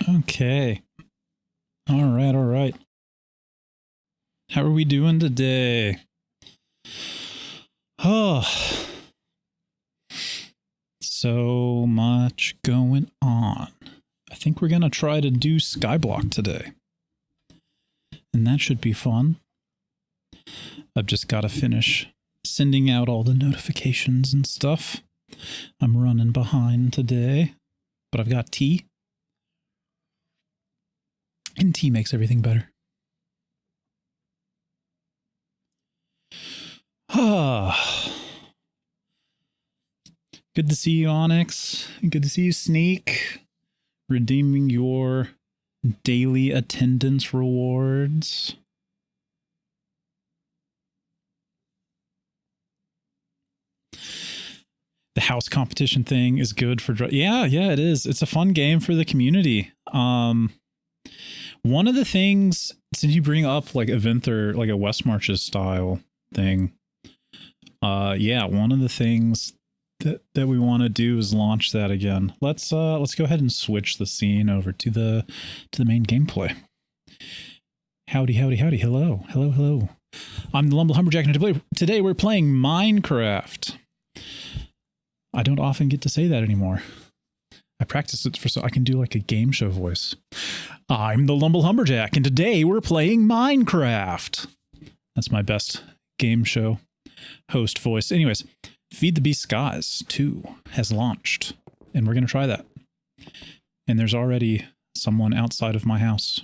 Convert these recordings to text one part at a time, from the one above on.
Okay. All right, all right. How are we doing today? Oh, so much going on. I think we're going to try to do Skyblock today. And that should be fun. I've just got to finish sending out all the notifications and stuff. I'm running behind today, but I've got tea. And tea makes everything better. Ah. Good to see you, Onyx. Good to see you, Sneak. Redeeming your daily attendance rewards. The house competition thing is good for... Yeah, it is. It's a fun game for the community. One of the things, since you bring up like Eventher, like a West Marches style thing, yeah, one of the things that we want to do is launch that again. Let's go ahead and switch the scene over to the main gameplay. Howdy, howdy, howdy. Hello, hello, hello. I'm the LumbleHumberJack, and today we're playing Minecraft. I don't often get to say that anymore. I practice it so I can do like a game show voice. I'm the LumbleHumberJack, and today we're playing Minecraft. That's my best game show host voice. Anyways, Feed the Beast Skies 2 has launched, and we're going to try that. And there's already someone outside of my house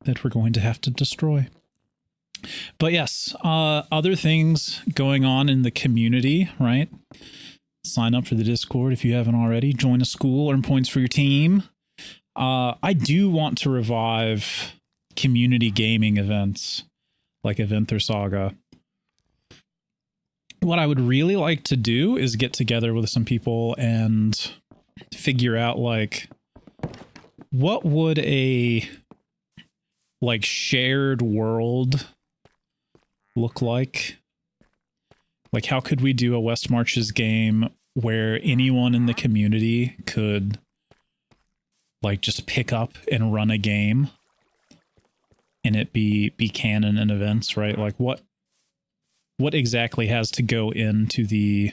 that we're going to have to destroy. But yes, other things going on in the community, right? Sign up for the Discord if you haven't already. Join a school, earn points for your team. I do want to revive community gaming events like Eventher Saga. What I would really like to do is get together with some people and figure out like what would a like shared world look like? Like how could we do a West Marches game where anyone in the community could like just pick up and run a game and it be canon and events, right? Like what exactly has to go into the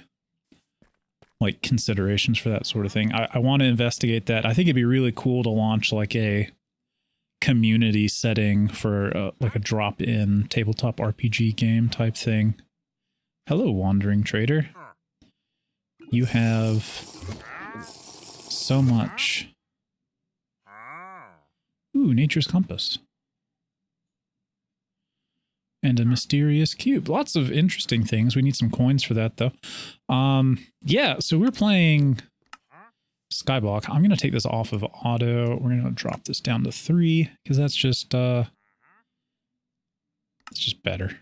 like considerations for that sort of thing? I want to investigate that. I think it'd be really cool to launch like a community setting for like a drop-in tabletop RPG game type thing. Hello, Wandering Trader. You have so much. Ooh, Nature's Compass. And a mysterious cube. Lots of interesting things. We need some coins for that, though. Yeah, so we're playing Skyblock. I'm going to take this off of auto. We're going to drop this down to 3, because that's just, it's just better.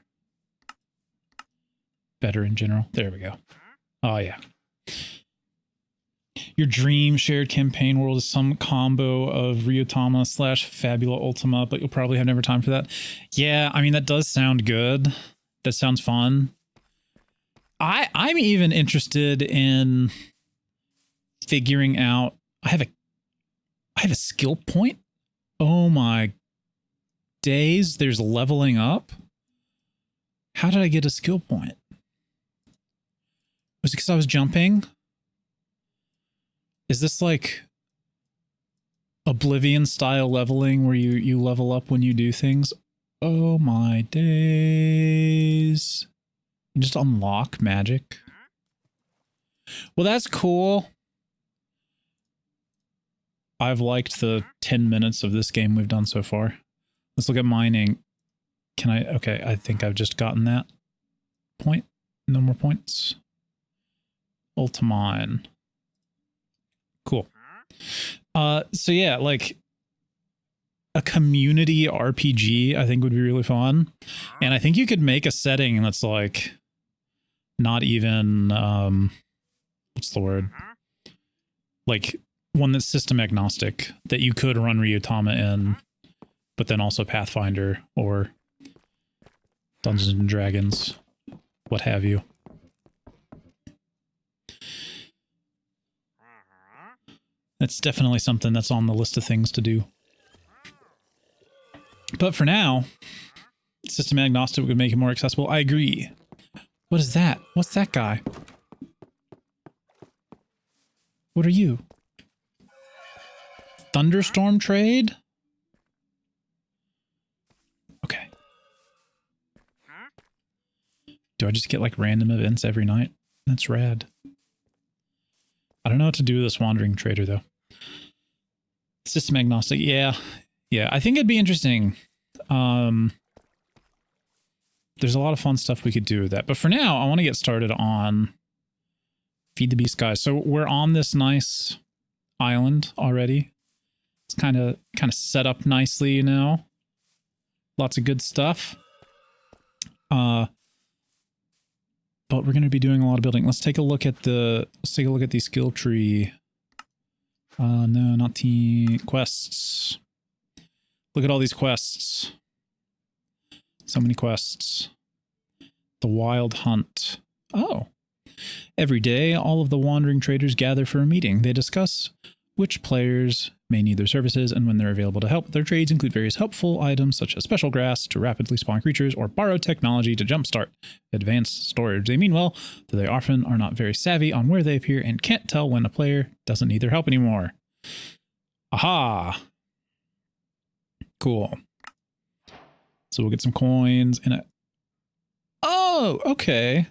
Better in general. There we go. Oh, yeah. Your dream shared campaign world is some combo of Ryotama / Fabula Ultima, but you'll probably have never time for that. Yeah, I mean, that does sound good. That sounds fun. I'm even interested in figuring out... I have a skill point? Oh my days, there's leveling up? How did I get a skill point? Was it because I was jumping? Is this like Oblivion style leveling where you level up when you do things? Oh my days. You just unlock magic. Well, that's cool. I've liked the 10 minutes of this game we've done so far. Let's look at mining. Can I? Okay, I think I've just gotten that point. No more points. Ultimine. Cool. So yeah, like a community RPG I think would be really fun. And I think you could make a setting that's like not even what's the word? Like one that's system agnostic that you could run Ryotama in, but then also Pathfinder or Dungeons and Dragons, what have you. That's definitely something that's on the list of things to do. But for now, system agnostic would make it more accessible. I agree. What is that? What's that guy? What are you? Thunderstorm trade? Okay. Do I just get like random events every night? That's rad. I don't know what to do with this wandering trader though. System agnostic, yeah. Yeah, I think it'd be interesting. There's a lot of fun stuff we could do with that. But for now, I want to get started on Feed the Beast guys. So we're on this nice island already. It's kind of set up nicely, you know. Lots of good stuff. But we're going to be doing a lot of building. Let's take a look at the skill tree. No, not quests. Look at all these quests. So many quests. The Wild Hunt. Oh. Every day, all of the wandering traders gather for a meeting. They discuss which players may need their services and when they're available to help. Their trades include various helpful items such as special grass to rapidly spawn creatures or borrowed technology to jumpstart advanced storage. They mean well, though they often are not very savvy on where they appear and can't tell when a player doesn't need their help anymore. Aha! Cool. So we'll get some coins and a... Oh, okay.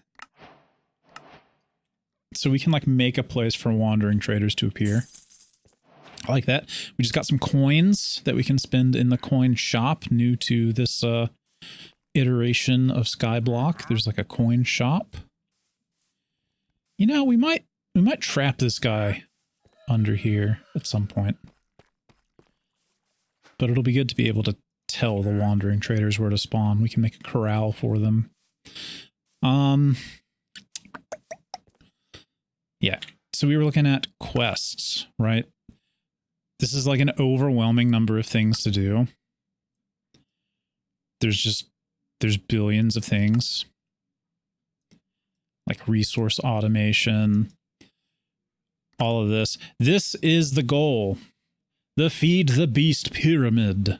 So we can like make a place for wandering traders to appear. I like that. We just got some coins that we can spend in the coin shop new to this iteration of Skyblock. There's like a coin shop. You know, we might trap this guy under here at some point. But it'll be good to be able to tell the wandering traders where to spawn. We can make a corral for them. Yeah. So we were looking at quests, right? This is like an overwhelming number of things to do. There's billions of things. Like resource automation. All of this. This is the goal. The Feed the Beast pyramid.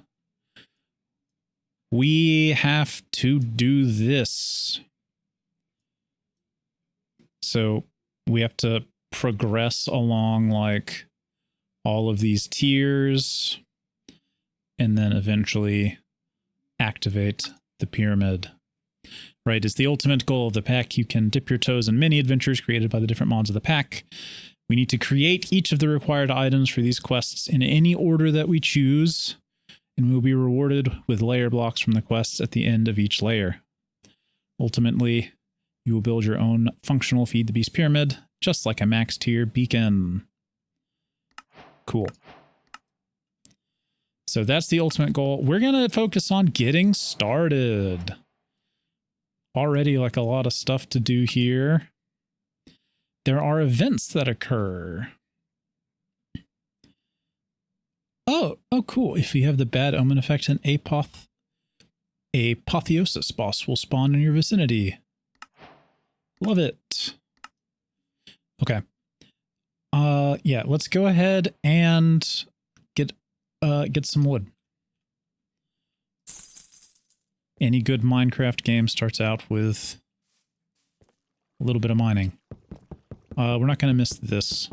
We have to do this. So we have to progress along like all of these tiers and then eventually activate the pyramid. Right, it's the ultimate goal of the pack. You can dip your toes in many adventures created by the different mods of the pack. We need to create each of the required items for these quests in any order that we choose, and we'll be rewarded with layer blocks from the quests at the end of each layer. Ultimately, you will build your own functional Feed the Beast pyramid, just like a max tier beacon. Cool. So that's the ultimate goal. We're going to focus on getting started. Already like a lot of stuff to do here. There are events that occur. Oh, cool. If you have the bad omen effect, an apotheosis boss will spawn in your vicinity. Love it. Okay. Yeah, let's go ahead and get some wood. Any good Minecraft game starts out with a little bit of mining. We're not going to miss this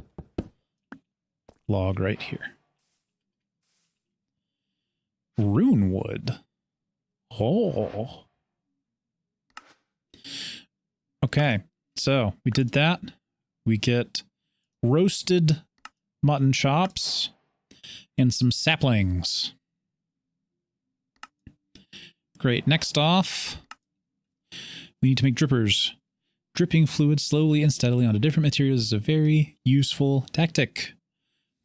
log right here. Rune wood. Oh. Okay, so we did that. We get roasted mutton chops and some saplings. Great. Next off, we need to make drippers. Dripping fluid slowly and steadily onto different materials is a very useful tactic.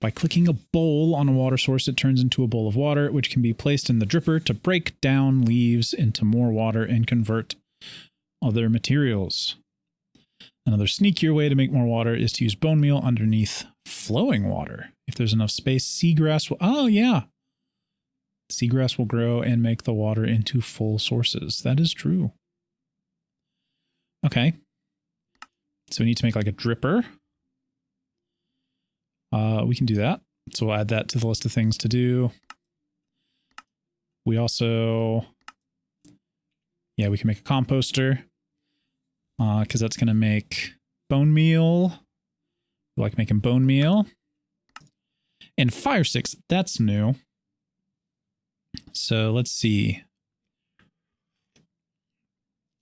By clicking a bowl on a water source, it turns into a bowl of water, which can be placed in the dripper to break down leaves into more water and convert other materials. Another sneakier way to make more water is to use bone meal underneath flowing water. If there's enough space, seagrass will... Oh, yeah. Seagrass will grow and make the water into full sources. That is true. Okay. So we need to make like a dripper. We can do that. So we'll add that to the list of things to do. We also, yeah, we can make a composter because that's going to make bone meal. We like making bone meal. And fire sticks, that's new. So let's see.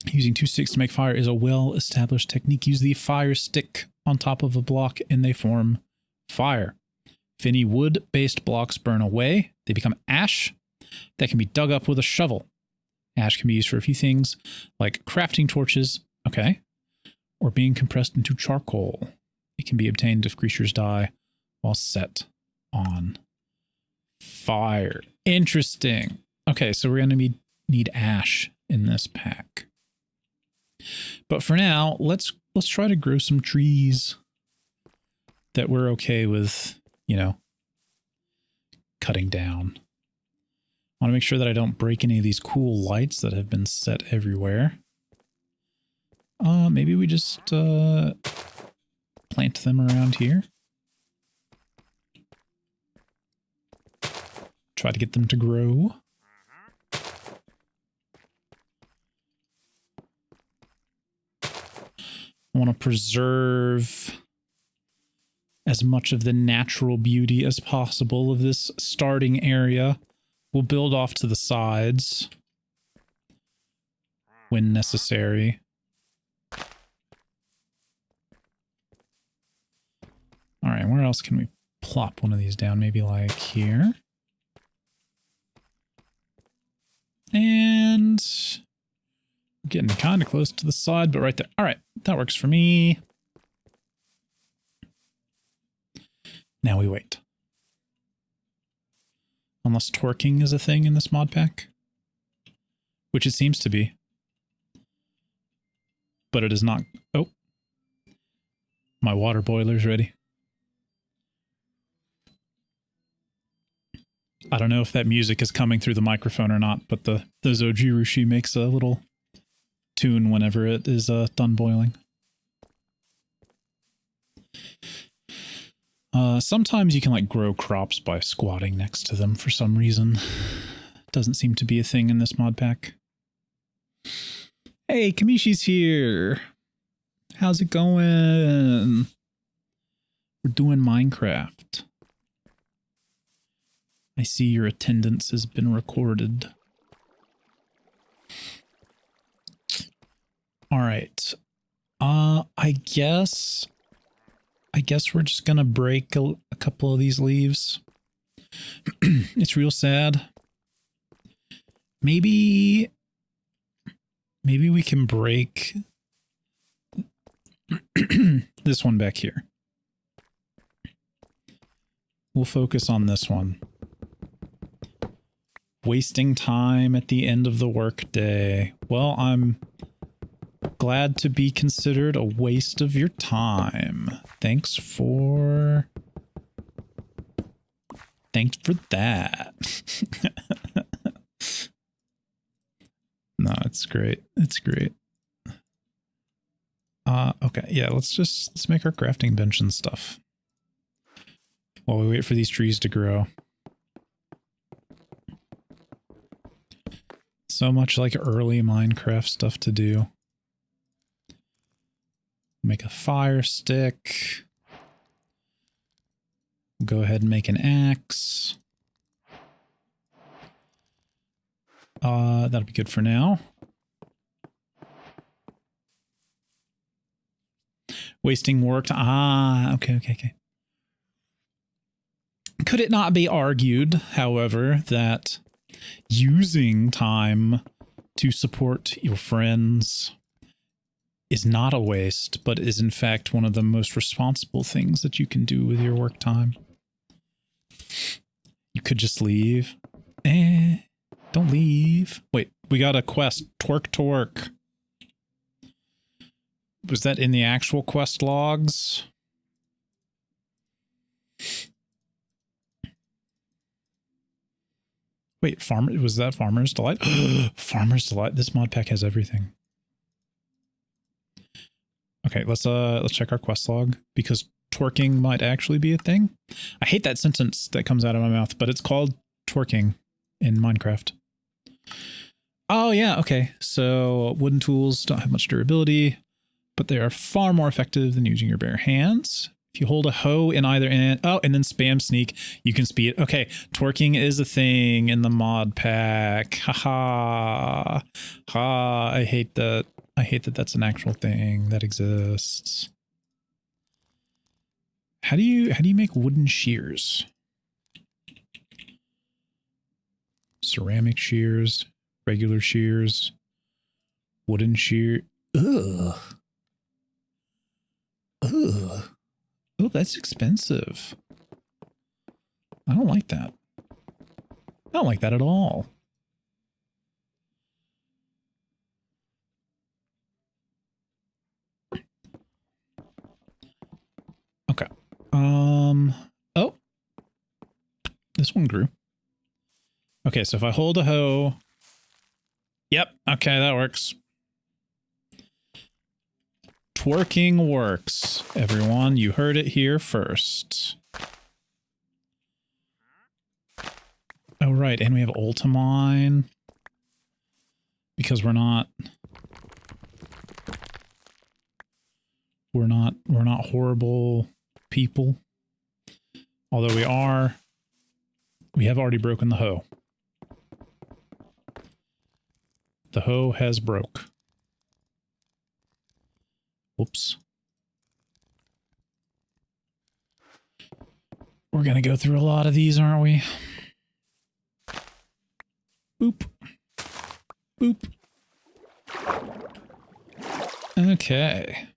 Using 2 sticks to make fire is a well-established technique. Use the fire stick on top of a block and they form fire. If any wood-based blocks burn away, they become ash that can be dug up with a shovel. Ash can be used for a few things like crafting torches, okay, or being compressed into charcoal. It can be obtained if creatures die while set on fire. Interesting. Okay, so we're going to need ash in this pack. But for now, let's try to grow some trees that we're okay with, you know, cutting down. I want to make sure that I don't break any of these cool lights that have been set everywhere. Maybe we just plant them around here. Try to get them to grow. I want to preserve as much of the natural beauty as possible of this starting area. We'll build off to the sides when necessary. All right, where else can we plop one of these down? Maybe like here. And getting kind of close to the side, but right there. All right, that works for me. Now we wait. Unless twerking is a thing in this mod pack. Which it seems to be. But it is not. Oh. My water boiler's ready. I don't know if that music is coming through the microphone or not, but the Zojirushi makes a little tune whenever it is done boiling. Sometimes you can like grow crops by squatting next to them for some reason. Doesn't seem to be a thing in this mod pack. Hey, Kamishi's here. How's it going? We're doing Minecraft. I see your attendance has been recorded. All right. I guess we're just gonna break a couple of these leaves. It's real sad. Maybe we can break this one back here. We'll focus on this one. Wasting time at the end of the workday. Well, I'm glad to be considered a waste of your time. Thanks for that. No, it's great. It's great. Okay, yeah, let's make our crafting bench and stuff while we wait for these trees to grow. So much like early Minecraft stuff to do. Make a fire stick. Go ahead and make an axe. That'll be good for now. Wasting work. Okay. Could it not be argued, however, that using time to support your friends is not a waste, but is in fact one of the most responsible things that you can do with your work time? You could just leave. Don't leave. Wait, we got a quest. Twerk to work. Was that in the actual quest logs? Wait, was that Farmer's Delight? Farmer's Delight. This mod pack has everything. Okay, let's check our quest log, because twerking might actually be a thing. I hate that sentence that comes out of my mouth, but it's called twerking in Minecraft. Oh yeah, okay. So wooden tools don't have much durability, but they are far more effective than using your bare hands. If you hold a hoe in either end, oh, and then spam sneak, you can speed. Okay, twerking is a thing in the mod pack. Haha. Ha, I hate that. I hate that that's an actual thing that exists. How do you make wooden shears? Ceramic shears, regular shears, wooden shear. Ugh. Ugh. Oh, that's expensive. I don't like that. I don't like that at all. Okay. Oh. This one grew. Okay, so if I hold a hoe. Yep, okay, that works. Twerking works, everyone. You heard it here first. Oh, right, and we have Ultimine. Because we're not horrible people. Although we have already broken the hoe. The hoe has broke. Whoops. We're gonna go through a lot of these, aren't we? Boop. Boop. Okay.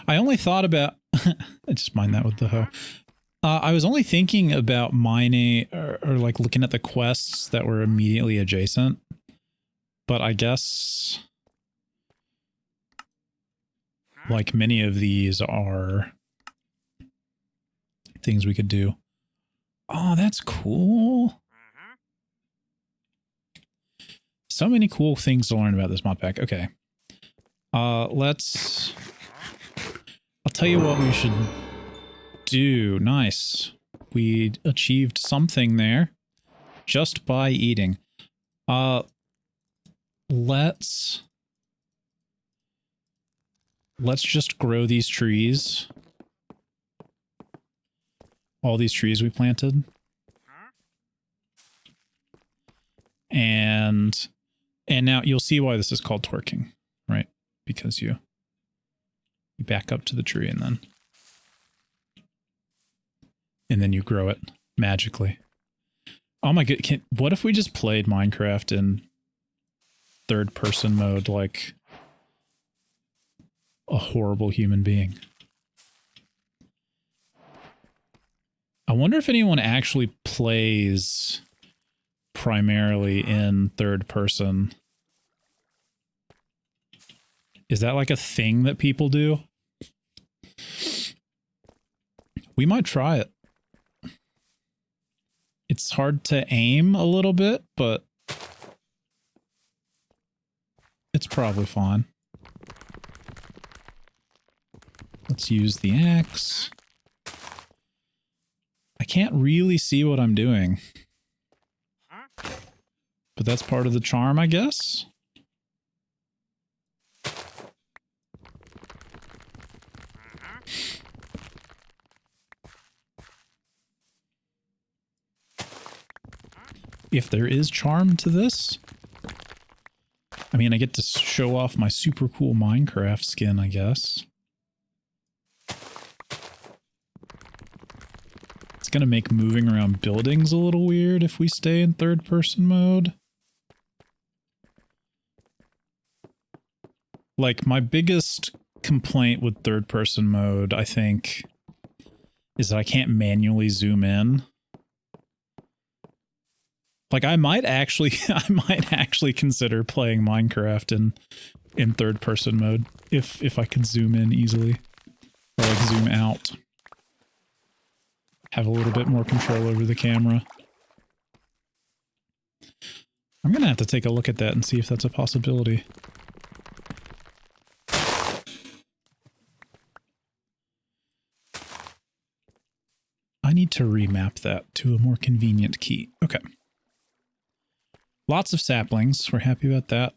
I only thought about... I just mined that with the hoe. I was only thinking about mining or like looking at the quests that were immediately adjacent. But I guess like many of these are things we could do. Oh, that's cool. So many cool things to learn about this mod pack. Okay. I'll tell you what we should do. Nice. We achieved something there just by eating. Let's just grow these trees. All these trees we planted. And now you'll see why this is called twerking, right? Because you back up to the tree and then you grow it magically. Oh my god, what if we just played Minecraft in third person mode like a horrible human being? I wonder if anyone actually plays primarily in third person. Is that like a thing that people do? We might try it. It's hard to aim a little bit, but it's probably fine. Let's use the axe. I can't really see what I'm doing. But that's part of the charm, I guess. If there is charm to this. I mean, I get to show off my super cool Minecraft skin, I guess. It's gonna make moving around buildings a little weird if we stay in third person mode. Like, my biggest complaint with third person mode, I think, is that I can't manually zoom in. Like, I might actually consider playing Minecraft in third person mode if I could zoom in easily. Or like zoom out. Have a little bit more control over the camera. I'm gonna have to take a look at that and see if that's a possibility. need to remap that to a more convenient key. Okay. Lots of saplings. We're happy about that.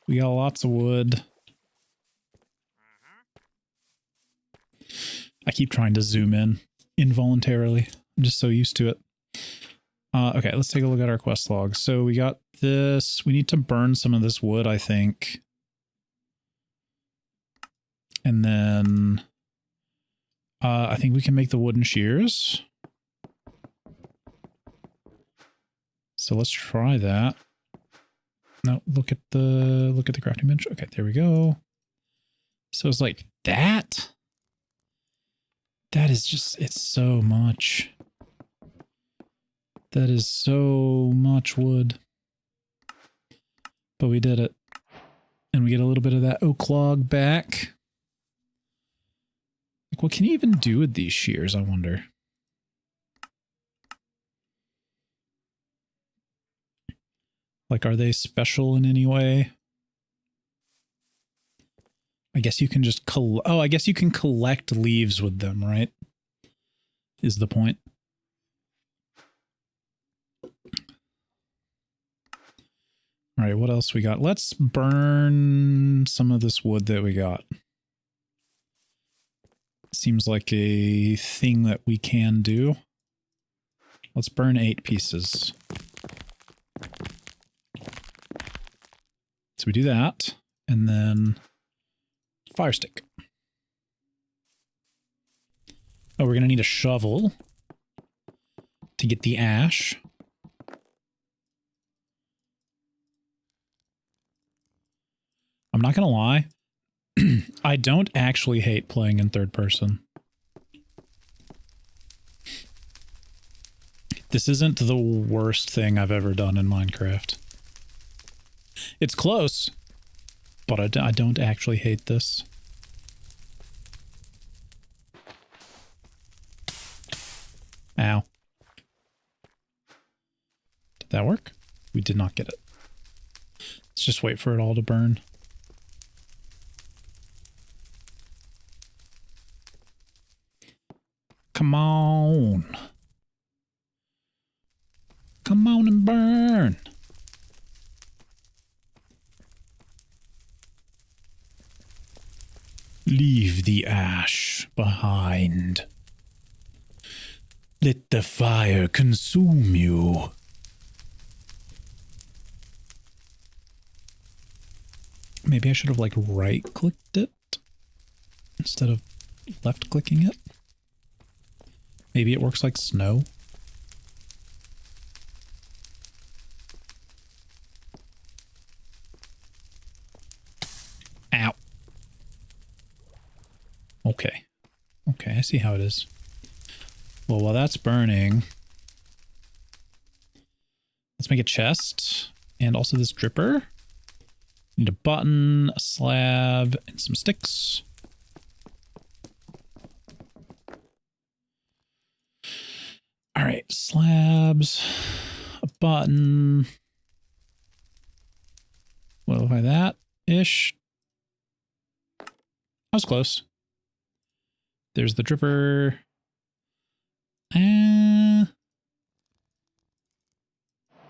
We got lots of wood. I keep trying to zoom in involuntarily. I'm just so used to it. Okay, let's take a look at our quest log. So we got this. We need to burn some of this wood, I think. And then I think we can make the wooden shears. So let's try that. No, look at the crafting bench. Okay, there we go. So it's like that. That is just, it's so much. That is so much wood. But we did it. And we get a little bit of that oak log back. Like, what can you even do with these shears, I wonder? Like, are they special in any way? I guess you can just oh, I guess you can collect leaves with them, right? Is the point. All right, what else we got? Let's burn some of this wood that we got. Seems like a thing that we can do. Let's burn 8 pieces. So we do that, and then fire stick. Oh, we're going to need a shovel to get the ash. I'm not going to lie. I don't actually hate playing in third person. This isn't the worst thing I've ever done in Minecraft. It's close, but I don't actually hate this. Ow. Did that work? We did not get it. Let's just wait for it all to burn. Come on. Come on and burn. Leave the ash behind. Let the fire consume you. Maybe I should have, like, right-clicked it instead of left-clicking it. Maybe it works like snow. Ow. Okay. Okay, I see how it is. Well, while that's burning, let's make a chest and also this dripper. Need a button, a slab, and some sticks. All right, slabs, a button. What if I that-ish? I was close. There's the dripper.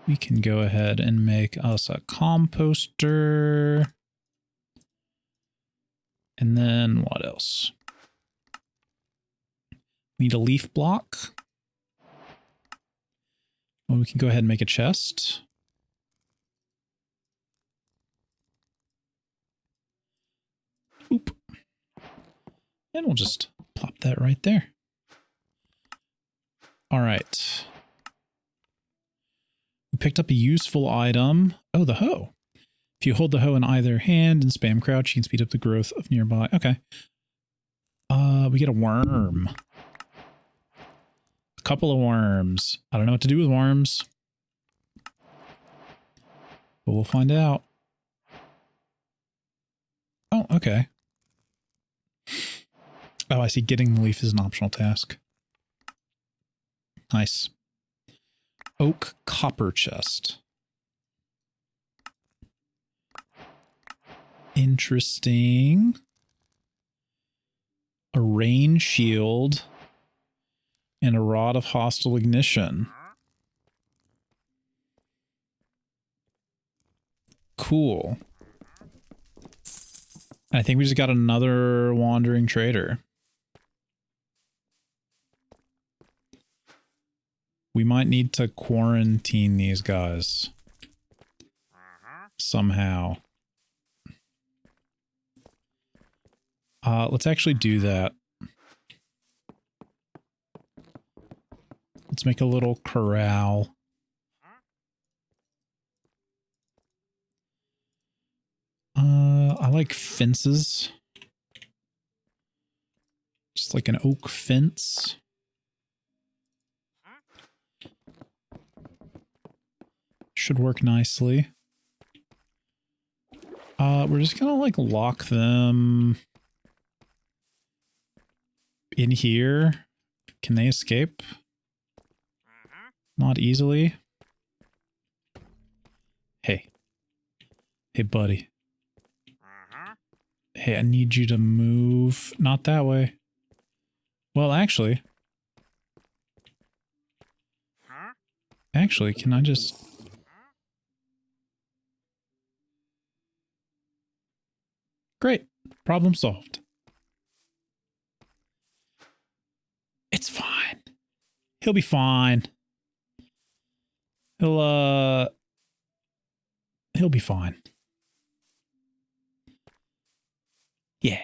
We can go ahead and make us a composter. And then what else? We need a leaf block. Well, we can go ahead and make a chest. Oop. And we'll just plop that right there. All right. We picked up a useful item. Oh, the hoe. If you hold the hoe in either hand and spam crouch, you can speed up the growth of nearby. Okay. We get a worm. A couple of worms. I don't know what to do with worms, but we'll find out. Oh, okay. Oh, I see. Getting the leaf is an optional task. Nice. Oak copper chest. Interesting. A rain shield. And a rod of hostile ignition. Cool. I think we just got another wandering trader. We might need to quarantine these guys. Somehow. Let's actually do that. Let's make a little corral. I like fences. Just like an oak fence. Should work nicely. We're just gonna like lock them in here. Can they escape? Not easily. Hey. Hey, buddy. Hey, I need you to move. Not that way. Well, actually. Actually, can I just... Great. Problem solved. It's fine. He'll be fine. He'll be fine. Yeah.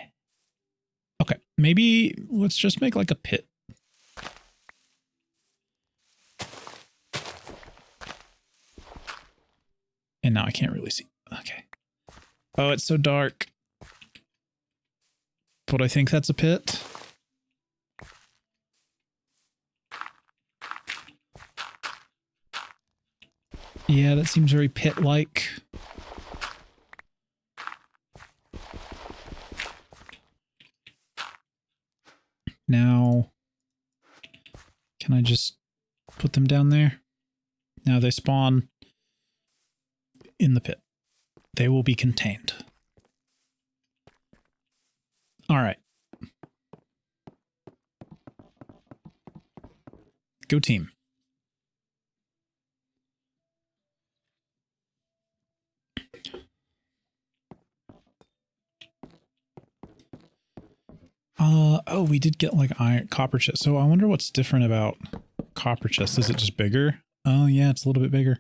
Okay. Maybe let's just make like a pit. And now I can't really see. Okay. Oh, it's so dark. But I think that's a pit. Yeah, that seems very pit-like. Now, can I just put them down there? Now they spawn in the pit. They will be contained. All right. Go team. Oh, we did get like copper chest. So I wonder what's different about copper chest. Is it just bigger? Oh yeah, it's a little bit bigger.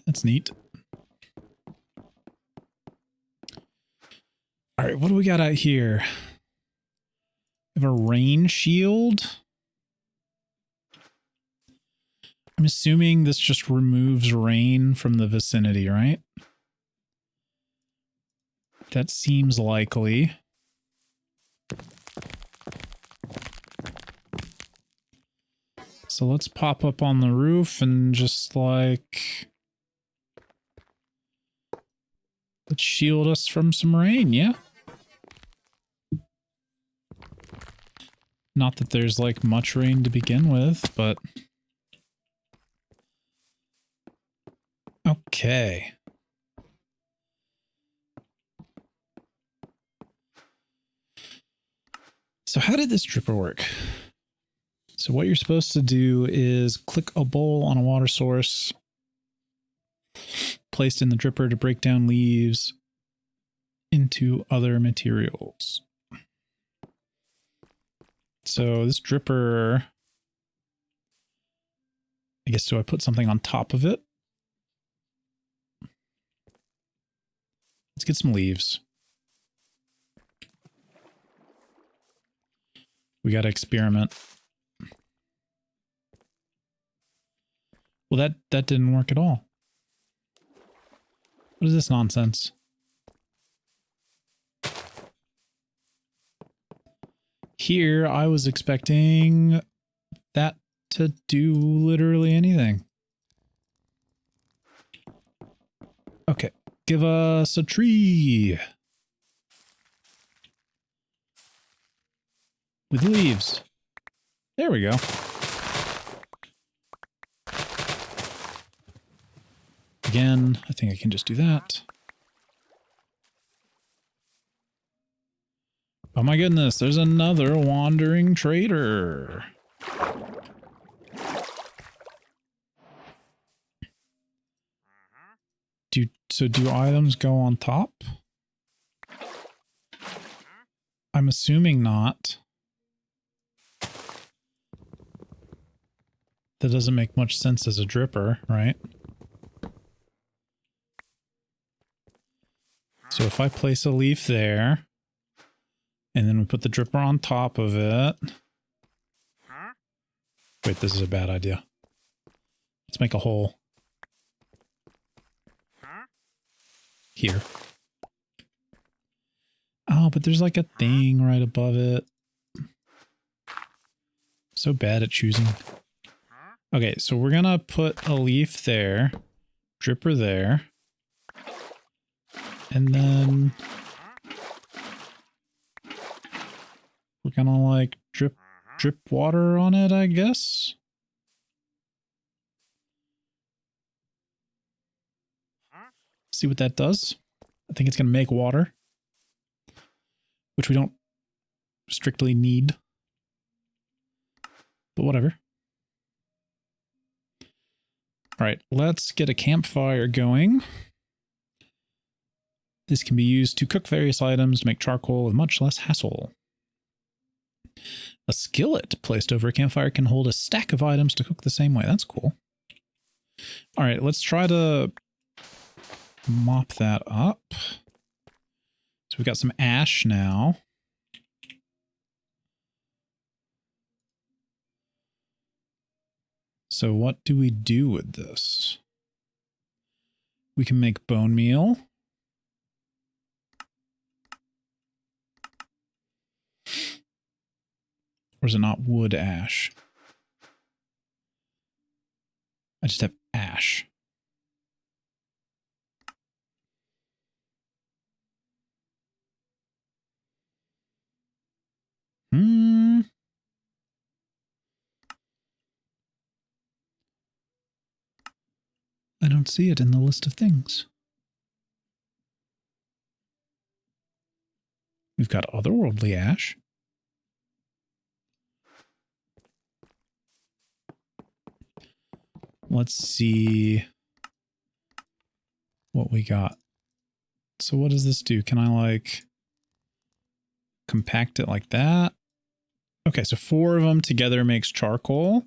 That's neat. All right, what do we got out here? We have a rain shield. I'm assuming this just removes rain from the vicinity, right? That seems likely. So let's pop up on the roof and just like... let's shield us from some rain, yeah? Not that there's like much rain to begin with, but... okay. So how did this dripper work? So what you're supposed to do is click a bowl on a water source placed in the dripper to break down leaves into other materials. So this dripper, I guess, do I put something on top of it? Let's get some leaves. We got to experiment. Well, that didn't work at all. What is this nonsense? Here, I was expecting that to do literally anything. Okay, give us a tree. With leaves. There we go. Again, I think I can just do that. Oh my goodness, there's another wandering trader. Do items go on top? I'm assuming not. That doesn't make much sense as a dripper, right? So if I place a leaf there, and then we put the dripper on top of it. Wait, this is a bad idea. Let's make a hole. Here. Oh, but there's like a thing right above it. So bad at choosing. Okay, so we're gonna put a leaf there, dripper there, and then we're gonna like drip water on it, I guess. See what that does. I think it's gonna make water, which we don't strictly need, but whatever. All right, let's get a campfire going. This can be used to cook various items to make charcoal with much less hassle. A skillet placed over a campfire can hold a stack of items to cook the same way. That's cool. All right, let's try to mop that up. So we've got some ash now. So what do we do with this? We can make bone meal. Or is it not wood ash? I just have ash. I don't see it in the list of things. We've got otherworldly ash. Let's see what we got. So what does this do? Can I like compact it like that? Okay, so 4 of them together makes charcoal.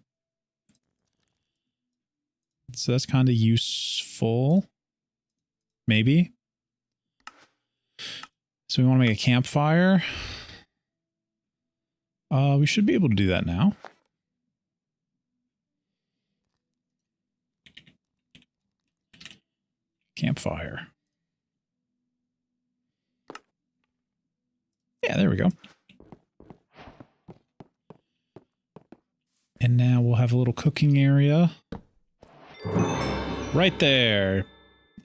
So that's kind of useful. Maybe. So we want to make a campfire. We should be able to do that now. Campfire. Yeah, there we go. And now we'll have a little cooking area. Right there.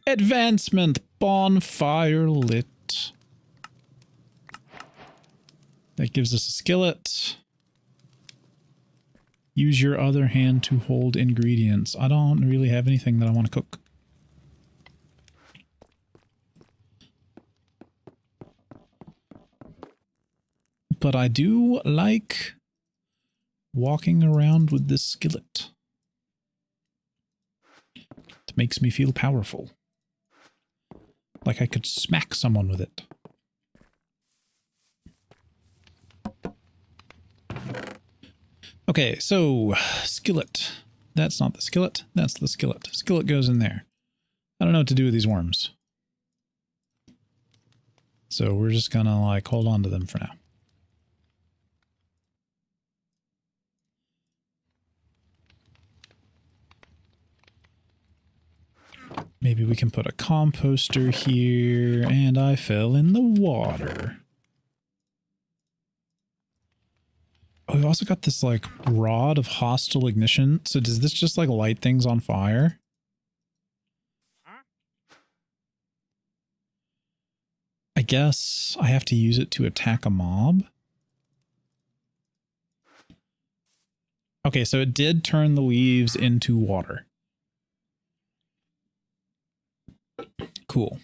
Advancement. Bonfire lit. That gives us a skillet. Use your other hand to hold ingredients. I don't really have anything that I want to cook. But I do like walking around with this skillet. It makes me feel powerful. Like I could smack someone with it. Okay, so skillet. That's not the skillet. That's the skillet. Skillet goes in there. I don't know what to do with these worms. So we're just gonna like hold on to them for now. Maybe we can put a composter here, and I fell in the water. Oh, we've also got this like rod of hostile ignition. So does this just like light things on fire? I guess I have to use it to attack a mob. Okay, so it did turn the leaves into water. Cool.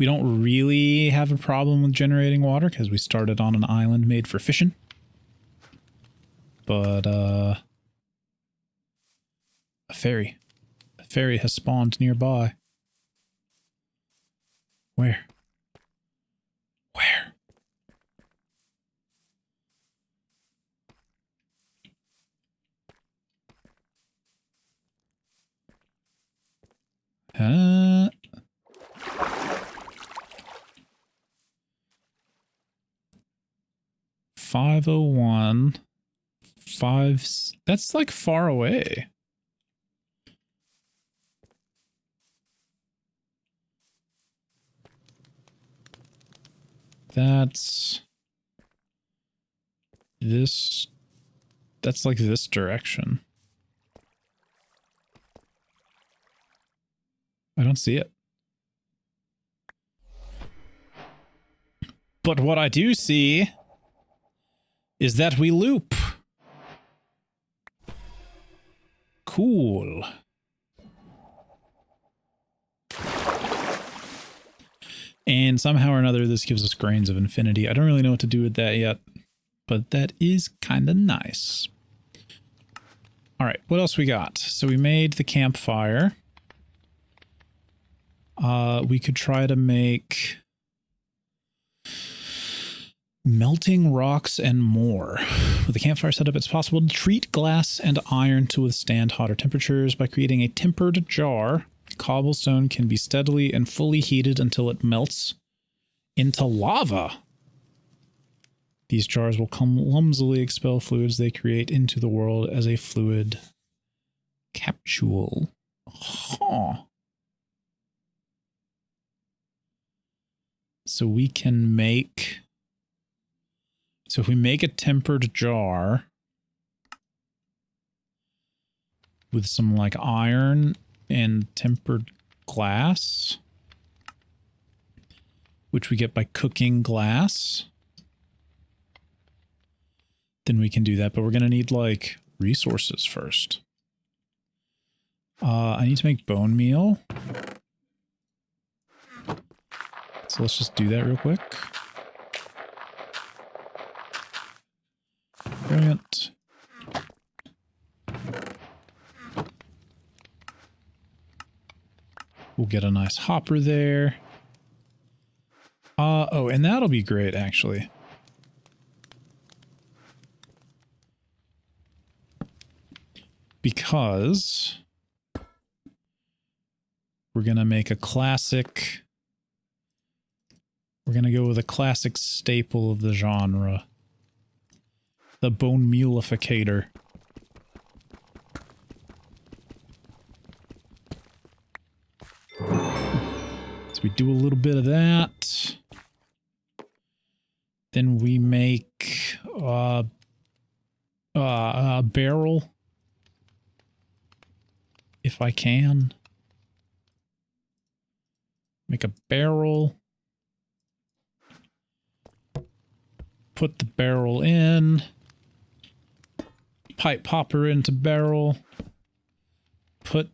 We don't really have a problem with generating water because we started on an island made for fishing. But, a ferry. A ferry has spawned nearby. Where? Where? Huh? 501. That's like far away. That's this. That's like this direction. I don't see it. But what I do see is that we loop. Cool. And somehow or another, this gives us grains of infinity. I don't really know what to do with that yet, but that is kind of nice. All right, what else we got? So we made the campfire. We could try to make melting rocks and more. With the campfire setup, it's possible to treat glass and iron to withstand hotter temperatures by creating a tempered jar. Cobblestone can be steadily and fully heated until it melts into lava. These jars will clumsily expel fluids they create into the world as a fluid capsule. Huh. So we can make... So if we make a tempered jar with some like iron and tempered glass, which we get by cooking glass, then we can do that. But we're going to need like resources first. I need to make bone meal. So let's just do that real quick. Brilliant. We'll get a nice hopper there. Oh, and that'll be great, actually. Because we're going to make a classic... We're going to go with a classic staple of the genre. The bone mealificator. So we do a little bit of that. Then we make a barrel. If I can. Make a barrel. Put the barrel in. Pipe popper into barrel. Put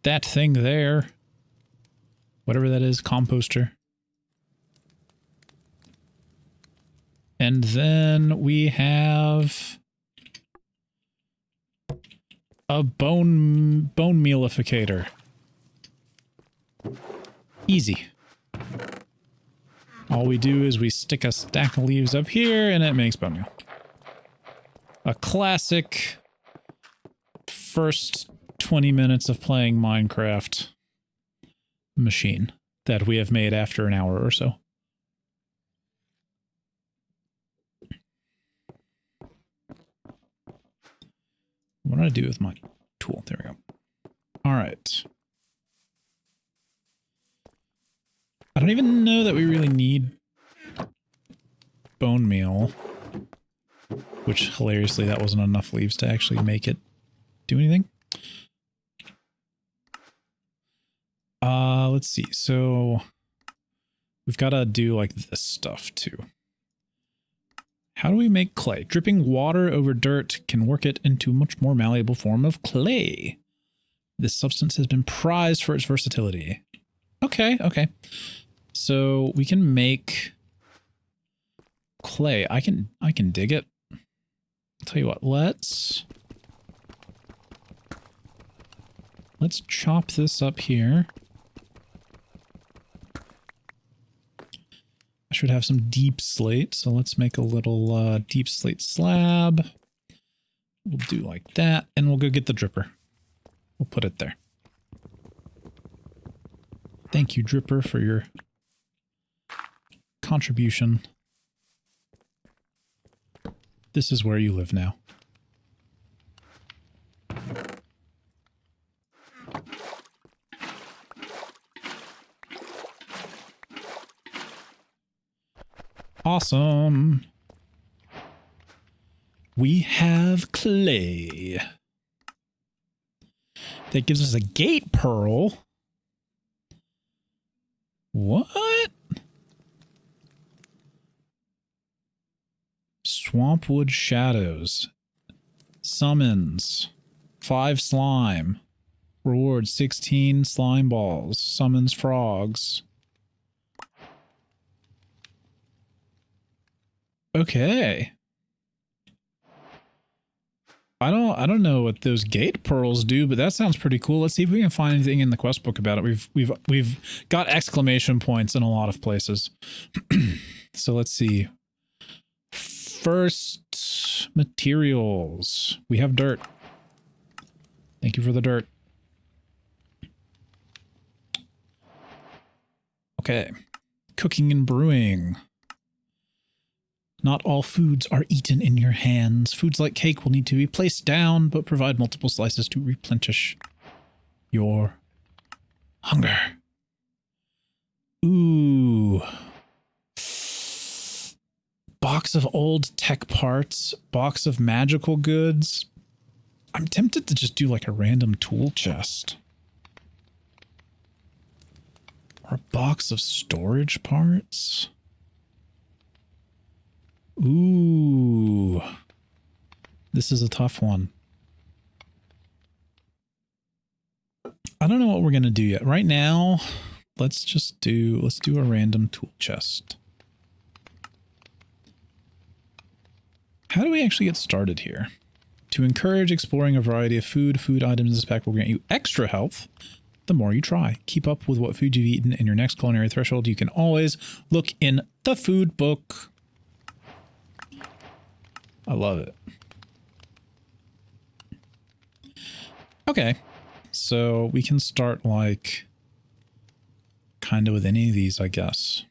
that thing there. Whatever that is, composter. And then we have a bone mealificator. Easy. All we do is we stick a stack of leaves up here and it makes bone meal. A classic first 20 minutes of playing Minecraft machine that we have made after an hour or so. What did I do with my tool? There we go. All right. I don't even know that we really need bone meal. Which, hilariously, that wasn't enough leaves to actually make it do anything. Let's see. So, we've got to do, like, this stuff, too. How do we make clay? Dripping water over dirt can work it into a much more malleable form of clay. This substance has been prized for its versatility. Okay, okay. So we can make clay. I can dig it. I'll tell you what, let's chop this up here. I should have some deep slate, so let's make a little deep slate slab. We'll do like that, and we'll go get the dripper. We'll put it there. Thank you, dripper, for your contribution. This is where you live now. Awesome. We have clay. That gives us a gate pearl. What? Swampwood shadows. Summons. 5 slime. Reward 16 slime balls. Summons frogs. Okay. I don't know what those gate pearls do, but that sounds pretty cool. Let's see if we can find anything in the quest book about it. We've got exclamation points in a lot of places. So let's see. First materials. We have dirt. Thank you for the dirt. Okay. Cooking and brewing. Not all foods are eaten in your hands. Foods like cake will need to be placed down, but provide multiple slices to replenish your hunger. Ooh. Box of old tech parts. Box of magical goods. I'm tempted to just do like a random tool chest. Or a box of storage parts. Ooh, this is a tough one. I don't know what we're going to do yet. Right now, let's do a random tool chest. How do we actually get started here? To encourage exploring a variety of food items in this pack will grant you extra health the more you try. Keep up with what food you've eaten in your next culinary threshold. You can always look in the food book. I love it. Okay, so we can start like kind of with any of these, I guess.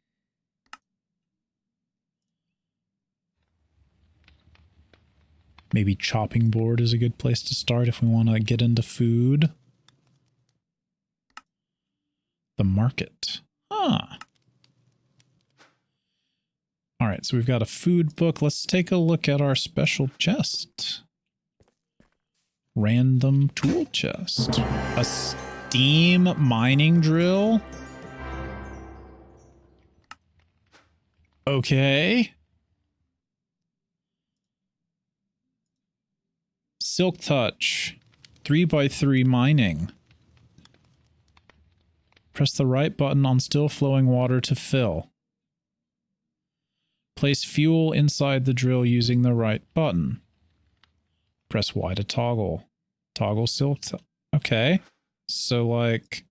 Maybe chopping board is a good place to start if we want to get into food. The market. Huh. All right, so we've got a food book. Let's take a look at our special chest. Random tool chest. A steam mining drill. Okay. Silk touch. 3x3 mining. Press the right button on still flowing water to fill. Place fuel inside the drill using the right button. Press Y to toggle. Toggle silk. Okay. So like...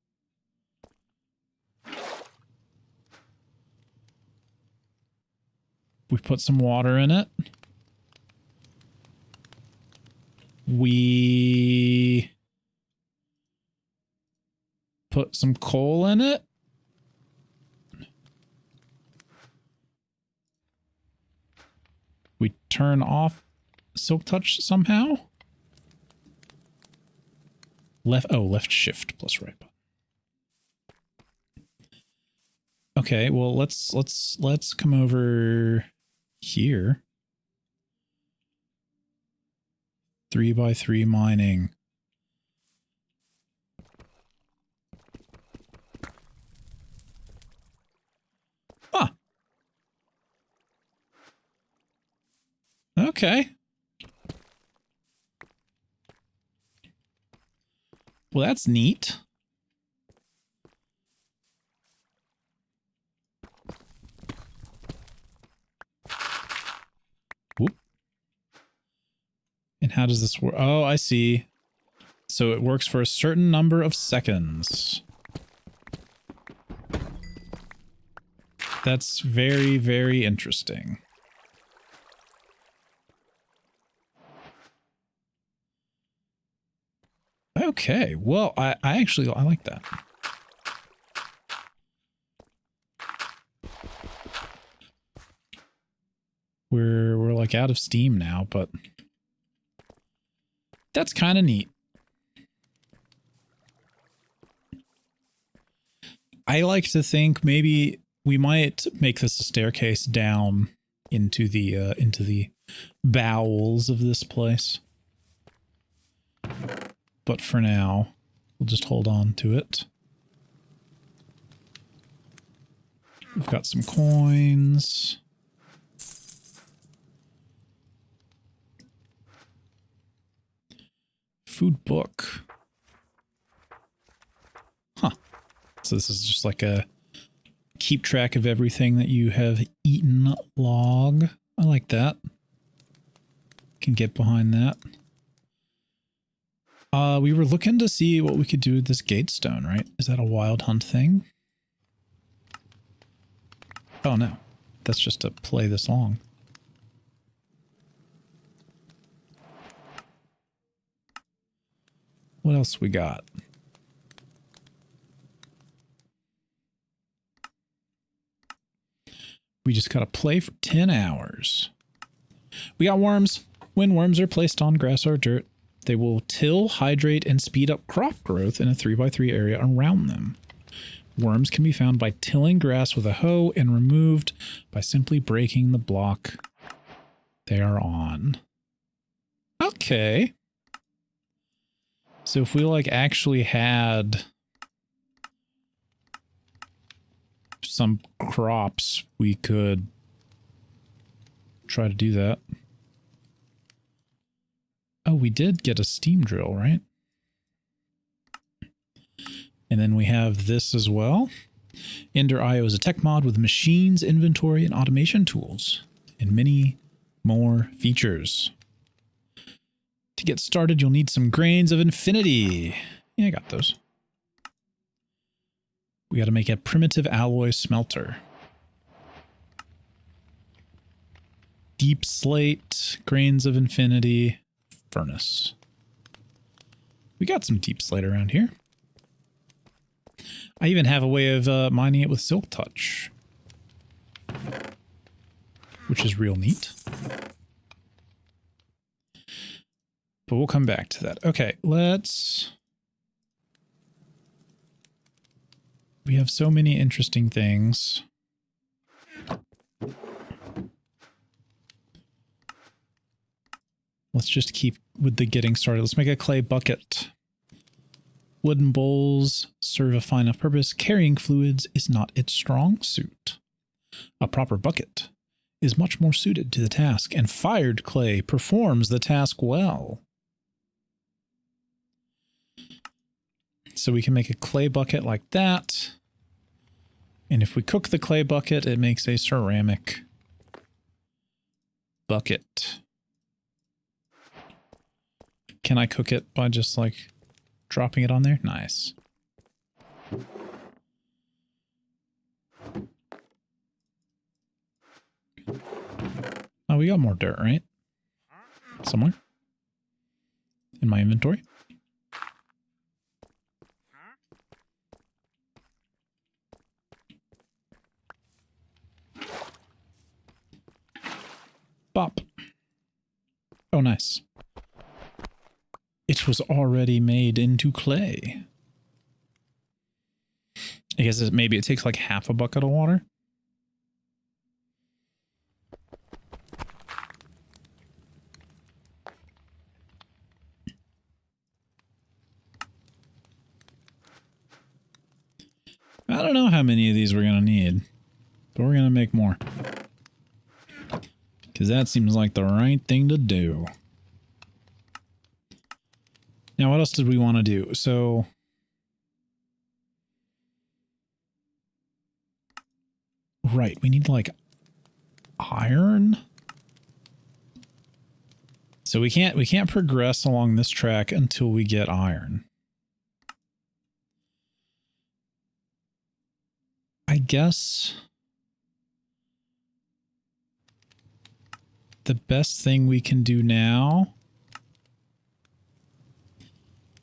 we put some water in it. We put some coal in it. We turn off silk touch somehow. Left shift plus right button. Okay, well let's come over here. 3x3 mining. Ah. Okay. Well, that's neat. How does this work? Oh, I see. So it works for a certain number of seconds. That's very, very interesting. Okay, well, I actually like that. We're like out of steam now, but that's kind of neat. I like to think maybe we might make this a staircase down into the bowels of this place. But for now, we'll just hold on to it. We've got some coins. Food book. Huh. So this is just like a keep track of everything that you have eaten log. I like that. Can get behind that. We were looking to see what we could do with this gate stone, right? Is that a wild hunt thing? Oh no. That's just to play this long. What else we got? We just gotta play for 10 hours. We got worms. When worms are placed on grass or dirt, they will till, hydrate, and speed up crop growth in a 3x3 area around them. Worms can be found by tilling grass with a hoe and removed by simply breaking the block they are on. Okay. So if we like actually had some crops, we could try to do that. Oh, we did get a steam drill, right? And then we have this as well. Ender.io is a tech mod with machines, inventory, and automation tools, and many more features. To get started, you'll need some grains of infinity. Yeah, I got those. We got to make a primitive alloy smelter. Deep slate, grains of infinity, furnace. We got some deep slate around here. I even have a way of mining it with silk touch, which is real neat. But we'll come back to that. Okay, let's... We have so many interesting things. Let's just keep with the getting started. Let's make a clay bucket. Wooden bowls serve a fine enough purpose. Carrying fluids is not its strong suit. A proper bucket is much more suited to the task, and fired clay performs the task well. So we can make a clay bucket like that. And if we cook the clay bucket, it makes a ceramic bucket. Can I cook it by just like dropping it on there? Nice. Oh, we got more dirt, right? Somewhere in my inventory. Bop. Oh, nice. It was already made into clay. I guess maybe it takes like half a bucket of water. I don't know how many of these we're going to need, but we're going to make more. Because that seems like the right thing to do. Now, what else did we want to do? So... Right, we need like iron. So we can't progress along this track until we get iron. I guess the best thing we can do now.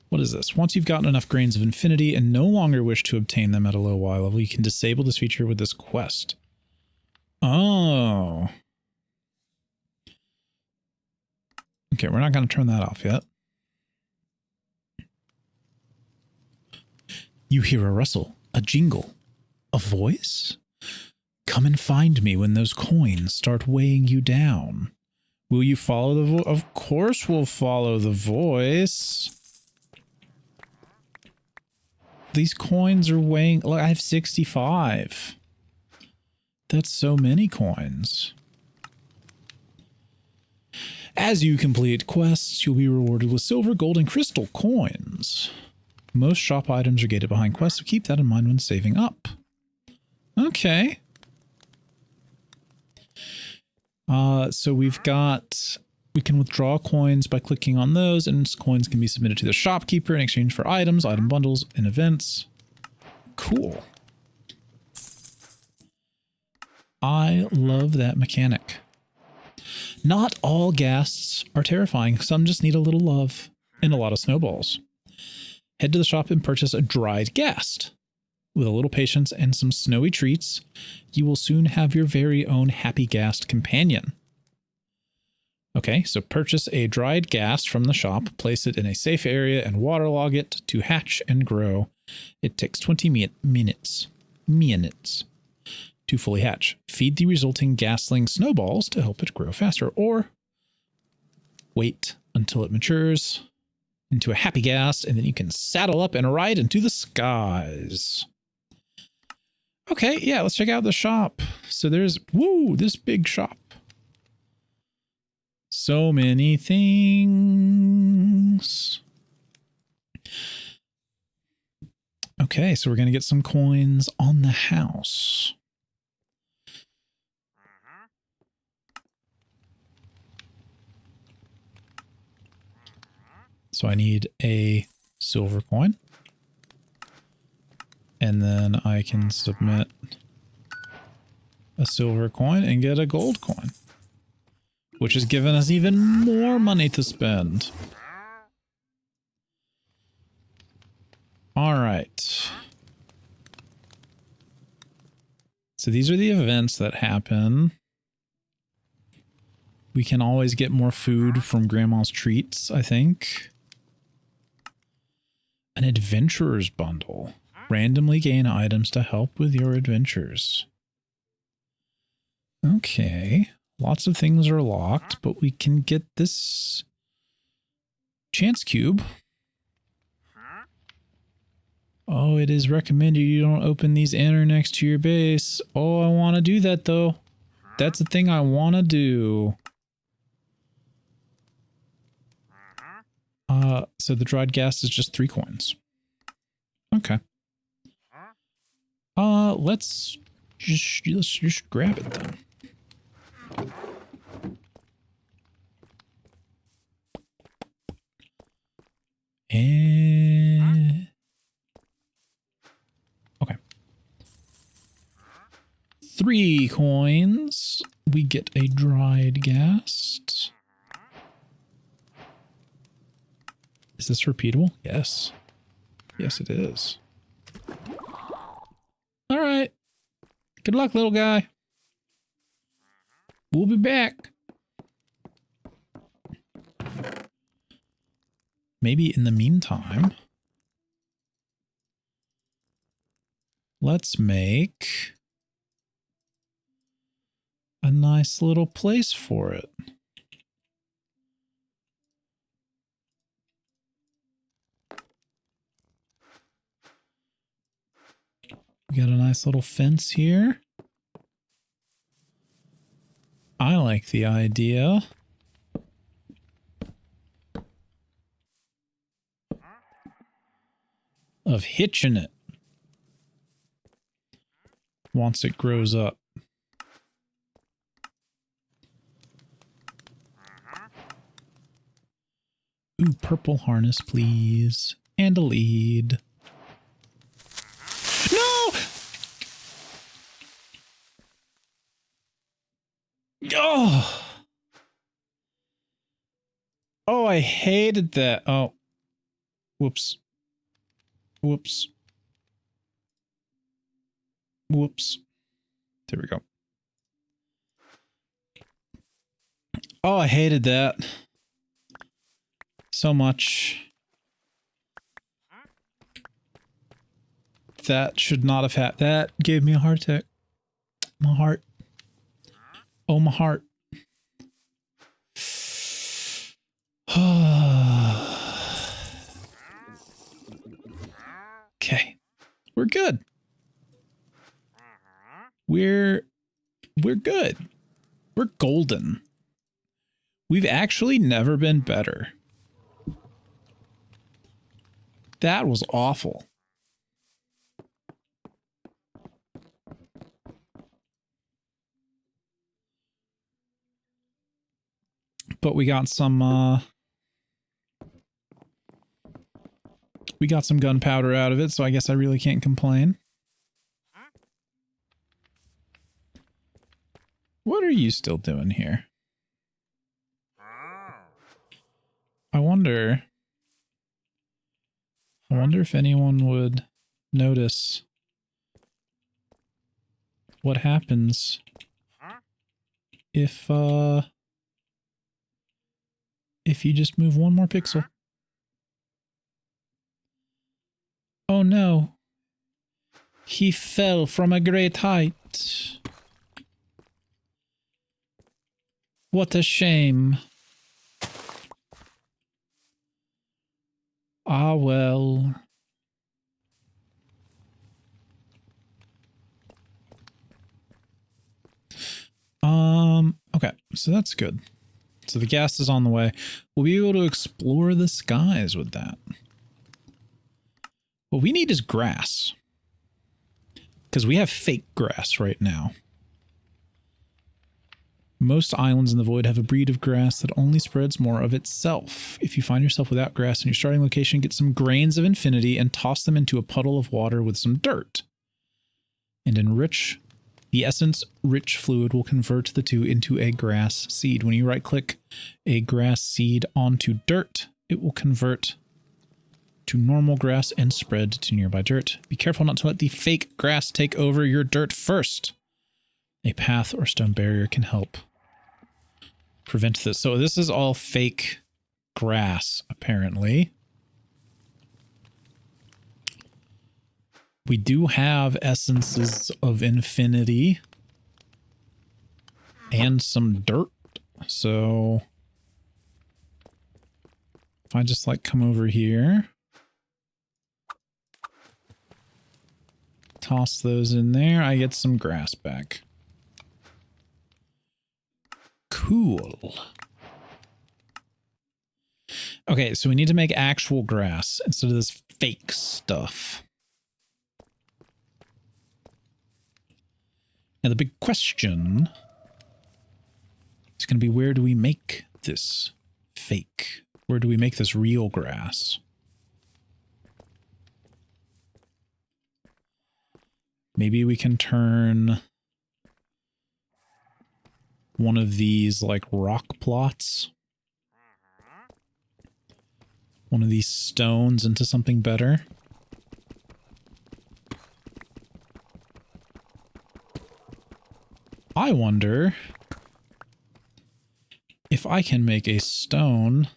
What is this? Once you've gotten enough grains of infinity and no longer wish to obtain them at a low Y level, you can disable this feature with this quest. Oh. Okay, we're not going to turn that off yet. You hear a rustle, a jingle, a voice? Come and find me when those coins start weighing you down. Will you follow the voice? Of course we'll follow the voice. These coins are weighing... Look, I have 65. That's so many coins. As you complete quests, you'll be rewarded with silver, gold, and crystal coins. Most shop items are gated behind quests, so keep that in mind when saving up. Okay. So we've got... We can withdraw coins by clicking on those, and coins can be submitted to the shopkeeper in exchange for items, item bundles, and events. Cool. I love that mechanic. Not all ghasts are terrifying. Some just need a little love and a lot of snowballs. Head to the shop and purchase a dried ghast. With a little patience and some snowy treats, you will soon have your very own happy ghast companion. Okay, so purchase a dried ghast from the shop, place it in a safe area, and waterlog it to hatch and grow. It takes 20 minutes to fully hatch. Feed the resulting ghastling snowballs to help it grow faster, or wait until it matures into a happy ghast, and then you can saddle up and ride into the skies. Okay, yeah, let's check out the shop. So there's, woo, this big shop. So many things. Okay, so we're going to get some coins on the house. So I need a silver coin. And then I can submit a silver coin and get a gold coin, which has given us even more money to spend. All right. So these are the events that happen. We can always get more food from Grandma's Treats, I think. An adventurer's bundle. Randomly gain items to help with your adventures. Okay. Lots of things are locked, but we can get this chance cube. Oh, it is recommended you don't open these enter next to your base. Oh, I want to do that though. That's the thing I want to do. So the dried gas is just 3 coins. Okay. Let's just grab it then. And okay. 3 coins. We get a dried ghast. Is this repeatable? Yes. Yes, it is. All right. Good luck, little guy. We'll be back. Maybe in the meantime, let's make a nice little place for it. We got a nice little fence here. I like the idea. Of hitching it once it grows up. Ooh, purple harness, please. And a lead. No! Oh! Oh, I hated that. Oh. Whoops. Whoops. Whoops. There we go. Oh, I hated that so much. That should not have had. That gave me a heart attack. My heart. Oh, my heart. Okay. We're good. We're good. We're golden. We've actually never been better. That was awful. But we got some gunpowder out of it, so I guess I really can't complain. What are you still doing here? I wonder if anyone would notice what happens if you just move one more pixel. Oh no. He fell from a great height. What a shame. Ah, well. Okay, so that's good. So the gas is on the way. We'll be able to explore the skies with that. What we need is grass. Because we have fake grass right now. Most islands in the void have a breed of grass that only spreads more of itself. If you find yourself without grass in your starting location, get some grains of infinity and toss them into a puddle of water with some dirt. And enrich the essence-rich fluid will convert the two into a grass seed. When you right-click a grass seed onto dirt, it will convert to normal grass and spread to nearby dirt. Be careful not to let the fake grass take over your dirt first. A path or stone barrier can help prevent this. So this is all fake grass, apparently. We do have essences of infinity and some dirt. So if I just like come over here, toss those in there, I get some grass back. Cool. Okay, so we need to make actual grass instead of this fake stuff. Now the big question is going to be, where do we make this fake? Where do we make this real grass? Maybe we can turn one of these like rock plots, one of these stones into something better. I wonder if I can make a stone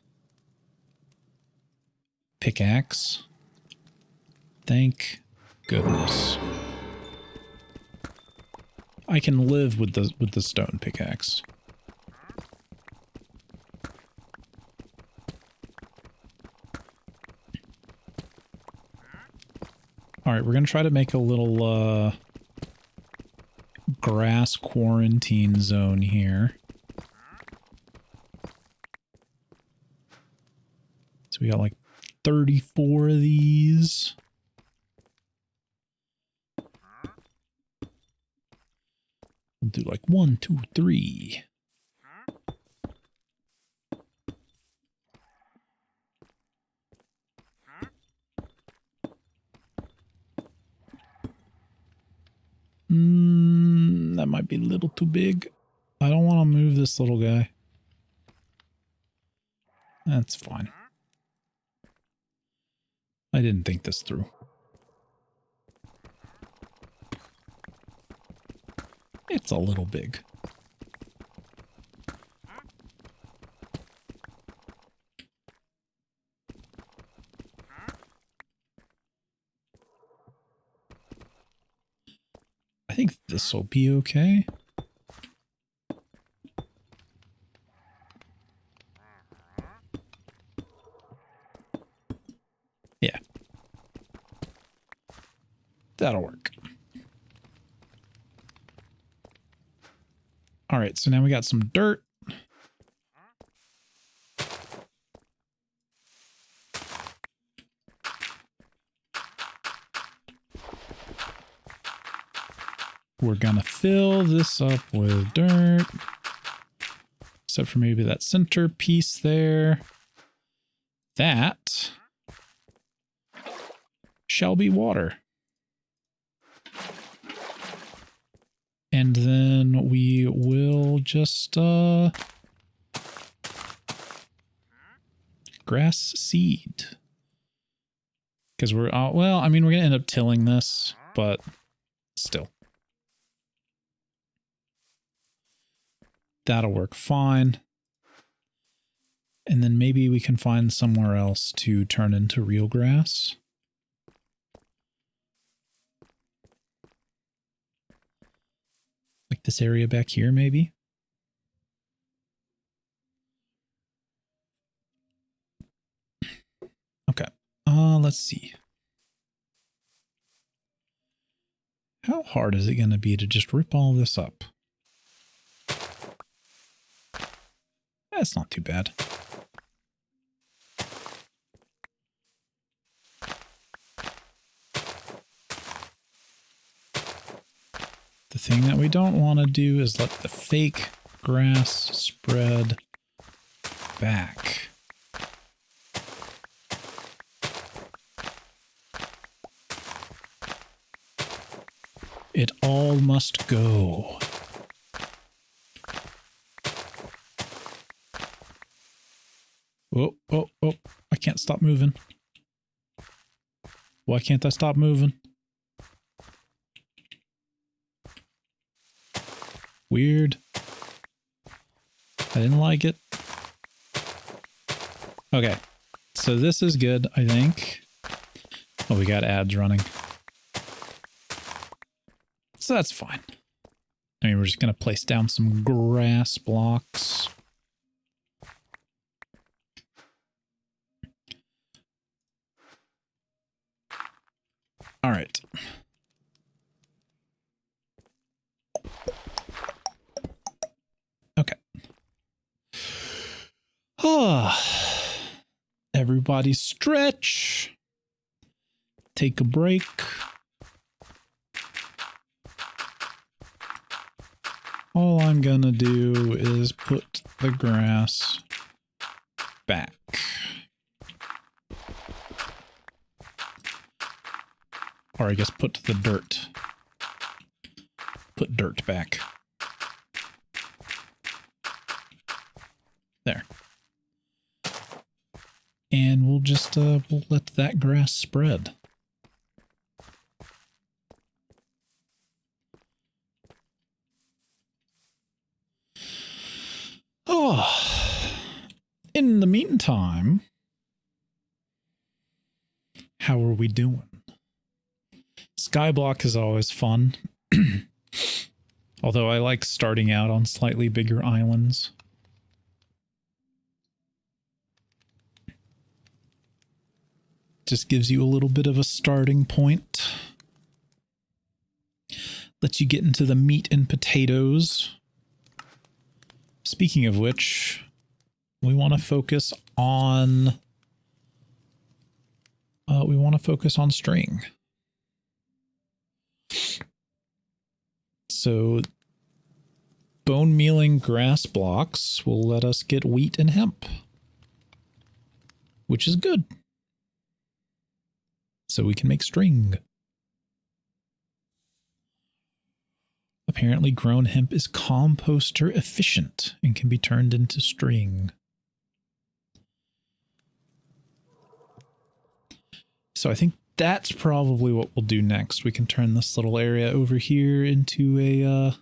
pickaxe. Thank goodness. I can live with the stone pickaxe. All right, we're going to try to make a little grass quarantine zone here. So we got like 34 of these. We'll do like 1, 2, 3. That might be a little too big. I don't want to move this little guy. That's fine. I didn't think this through. It's a little big. I think this will be okay. Yeah. That'll work. All right, so now we got some dirt. We're gonna fill this up with dirt. Except for maybe that center piece there. That shall be water. And then we will just grass seed. Because we're well, I mean, we're gonna end up tilling this, but still. That'll work fine. And then maybe we can find somewhere else to turn into real grass. Like this area back here, maybe? Okay. Let's see. How hard is it going to be to just rip all this up? That's not too bad. The thing that we don't want to do is let the fake grass spread back. It all must go. Oh, oh, oh, I can't stop moving. Why can't I stop moving? Weird. I didn't like it. Okay, so this is good, I think. Oh, we got ads running. So that's fine. I mean, we're just going to place down some grass blocks. All right. Okay. Everybody stretch. Take a break. All I'm gonna do is put the grass back. Or I guess put the dirt. Put dirt back. There. And we'll just we'll let that grass spread. Oh, in the meantime, how are we doing? Skyblock is always fun. Although I like starting out on slightly bigger islands. Just gives you a little bit of a starting point. Lets you get into the meat and potatoes. Speaking of which, we want to focus on string. So bone mealing grass blocks will let us get wheat and hemp, which is good. So we can make string. Apparently grown hemp is composter efficient and can be turned into string. So I think that's probably what we'll do next. We can turn this little area over here into a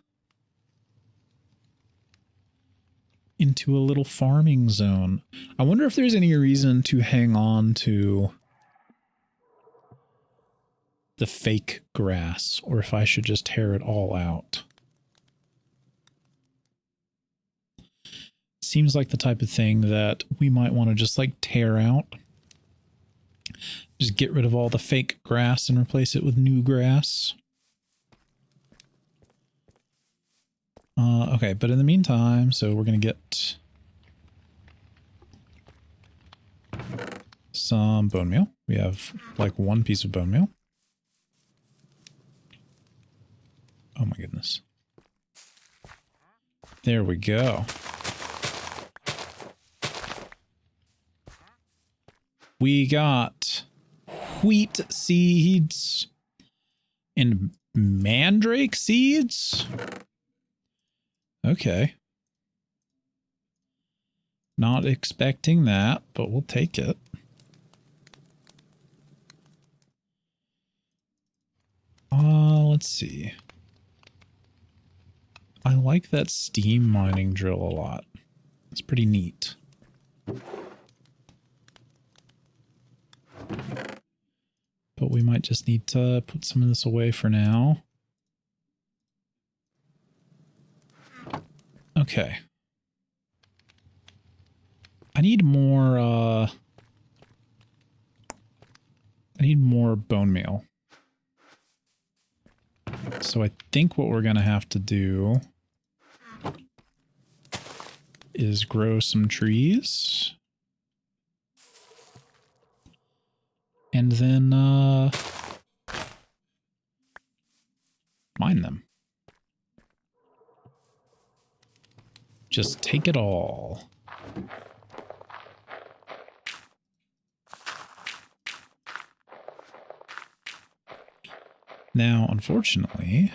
little farming zone. I wonder if there's any reason to hang on to the fake grass, or if I should just tear it all out. Seems like the type of thing that we might want to just like tear out. Just get rid of all the fake grass and replace it with new grass. Okay, but in the meantime, so we're going to get some bone meal. We have like one piece of bone meal. Oh my goodness. There we go. We got wheat seeds and mandrake seeds. Okay. Not expecting that, but we'll take it. Let's see. I like that steam mining drill a lot. It's pretty neat. But we might just need to put some of this away for now. Okay. I need more bone meal. So I think what we're going to have to do is grow some trees. And then mine them. Just take it all. Now, unfortunately,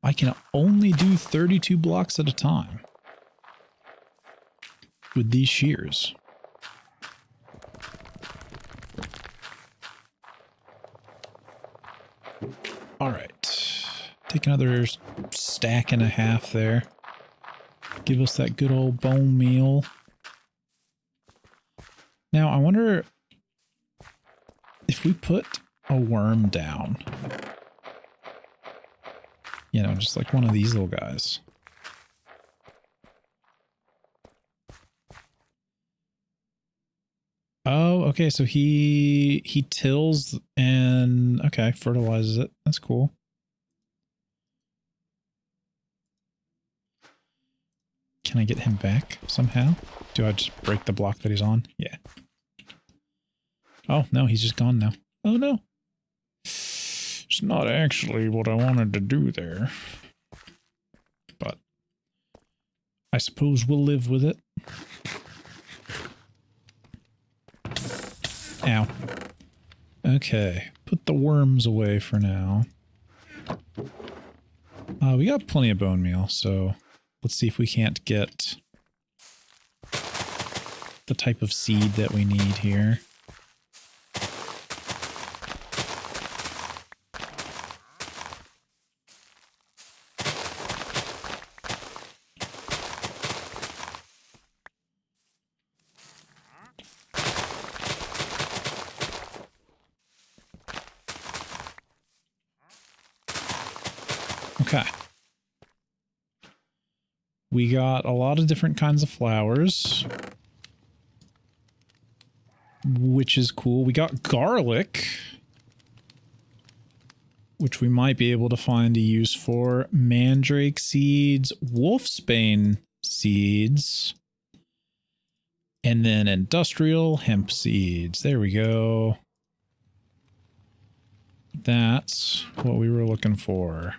I can only do 32 blocks at a time with these shears. All right, take another stack and a half there. Give us that good old bone meal. Now, I wonder if we put a worm down. You know, just like one of these little guys. Oh, okay, so he tills and, okay, fertilizes it. That's cool. Can I get him back somehow? Do I just break the block that he's on? Yeah. Oh, no, he's just gone now. Oh, no. It's not actually what I wanted to do there. But I suppose we'll live with it. Ow. Okay, put the worms away for now. We got plenty of bone meal, so let's see if we can't get the type of seed that we need here. Okay. We got a lot of different kinds of flowers, which is cool. We got garlic, which we might be able to find a use for. Mandrake seeds, wolfsbane seeds, and then industrial hemp seeds. There we go. That's what we were looking for.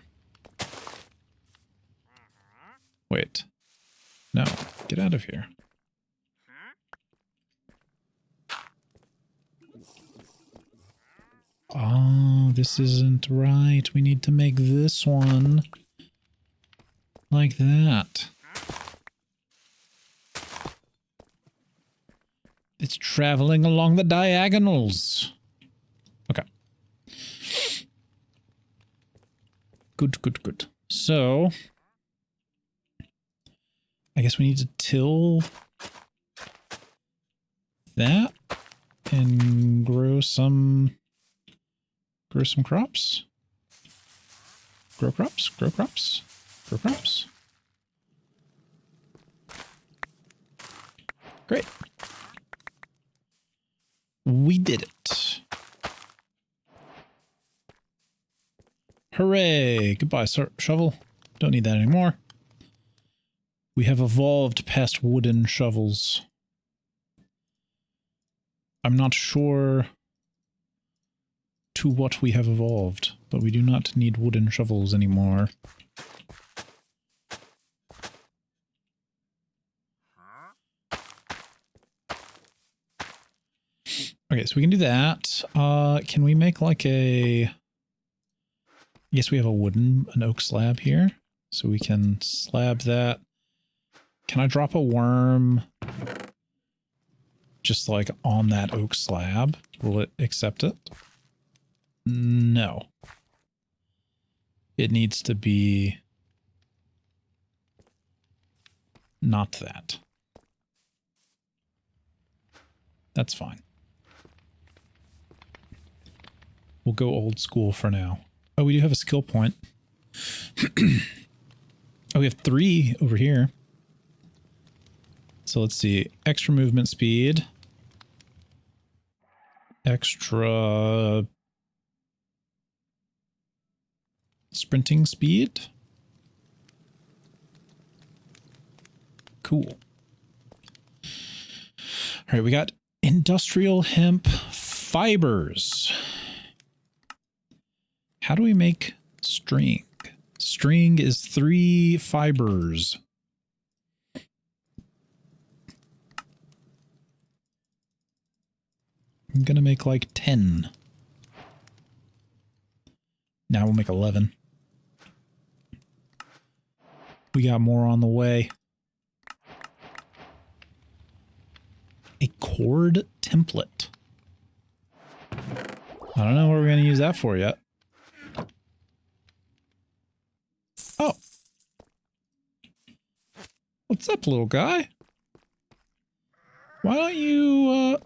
Wait. No, get out of here. Oh, this isn't right. We need to make this one like that. It's traveling along the diagonals. Okay. Good, good, good. So, I guess we need to till that and grow some crops. Grow crops, grow crops, grow crops. Great. We did it. Hooray! Goodbye, shovel. Don't need that anymore. We have evolved past wooden shovels. I'm not sure to what we have evolved, but we do not need wooden shovels anymore. Okay, so we can do that. Can we make like a... I guess we have an oak slab here. So we can slab that. Can I drop a worm just like on that oak slab? Will it accept it? No. It needs to be not that. That's fine. We'll go old school for now. Oh, we do have a skill point. Oh, we have 3 over here. So let's see. Extra movement speed. Extra sprinting speed. Cool. All right, we got industrial hemp fibers. How do we make string? String is 3 fibers. I'm gonna make like 10. Now we'll make 11. We got more on the way. A cord template. I don't know what we're gonna use that for yet. Oh. What's up, little guy? Why don't you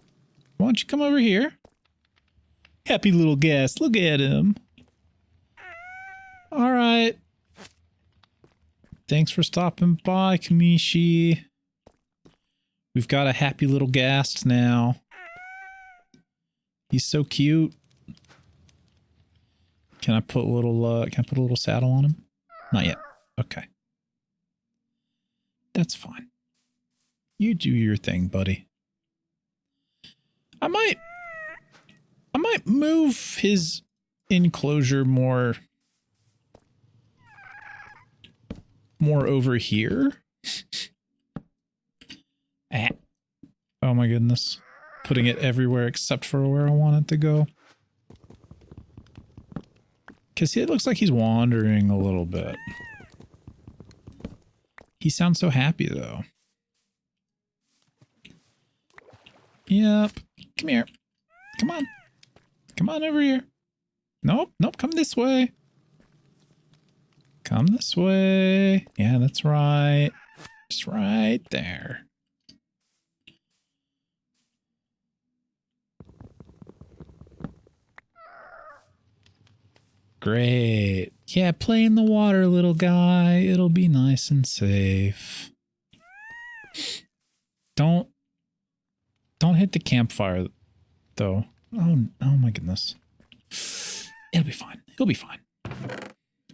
come over here? Happy little guest. Look at him. All right. Thanks for stopping by, Kamishi. We've got a happy little guest now. He's so cute. Can I put a little saddle on him? Not yet. Okay. That's fine. You do your thing, buddy. I might move his enclosure more over here. Ah. Oh my goodness. Putting it everywhere except for where I want it to go. Because it looks like he's wandering a little bit. He sounds so happy, though. Yep. Come here. Come on. Come on over here. Nope. Nope. Come this way. Come this way. Yeah, that's right. Just right there. Great. Yeah, play in the water, little guy. It'll be nice and safe. Don't hit the campfire, though. Oh my goodness. It'll be fine. He'll be fine.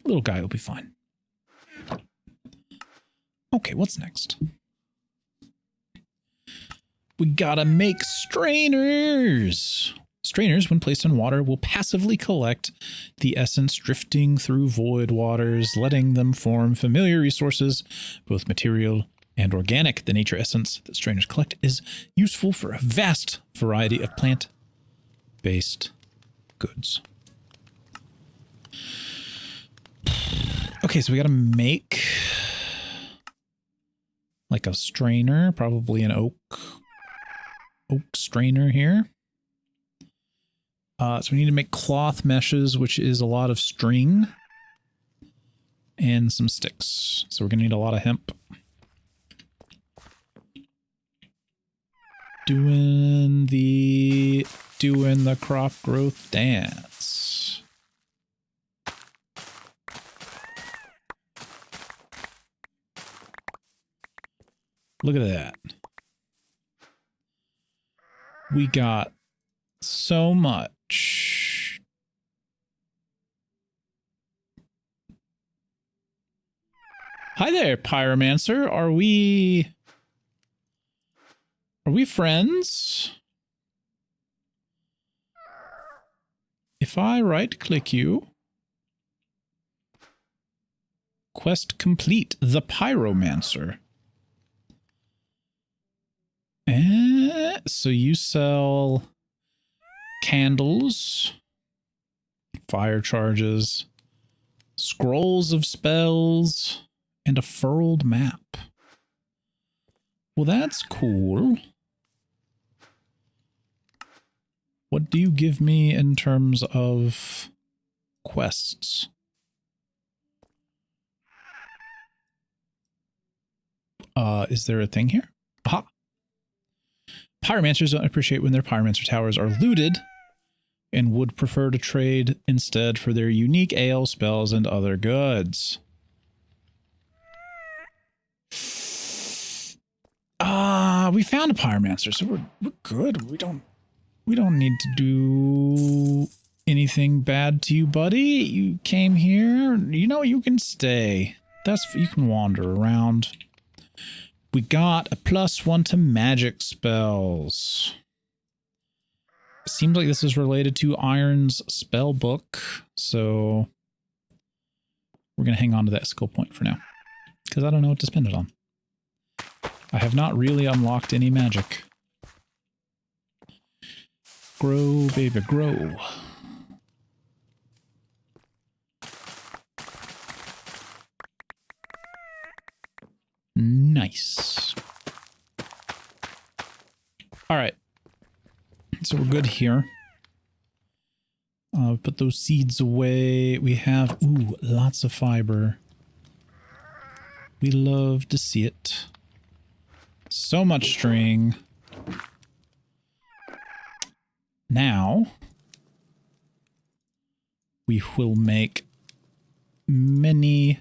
Little guy will be fine. Okay, what's next? We gotta make strainers. Strainers, when placed in water, will passively collect the essence drifting through void waters, letting them form familiar resources, both material and organic. The nature essence that strainers collect is useful for a vast variety of plant-based goods. Okay, so we got to make like a strainer, probably an oak strainer here. So we need to make cloth meshes, which is a lot of string and some sticks. So we're going to need a lot of hemp. Doing the crop growth dance. Look at that. We got so much. Hi there, Pyromancer. Are we friends? If I right-click you, quest complete, the Pyromancer. So you sell candles, fire charges, scrolls of spells, and a furled map. Well, that's cool. What do you give me in terms of quests? Is there a thing here? Aha! Pyromancers don't appreciate when their Pyromancer towers are looted and would prefer to trade instead for their unique ale, spells, and other goods. We found a Pyromancer, so we're good. We don't need to do anything bad to you, buddy. You came here. You know you can stay. You can wander around. We got a +1 to magic spells. Seems like this is related to Iron's spell book, so we're going to hang on to that skill point for now, because I don't know what to spend it on. I have not really unlocked any magic. Grow, baby, grow. Nice. All right. So we're good here. Put those seeds away. We have, ooh, lots of fiber. We love to see it. So much string. Now, we will make many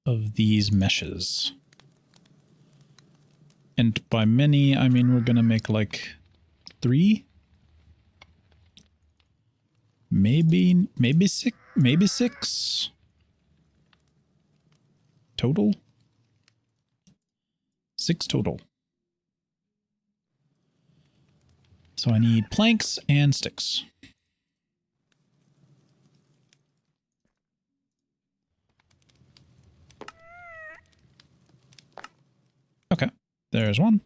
of these meshes. And by many, I mean we're gonna make like 3? Maybe 6 total. 6 total. So I need planks and sticks. Okay, there's one.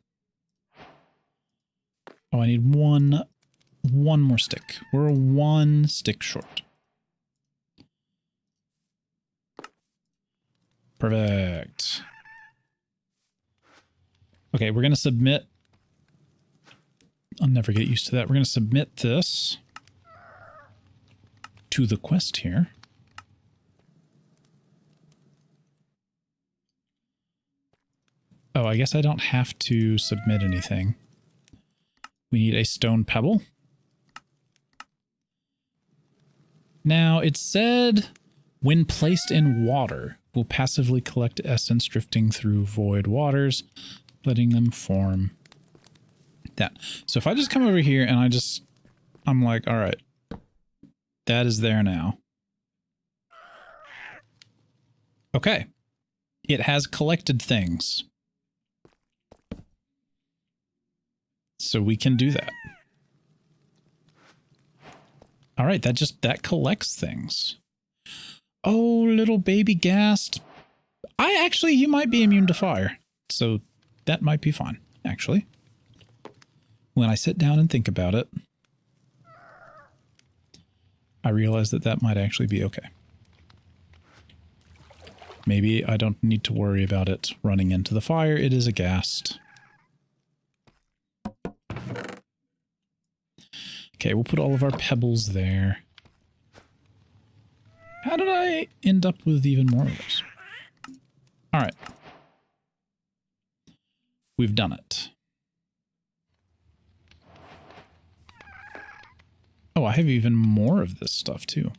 Oh, I need one more stick. We're 1 stick short. Perfect. Okay, we're going to submit. I'll never get used to that. We're going to submit this to the quest here. Oh, I guess I don't have to submit anything. We need a stone pebble. Now, it said when placed in water, will passively collect essence drifting through void waters, letting them form that. So if I just come over here and I'm like, all right, that is there now. Okay. It has collected things. So we can do that. All right, that collects things. Oh, little baby ghast. You might be immune to fire. So that might be fine, actually. when I sit down and think about it, I realize that that might actually be okay. Maybe I don't need to worry about it running into the fire. It is a ghast. Okay, we'll put all of our pebbles there. How did I end up with even more of those? All right. We've done it. Oh, I have even more of this stuff too.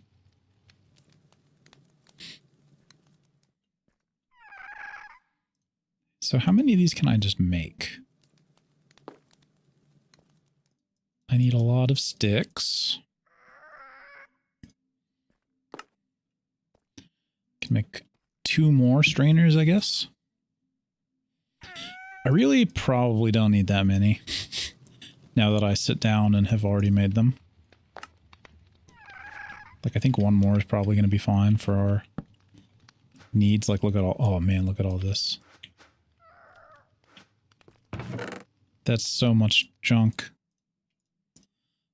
So how many of these can I just make? I need a lot of sticks. Can make 2 more strainers, I guess. I really probably don't need that many now that I sit down and have already made them. Like, I think 1 more is probably going to be fine for our needs. Like, look at all... Oh, man, look at all this. That's so much junk.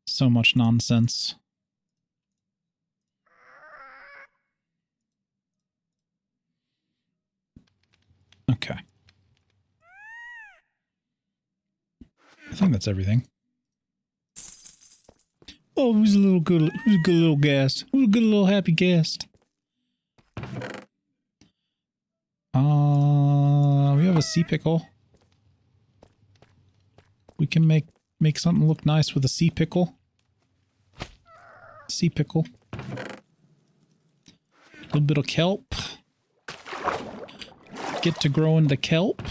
So much nonsense. Okay. I think that's everything. Oh, who's a good little guest? Who's a good little happy guest? We have a sea pickle. We can make something look nice with a sea pickle. Sea pickle. A little bit of kelp. Get to growing the kelp.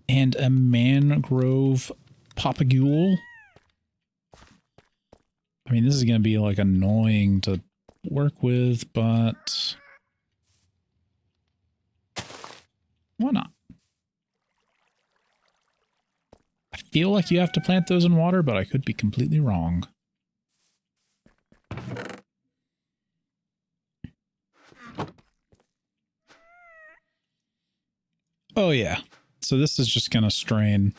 And a mangrove popagule. I mean, this is going to be like annoying to work with, but why not? I feel like you have to plant those in water, but I could be completely wrong. Oh yeah. So this is just going to strain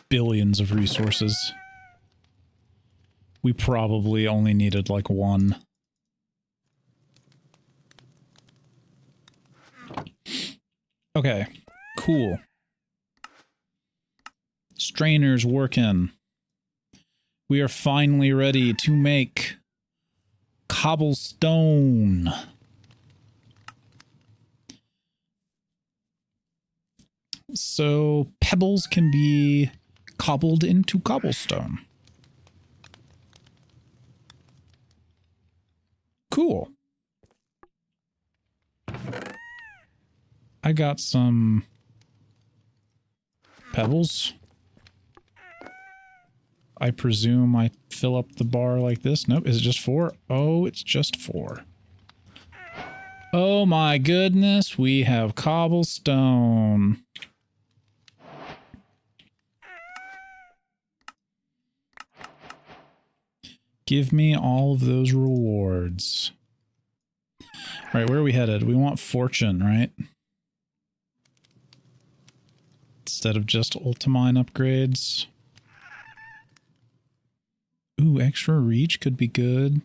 billions of resources. We probably only needed like 1. Okay, cool. Strainer's working. We are finally ready to make cobblestone. So pebbles can be cobbled into cobblestone. Cool. I got some pebbles. I presume I fill up the bar like this. Nope. Is it just 4? Oh, it's just 4. Oh my goodness. We have cobblestone. Give me all of those rewards. All right, where are we headed? We want fortune, right? Instead of just ultimine upgrades. Ooh, extra reach could be good.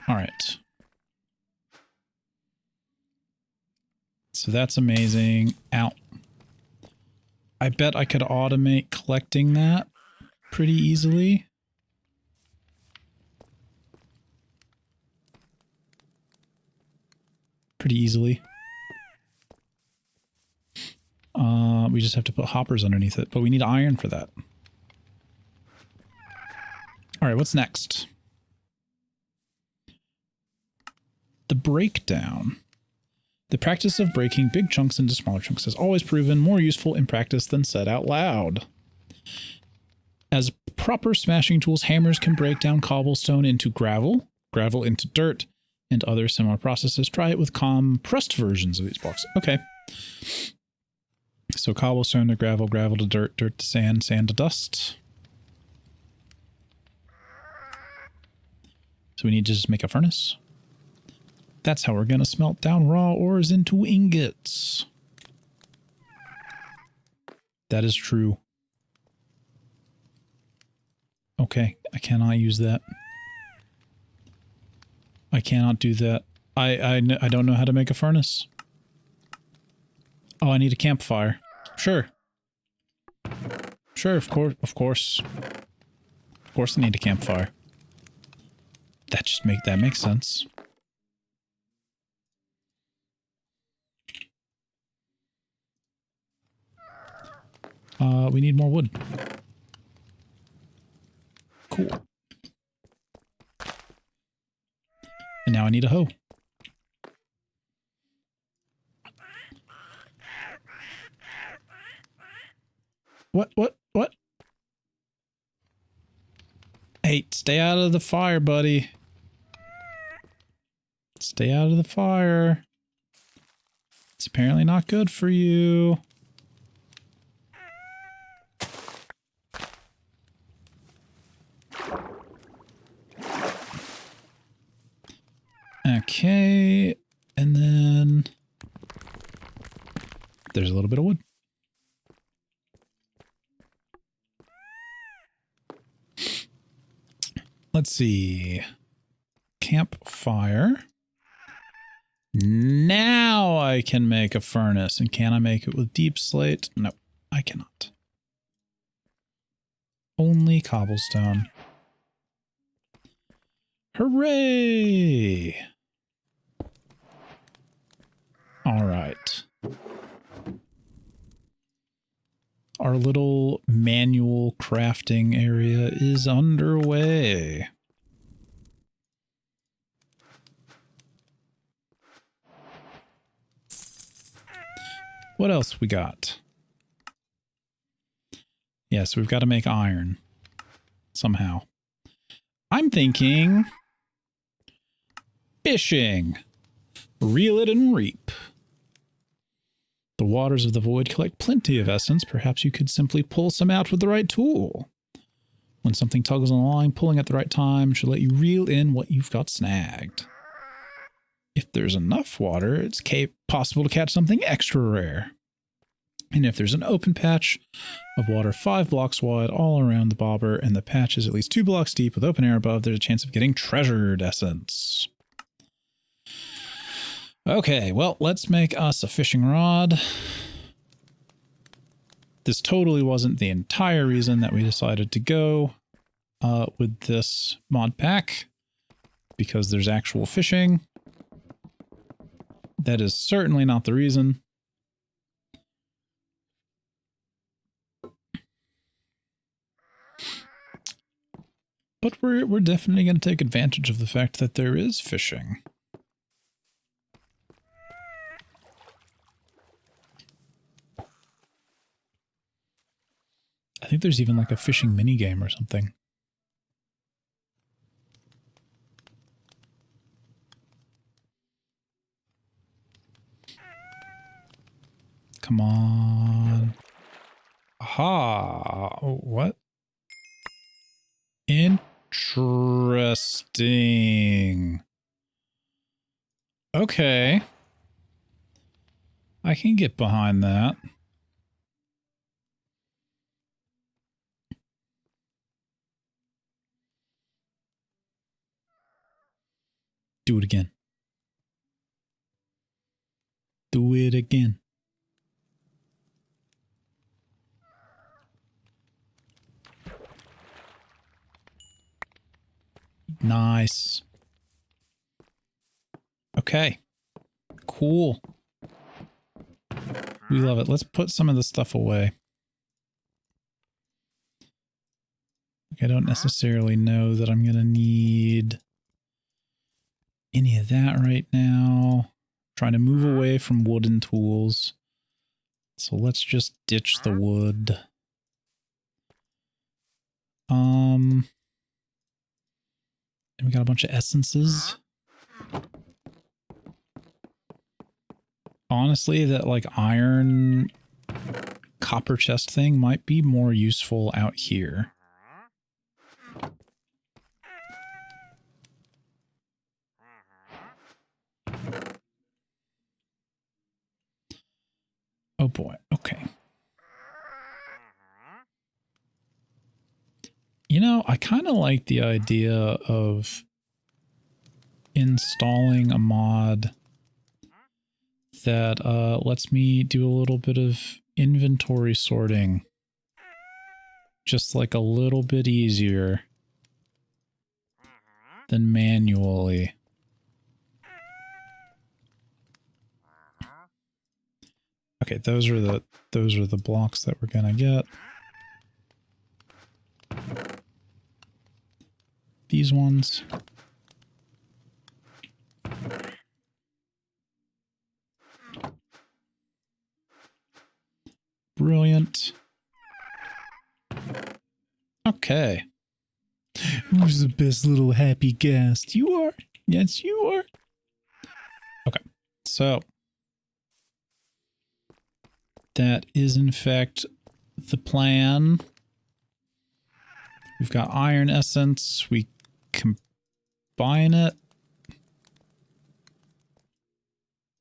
All right. So that's amazing. Out. I bet I could automate collecting that pretty easily. Pretty easily. We just have to put hoppers underneath it, but we need iron for that. All right, what's next? The breakdown. The practice of breaking big chunks into smaller chunks has always proven more useful in practice than said out loud. As proper smashing tools, hammers can break down cobblestone into gravel, gravel into dirt, and other similar processes. Try it with compressed versions of these blocks. Okay. So cobblestone to gravel, gravel to dirt, dirt to sand, sand to dust. So we need to just make a furnace. That's how we're going to smelt down raw ores into ingots. That is true. Okay, I cannot use that. I cannot do that. I don't know how to make a furnace. Oh, I need a campfire. Sure. Sure, of course. Of course I need a campfire. That makes sense. We need more wood. Cool. And now I need a hoe. What? Hey, stay out of the fire, buddy. Stay out of the fire. It's apparently not good for you. Okay, and then there's a little bit of wood. Let's see. Campfire. Now I can make a furnace. And can I make it with deep slate? No, I cannot. Only cobblestone. Hooray! All right. Our little manual crafting area is underway. What else we got? Yes, we've got to make iron. Somehow. I'm thinking fishing. Reel it and reap. The waters of the void collect plenty of essence. Perhaps you could simply pull some out with the right tool. When something tugs on the line, pulling at the right time should let you reel in what you've got snagged. If there's enough water, it's possible to catch something extra rare. And if there's an open patch of water 5 blocks wide all around the bobber, and the patch is at least 2 blocks deep with open air above, there's a chance of getting treasured essence. Okay, well, let's make us a fishing rod. This totally wasn't the entire reason that we decided to go with this mod pack, because there's actual fishing. That is certainly not the reason. But we're definitely going to take advantage of the fact that there is fishing. I think there's even like a fishing minigame or something. Come on. Aha. Oh, what? Interesting. Okay. I can get behind that. Do it again. Do it again. Nice. Okay. Cool. We love it. Let's put some of this stuff away. I don't necessarily know that I'm going to need any of that right now. Trying to move away from wooden tools. So let's just ditch the wood. And we got a bunch of essences. Honestly, that like iron copper chest thing might be more useful out here. Oh boy. Okay. You know, I kind of like the idea of installing a mod that lets me do a little bit of inventory sorting. Just like a little bit easier than manually. Okay, those are the blocks that we're gonna get. These ones. Brilliant. Okay. Who's the best little happy guest? You are. Yes, you are. Okay. So that is in fact the plan. We've got iron essence. We combine it.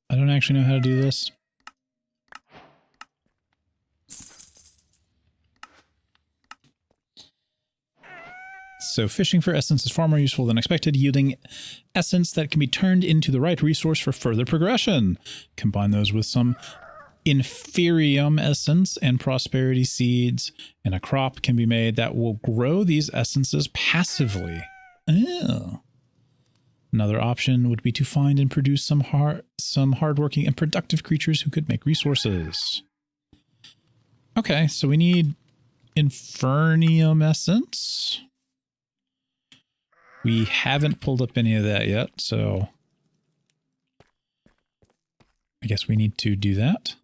I don't actually know how to do this. So fishing for essence is far more useful than expected, yielding essence that can be turned into the right resource for further progression. Combine those with some inferium essence and prosperity seeds, and a crop can be made that will grow these essences passively. Oh. Another option would be to find and produce some hardworking and productive creatures who could make resources. Okay, so we need infernium essence. We haven't pulled up any of that yet, so I guess we need to do that.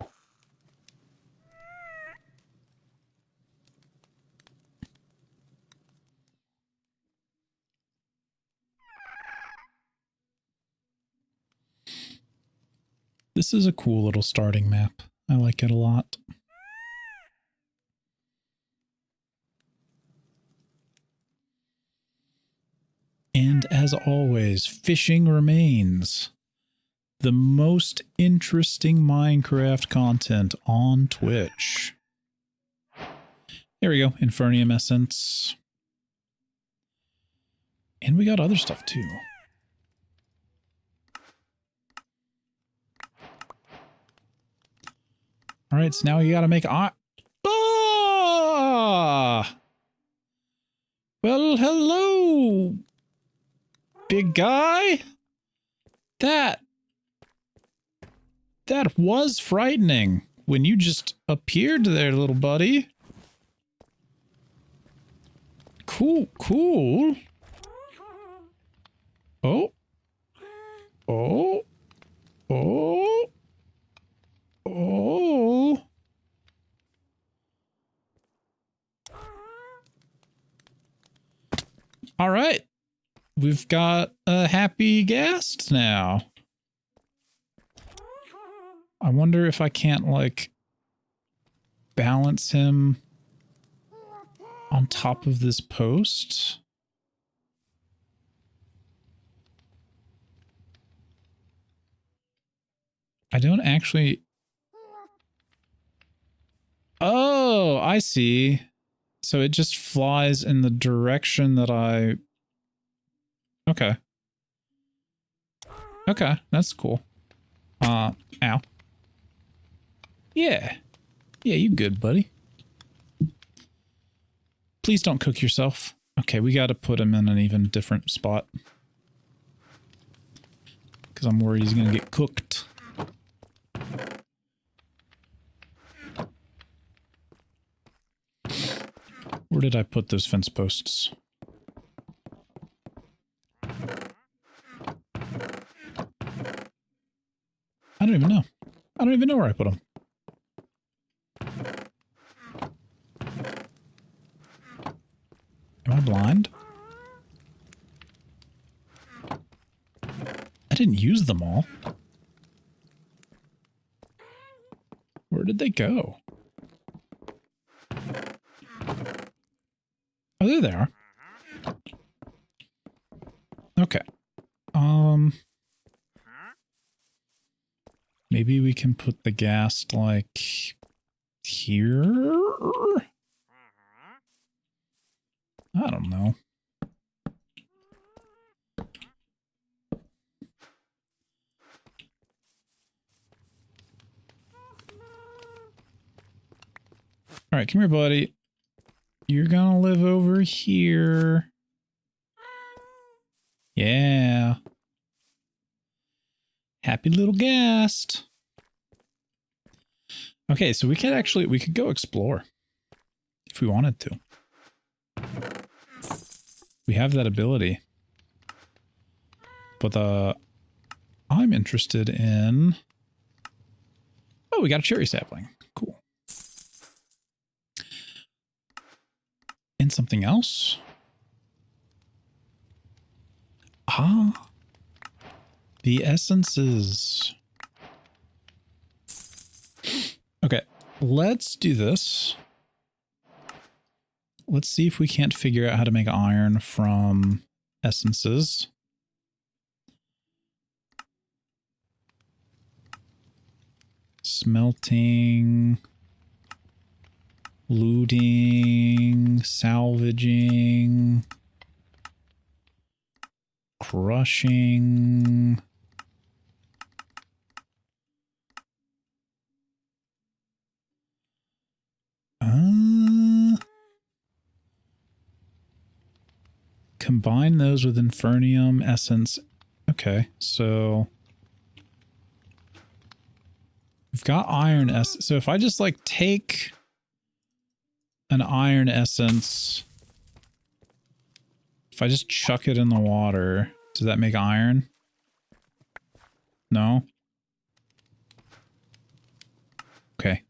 This is a cool little starting map. I like it a lot. And as always, fishing remains the most interesting Minecraft content on Twitch. There we go, Infernium Essence. And we got other stuff too. Alright, so now you gotta make... Ah! Well, hello, big guy. That was frightening when you just appeared there, little buddy. Cool, cool. Oh. Oh. Oh. Oh. All right. We've got a happy guest now. I wonder if I can't, like, balance him on top of this post. I don't actually... Oh, I see. So it just flies in the direction that I... Okay. Okay, that's cool. Ow. Yeah. Yeah, you good, buddy. Please don't cook yourself. Okay, we gotta put him in an even different spot. Because I'm worried he's gonna get cooked. Where did I put those fence posts? I don't even know. I don't even know where I put them. Am I blind? I didn't use them all. Where did they go? Oh, there they are. Okay. Maybe we can put the gas like here. I don't know. All right, come here, buddy. You're gonna live over here. Yeah. Happy little guest. Okay, so we could go explore if we wanted to. We have that ability. But I'm interested in... Oh, we got a cherry sapling. Cool. And something else? Ah. The essences. Okay, let's do this. Let's see if we can't figure out how to make iron from essences. Smelting, looting, salvaging, crushing. Combine those with Infernium essence. Okay, so we've got iron essence. So if I just like take an iron essence, if I just chuck it in the water, does that make iron? No? Okay.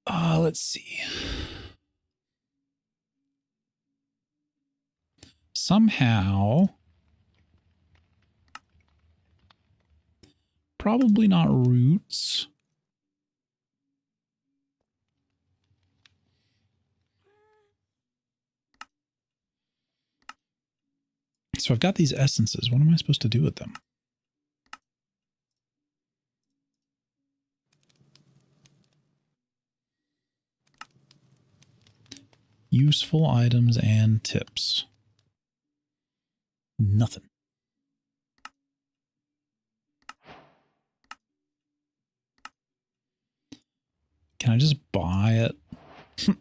Let's see. Somehow, probably not roots. So I've got these essences. What am I supposed to do with them? Useful items and tips. Nothing. Can I just buy it? Can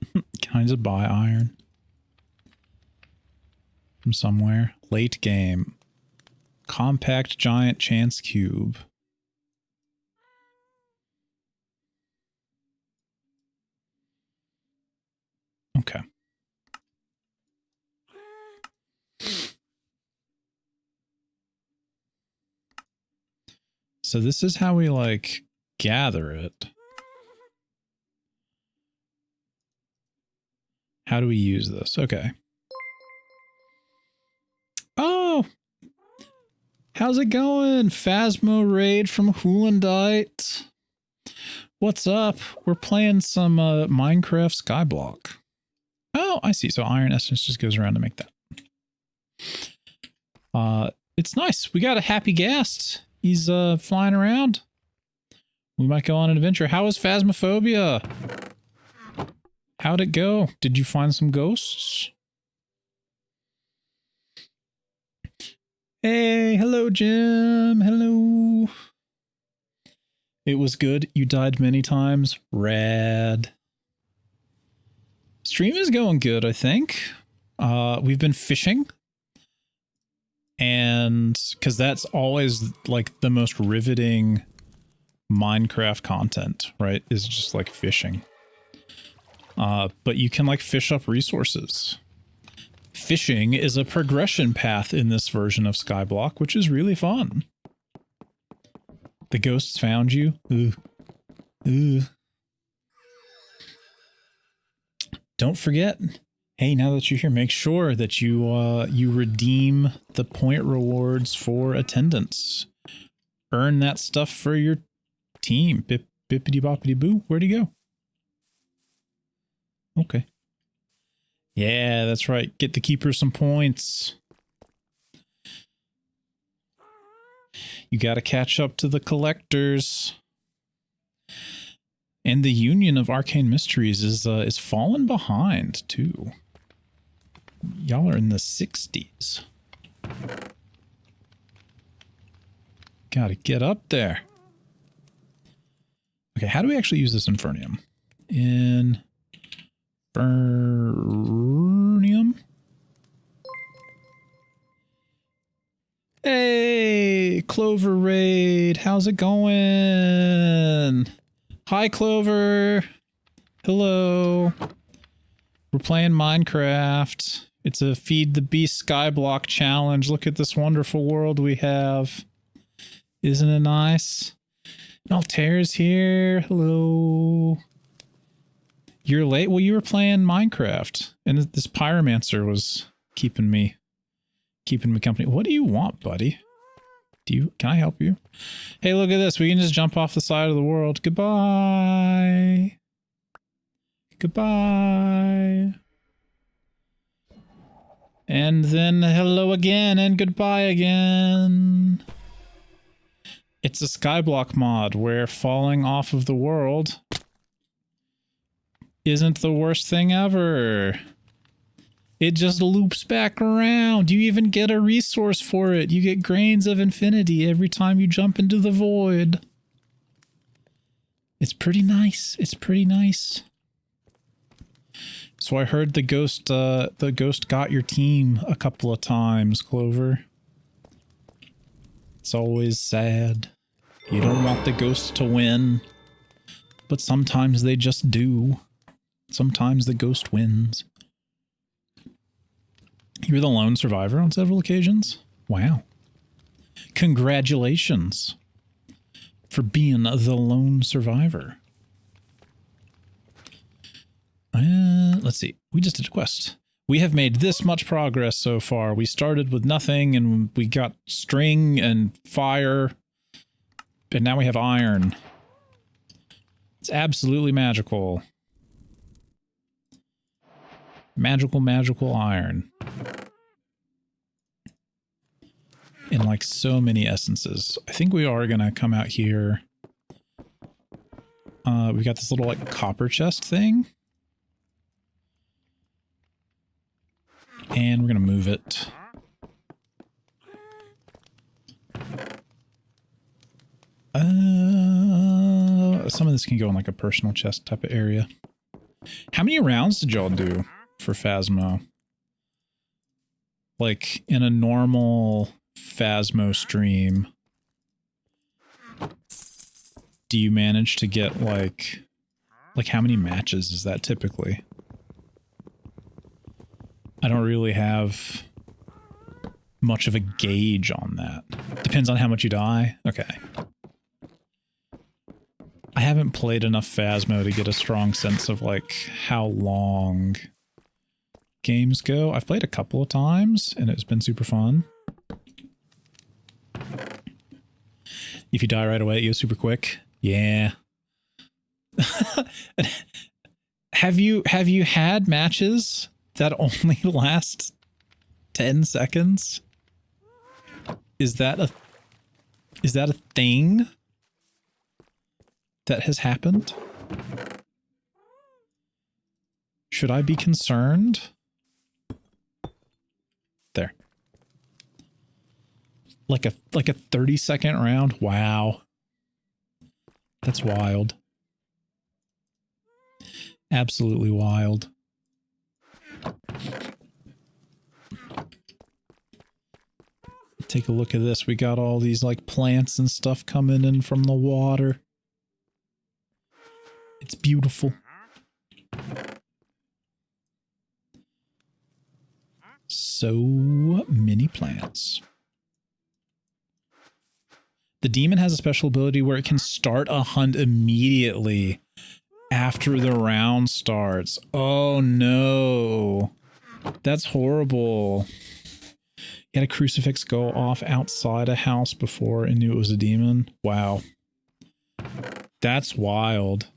I just buy iron? From somewhere? Late game. Compact giant chance cube. Okay. So this is how we like gather it. How do we use this? Okay. Oh! How's it going? Phasmo Raid from Hoolandite. What's up? We're playing some Minecraft Skyblock. Oh, I see. So iron essence just goes around to make that. It's nice. We got a happy guest. He's flying around. We might go on an adventure. How was Phasmophobia? How'd it go? Did you find some ghosts? Hey, hello, Jim. Hello. It was good. You died many times. Rad. Stream is going good, I think. We've been fishing. And because that's always like the most riveting Minecraft content, right? Is just like fishing. But you can like fish up resources. Fishing is a progression path in this version of Skyblock, which is really fun. The ghosts found you. Ooh. Ooh. Don't forget. Hey, now that you're here, make sure that you redeem the point rewards for attendance. Earn that stuff for your team. Bip, bippity boppity boo. Where'd he go? Okay. Yeah, that's right. Get the keeper some points. You got to catch up to the collectors. And the Union of Arcane Mysteries is falling behind too. Y'all are in the 60s. Got to get up there. Okay, how do we actually use this Infernium? Infernium? Hey, Clover Raid, how's it going? Hi, Clover. Hello. We're playing Minecraft. It's a Feed the Beast Skyblock challenge. Look at this wonderful world we have. Isn't it nice? Altair's here. Hello. You're late? Well, you were playing Minecraft. And this Pyromancer was keeping me company. What do you want, buddy? Can I help you? Hey, look at this. We can just jump off the side of the world. Goodbye. Goodbye. And then hello again and goodbye again. It's a Skyblock mod where falling off of the world isn't the worst thing ever. It just loops back around. You even get a resource for it. You get grains of infinity every time you jump into the void. It's pretty nice. It's pretty nice. So I heard the ghost got your team a couple of times, Clover. It's always sad. You don't want the ghost to win, but sometimes they just do. Sometimes the ghost wins. You were the lone survivor on several occasions? Wow. Congratulations for being the lone survivor. Let's see. We just did a quest. We have made this much progress so far. We started with nothing and we got string and fire. And now we have iron. It's absolutely magical. Magical, magical iron. In like so many essences. I think we are gonna come out here. We got this little like copper chest thing. And we're gonna move it. Some of this can go in like a personal chest type of area. How many rounds did y'all do for Phasmo? Like in a normal Phasmo stream, do you manage to get like how many matches is that typically? I don't really have much of a gauge on that. Depends on how much you die. Okay. I haven't played enough Phasmo to get a strong sense of like how long games go. I've played a couple of times and it's been super fun. If you die right away, it goes super quick. Yeah. Have you had matches that only last 10 seconds? Is that a thing that has happened? Should I be concerned? There. Like a 30-second round? Wow. That's wild. Absolutely wild. Take a look at this. We got all these like plants and stuff coming in from the water. It's beautiful. So many plants. The demon has a special ability where it can start a hunt immediately after the round starts. Oh no. That's horrible. You had a crucifix go off outside a house before and knew it was a demon. Wow. That's wild.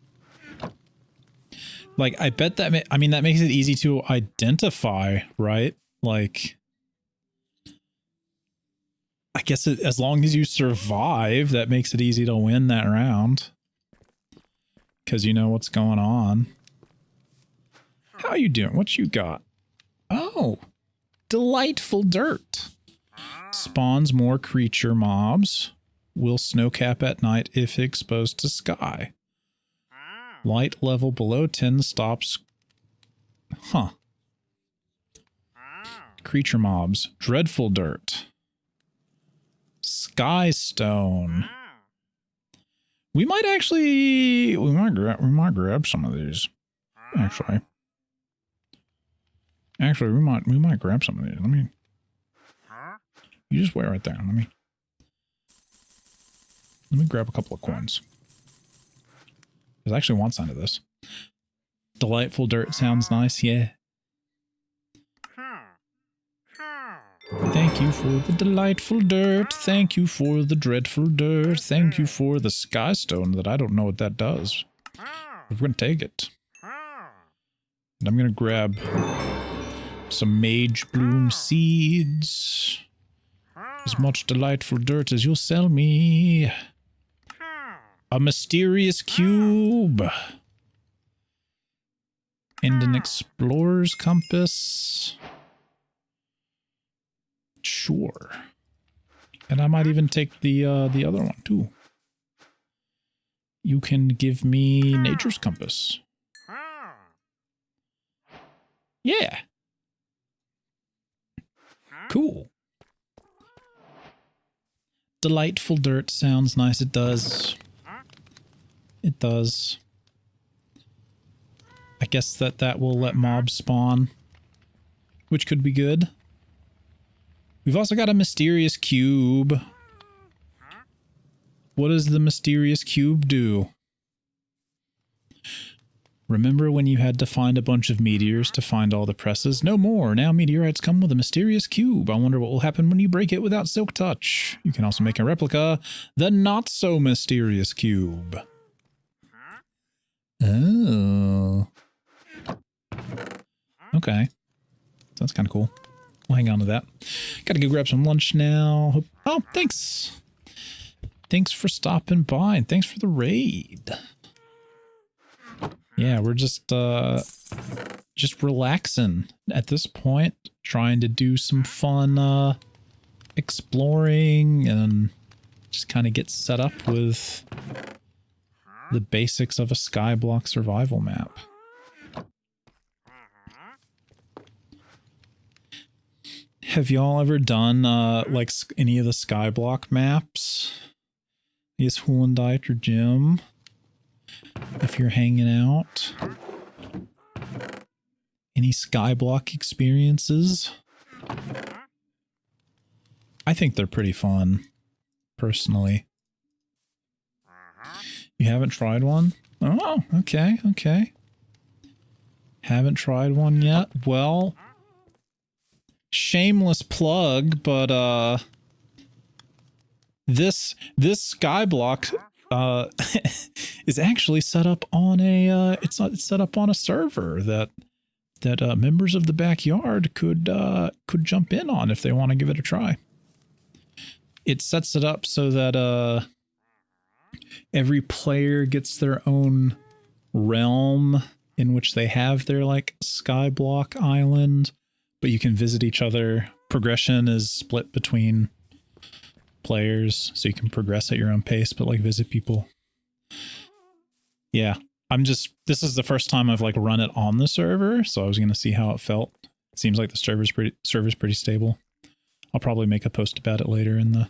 Like, I bet that, that makes it easy to identify, right? Like, I guess as long as you survive, that makes it easy to win that round. Because you know what's going on. How you doing? What you got? Oh, delightful dirt. Spawns more creature mobs. Will snowcap at night if exposed to sky. Light level below 10 stops. Huh. Creature mobs. Dreadful dirt. Sky stone. We might actually, we might grab some of these. Actually, we might grab some of these. Let me. You just wait right there. Let me grab a couple of coins. I actually want some of this. Delightful dirt sounds nice, yeah. Thank you for the delightful dirt. Thank you for the dreadful dirt. Thank you for the sky stone that I don't know what that does. We're going to take it. And I'm going to grab some mage bloom seeds. As much delightful dirt as you'll sell me. A mysterious cube. And an explorer's compass. Sure. And I might even take the other one too. You can give me nature's compass. Yeah. Cool. Delightful dirt sounds nice. It does. It does. I guess that will let mobs spawn, which could be good. We've also got a mysterious cube. What does the mysterious cube do? Remember when you had to find a bunch of meteors to find all the presses? No more. Now meteorites come with a mysterious cube. I wonder what will happen when you break it without silk touch. You can also make a replica, the not so mysterious cube. Oh. Okay. That's kind of cool. We'll hang on to that. Gotta go grab some lunch now. Oh, thanks. Thanks for stopping by and thanks for the raid. Yeah, we're just relaxing at this point, trying to do some fun exploring and just kind of get set up with the basics of a skyblock survival map. Have y'all ever done like any of the skyblock maps? Yes, Hulendite or Jim? If you're hanging out. Any skyblock experiences? I think they're pretty fun, personally. You haven't tried one? Oh, okay, okay. Haven't tried one yet? Well, shameless plug, but this skyblock is actually set up on a it's set up on a server that members of the backyard could jump in on if they want to give it a try. It sets it up so that every player gets their own realm in which they have their like skyblock island, but you can visit each other. Progression is split between players, so you can progress at your own pace, but like visit people. Yeah, this is the first time I've like run it on the server, so I was going to see how it felt. It seems like the server's pretty stable. I'll probably make a post about it later in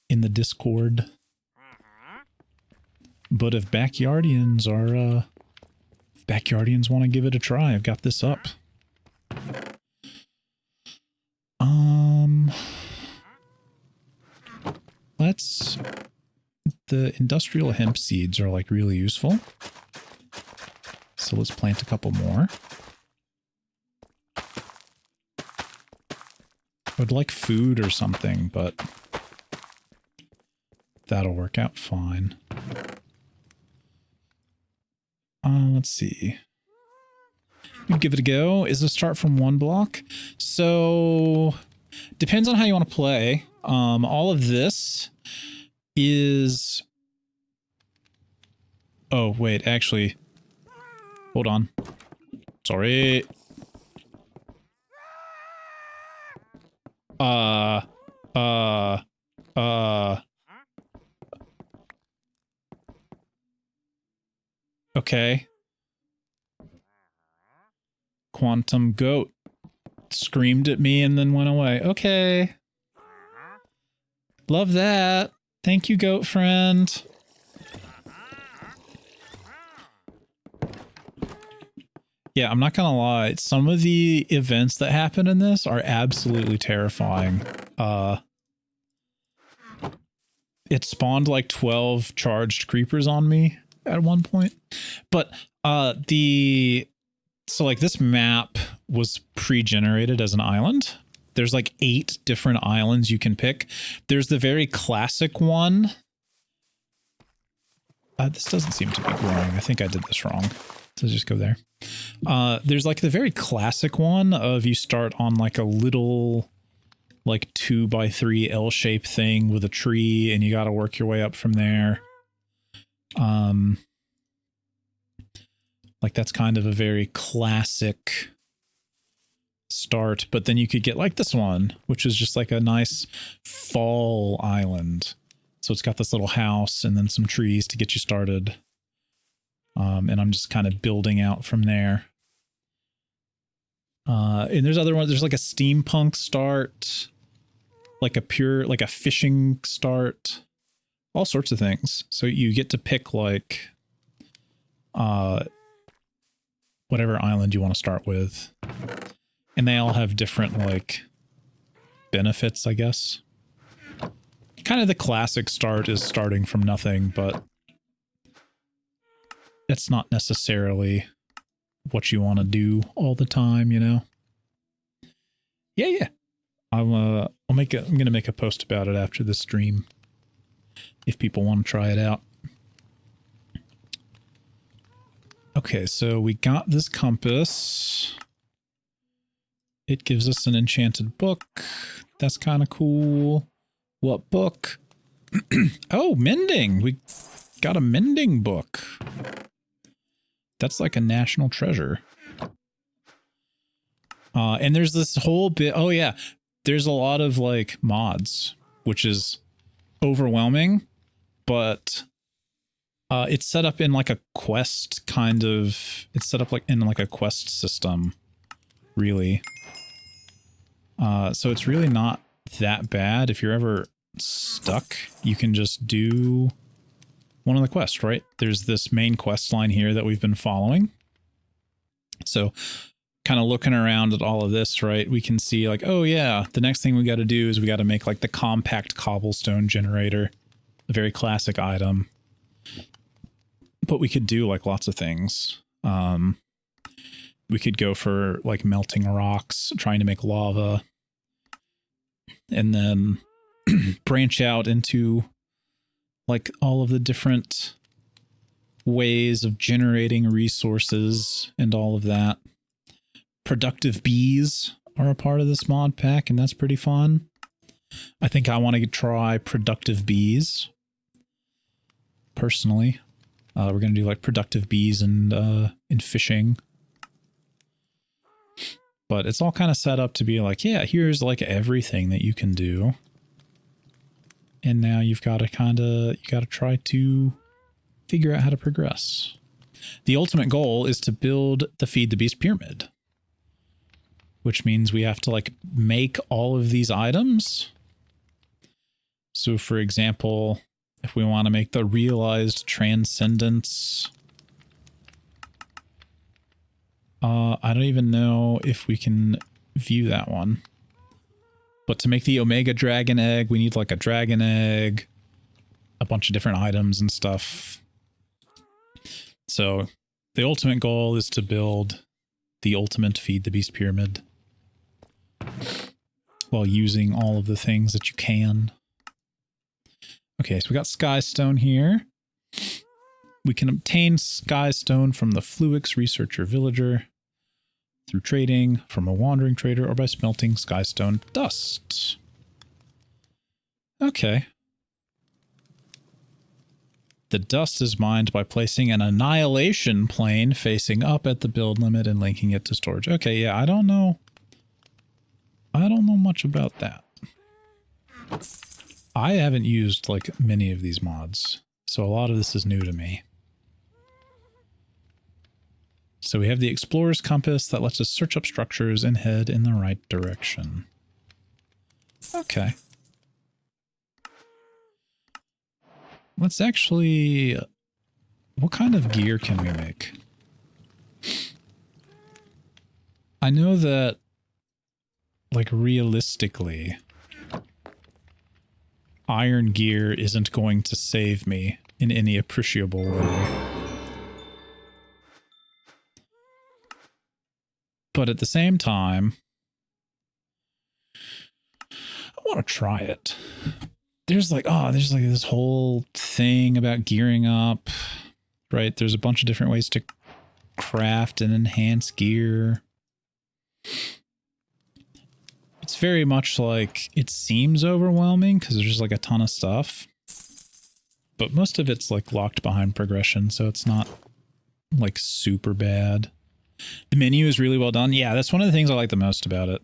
the Discord. But if Backyardians want to give it a try, I've got this up. The industrial hemp seeds are like really useful. So let's plant a couple more. I would like food or something, but that'll work out fine. Let's see. We'd give it a go. Is it start from one block? So depends on how you want to play. All of this is... Oh, wait, actually... Hold on. Sorry. Okay. Quantum goat screamed at me and then went away. Okay. Love that. Thank you, goat friend. Yeah, I'm not gonna lie. Some of the events that happen in this are absolutely terrifying. It spawned like 12 charged creepers on me at one point. But so like this map was pre-generated as an island. There's like 8 different islands you can pick. There's the very classic one. This doesn't seem to be growing. I think I did this wrong. So just go there. There's like the very classic one of you start on like a little like 2x3 L-shaped thing with a tree and you got to work your way up from there. Like that's kind of a very classic start, but then you could get like this one, which is just like a nice fall island. So it's got this little house and then some trees to get you started. And I'm just kind of building out from there. And there's other ones. There's like a steampunk start, like a fishing start, all sorts of things. So you get to pick like, whatever island you want to start with. And they all have different like benefits, I guess. Kind of the classic start is starting from nothing, but that's not necessarily what you want to do all the time, you know? Yeah. I'm gonna make a post about it after the stream if people want to try it out. Okay, so we got this compass. It gives us an enchanted book. That's kind of cool. What book? Oh, mending. We got a mending book. That's like a national treasure. And there's this whole bit. Oh yeah, there's a lot of like mods, which is overwhelming, but it's set up in like a quest kind of. It's set up like in like a quest system, really. So it's really not that bad. If you're ever stuck, you can just do one of the quests, right? There's this main quest line here that we've been following. So kind of looking around at all of this, right? We can see like, oh yeah, the next thing we got to do is we got to make like the compact cobblestone generator, a very classic item. But we could do like lots of things. We could go for like melting rocks, trying to make lava, and then branch out into like all of the different ways of generating resources and all of that. Productive bees are a part of this mod pack, and that's pretty fun. I think I want to try productive bees. Personally, we're going to do like productive bees and in fishing. But it's all kind of set up to be like, yeah, here's like everything that you can do. And now you've got to try to figure out how to progress. The ultimate goal is to build the Feed the Beast pyramid, which means we have to like make all of these items. So for example, if we want to make the realized transcendence, I don't even know if we can view that one. But to make the Omega Dragon Egg, we need like a dragon egg, a bunch of different items and stuff. So the ultimate goal is to build the ultimate Feed the Beast pyramid while using all of the things that you can. Okay, so we got Skystone here. We can obtain Skystone from the Fluix Researcher Villager. through trading from a wandering trader or by smelting skystone dust. Okay. The dust is mined by placing an annihilation plane facing up at the build limit and linking it to storage. Okay, yeah, I don't know much about that. I haven't used like many of these mods, so a lot of this is new to me. So we have the Explorer's Compass that lets us search up structures and head in the right direction. Okay. Let's actually... What kind of gear can we make? I know that, like, realistically, iron gear isn't going to save me in any appreciable way. But at the same time, I want to try it. There's like this whole thing about gearing up, right? There's a bunch of different ways to craft and enhance gear. It's very much like, it seems overwhelming because there's just like a ton of stuff. But most of it's like locked behind progression, so it's not like super bad. The menu is really well done. Yeah, that's one of the things I like the most about it,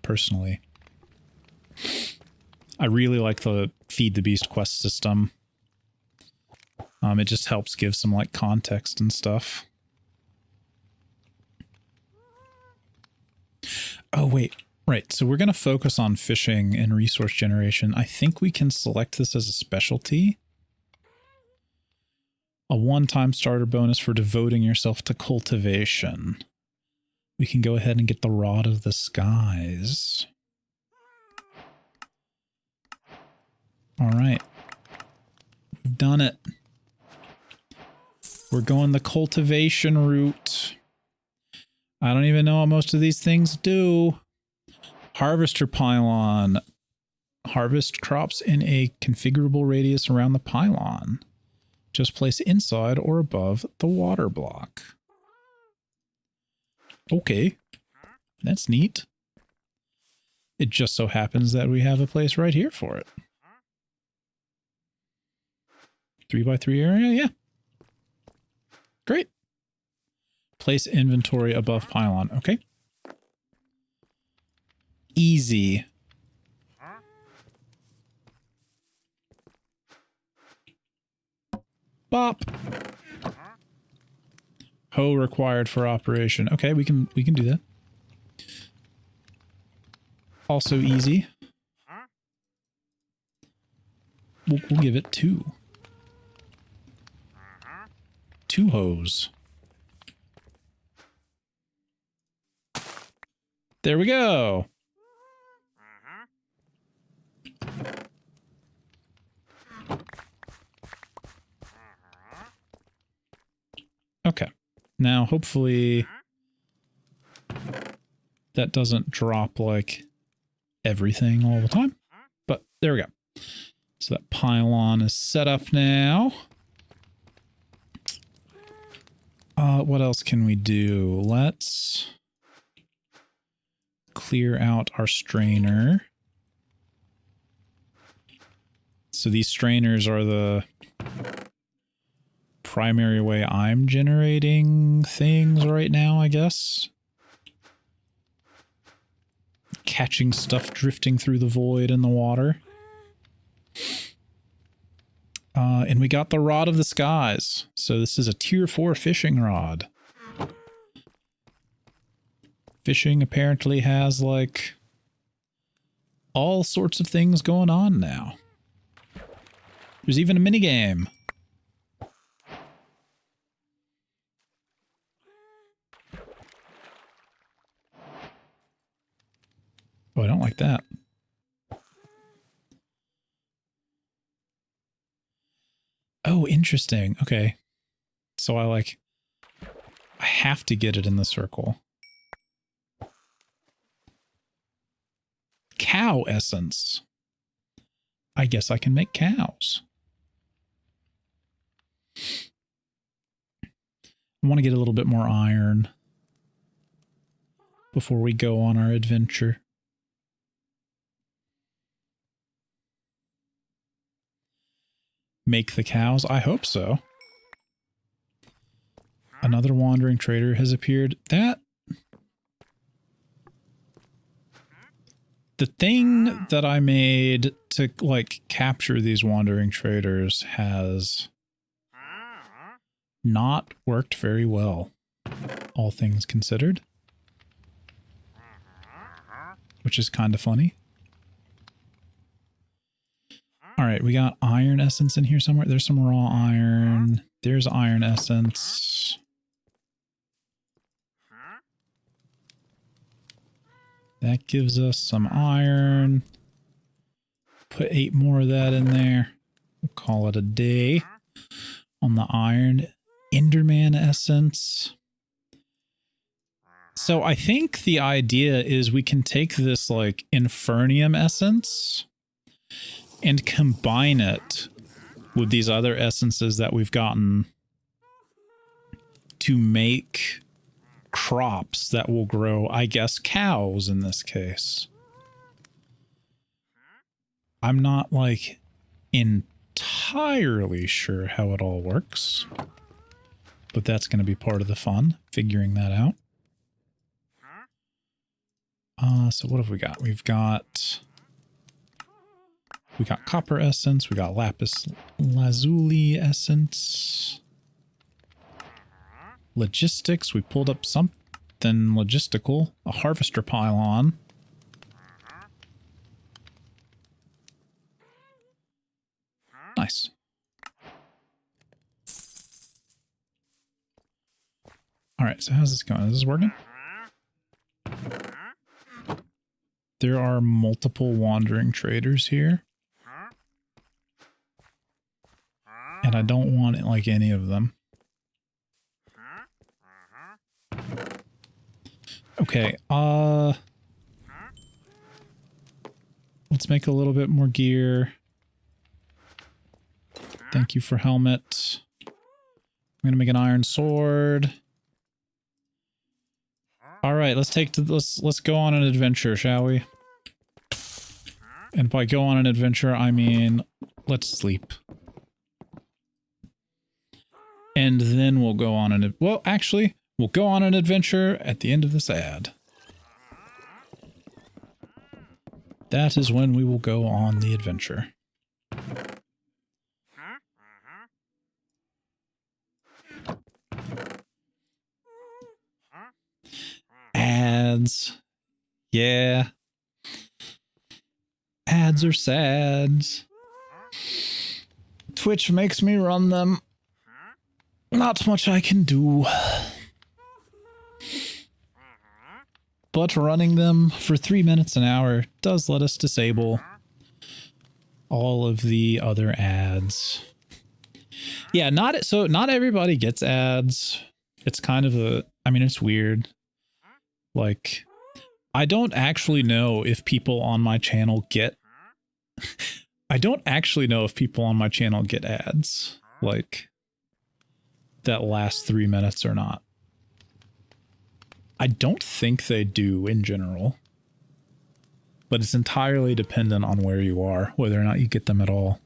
personally. I really like the Feed the Beast quest system. It just helps give some like context and stuff. Oh, wait. Right, so we're going to focus on fishing and resource generation. I think we can select this as a specialty. A one-time starter bonus for devoting yourself to cultivation. We can go ahead and get the Rod of the Skies. All right. We've done it. We're going the cultivation route. I don't even know what most of these things do. Harvester pylon. Harvest crops in a configurable radius around the pylon. Just place inside or above the water block. Okay. That's neat. It just so happens that we have a place right here for it. 3x3 area? Yeah. Great. Place inventory above pylon. Okay. Easy. Bop. Hoe required for operation. Okay, we can do that. Also easy. We'll give it 2. 2 hoes. There we go. Okay. Now, hopefully that doesn't drop like everything all the time. But there we go. So that pylon is set up now. What else can we do? Let's clear out our strainer. So these strainers are the primary way I'm generating things right now, I guess. Catching stuff drifting through the void in the water. And we got the Rod of the Skies. So this is a tier 4 fishing rod. Fishing apparently has, like, all sorts of things going on now. There's even a minigame. Oh, I don't like that. Oh, interesting. Okay. So I have to get it in the circle. Cow essence. I guess I can make cows. I want to get a little bit more iron. before we go on our adventure. Make the cows? I hope so. Another wandering trader has appeared. The thing that I made to, like, capture these wandering traders has not worked very well, all things considered. Which is kind of funny. Alright, we got iron essence in here somewhere. There's some raw iron. There's iron essence. That gives us some iron. Put 8 more of that in there. We'll call it a day on the iron. Enderman essence. So I think the idea is we can take this like Infernium essence and combine it with these other essences that we've gotten to make crops that will grow, I guess, cows in this case. I'm not like entirely sure how it all works, but that's going to be part of the fun, figuring that out. So what have we got? We've got copper essence, we got lapis lazuli essence. Logistics, we pulled up something logistical, a harvester pylon. Nice. Alright, so how's this going? Is this working? There are multiple wandering traders here. And I don't want like any of them. Okay, let's make a little bit more gear. Thank you for helmet. I'm gonna make an iron sword. Alright, let's go on an adventure, shall we? And by go on an adventure, I mean let's sleep. And then we'll go on an... Well, actually, we'll go on an adventure at the end of this ad. That is when we will go on the adventure. Ads. Yeah. Ads are sad. Twitch makes me run them. Not much I can do. But running them for 3 minutes an hour does let us disable all of the other ads. Yeah, not everybody gets ads. It's kind of a... I mean, it's weird. Like, I don't actually know if people on my channel get... I don't actually know if people on my channel get ads. Like... that last 3 minutes or not. I don't think they do in general, but it's entirely dependent on where you are, whether or not you get them at all.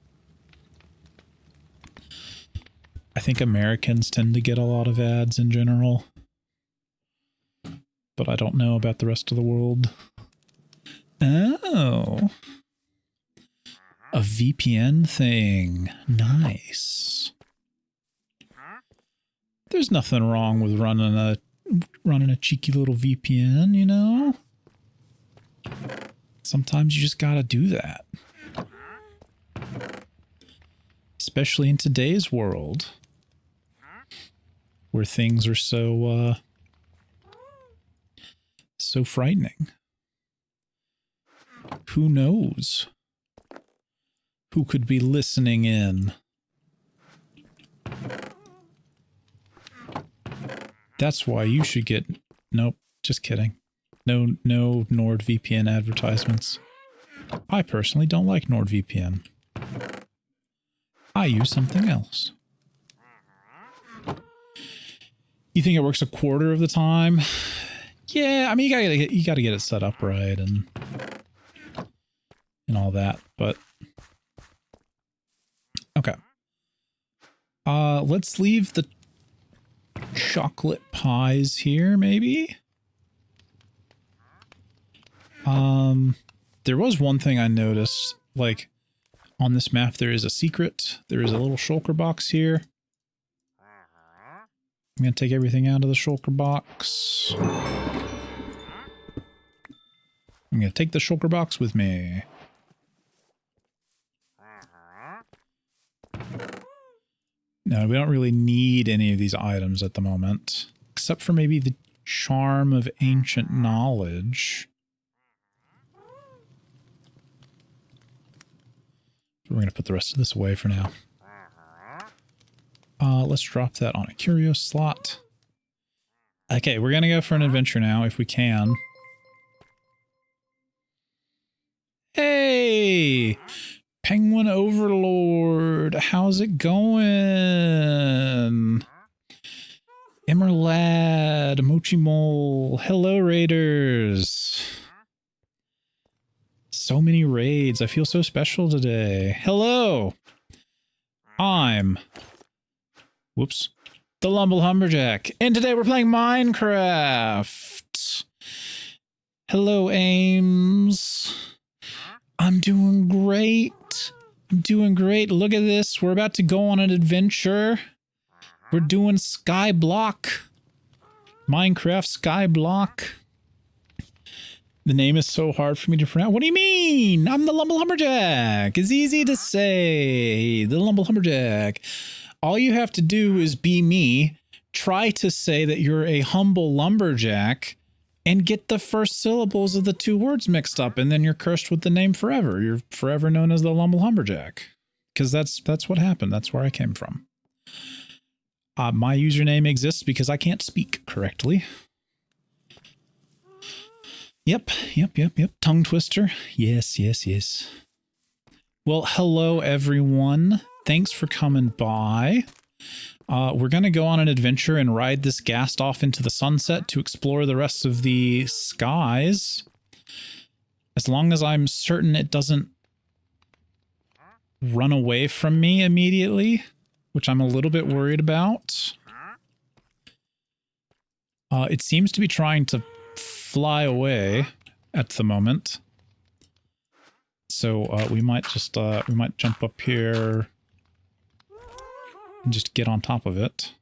I think Americans tend to get a lot of ads in general, but I don't know about the rest of the world. Oh, a VPN thing. Nice. There's nothing wrong with running a cheeky little VPN, you know? Sometimes you just gotta do that. Especially in today's world, where things are so frightening. Who knows? Who could be listening in? That's why you should get... Nope, just kidding. No NordVPN advertisements. I personally don't like NordVPN. I use something else. You think it works a quarter of the time? Yeah, I mean, you gotta get it set up right and all that, but okay. Let's leave the chocolate pies here, maybe. There was one thing I noticed, like on this map, there is a secret. There is a little shulker box here. I'm gonna take everything out of the shulker box. I'm gonna take the shulker box with me. No, we don't really need any of these items at the moment, except for maybe the charm of ancient knowledge. We're going to put the rest of this away for now. Let's drop that on a curio slot. Okay, we're going to go for an adventure now, if we can. Hey! Penguin Overlord, how's it going? Emerlad, Mochi Mole, hello raiders. So many raids, I feel so special today. Hello! I'm... Whoops. TheLumbleHumberJack, and today we're playing Minecraft. Hello, Ames. I'm doing great. I'm doing great. Look at this. We're about to go on an adventure. We're doing Skyblock. Minecraft Skyblock. The name is so hard for me to pronounce. What do you mean? I'm the LumbleHumberJack. It's easy to say. The LumbleHumberJack. All you have to do is be me. Try to say that you're a humble lumberjack and get the first syllables of the two words mixed up, and then you're cursed with the name forever. You're forever known as the LumbleHumberJack. Because that's what happened. That's where I came from. My username exists because I can't speak correctly. Yep. Tongue twister. Yes. Well, hello, everyone. Thanks for coming by. We're going to go on an adventure and ride this ghast off into the sunset to explore the rest of the skies. As long as I'm certain it doesn't run away from me immediately, which I'm a little bit worried about. It seems to be trying to fly away at the moment. So we might just we might jump up here and just get on top of it.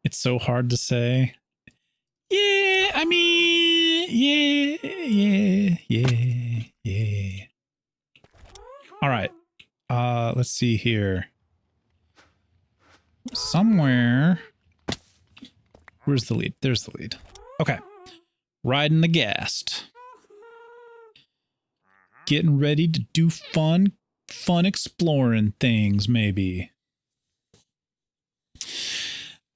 It's so hard to say. Yeah, I mean, yeah. All right. Let's see here. Somewhere. Where's the lead? There's the lead. Okay. Riding the ghast. Getting ready to do fun exploring things, maybe.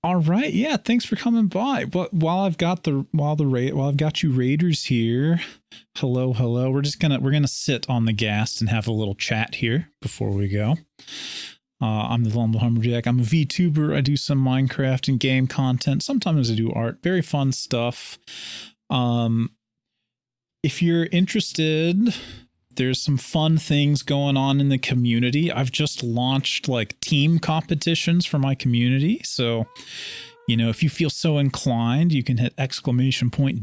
All right, yeah, thanks for coming by. But while I've got you raiders here, hello. We're gonna sit on the ghast and have a little chat here before we go. I'm the LumbleHumberJack. I'm a VTuber. I do some Minecraft and game content. Sometimes I do art. Very fun stuff. If you're interested, there's some fun things going on in the community. I've just launched like team competitions for my community. So, you know, if you feel so inclined, you can hit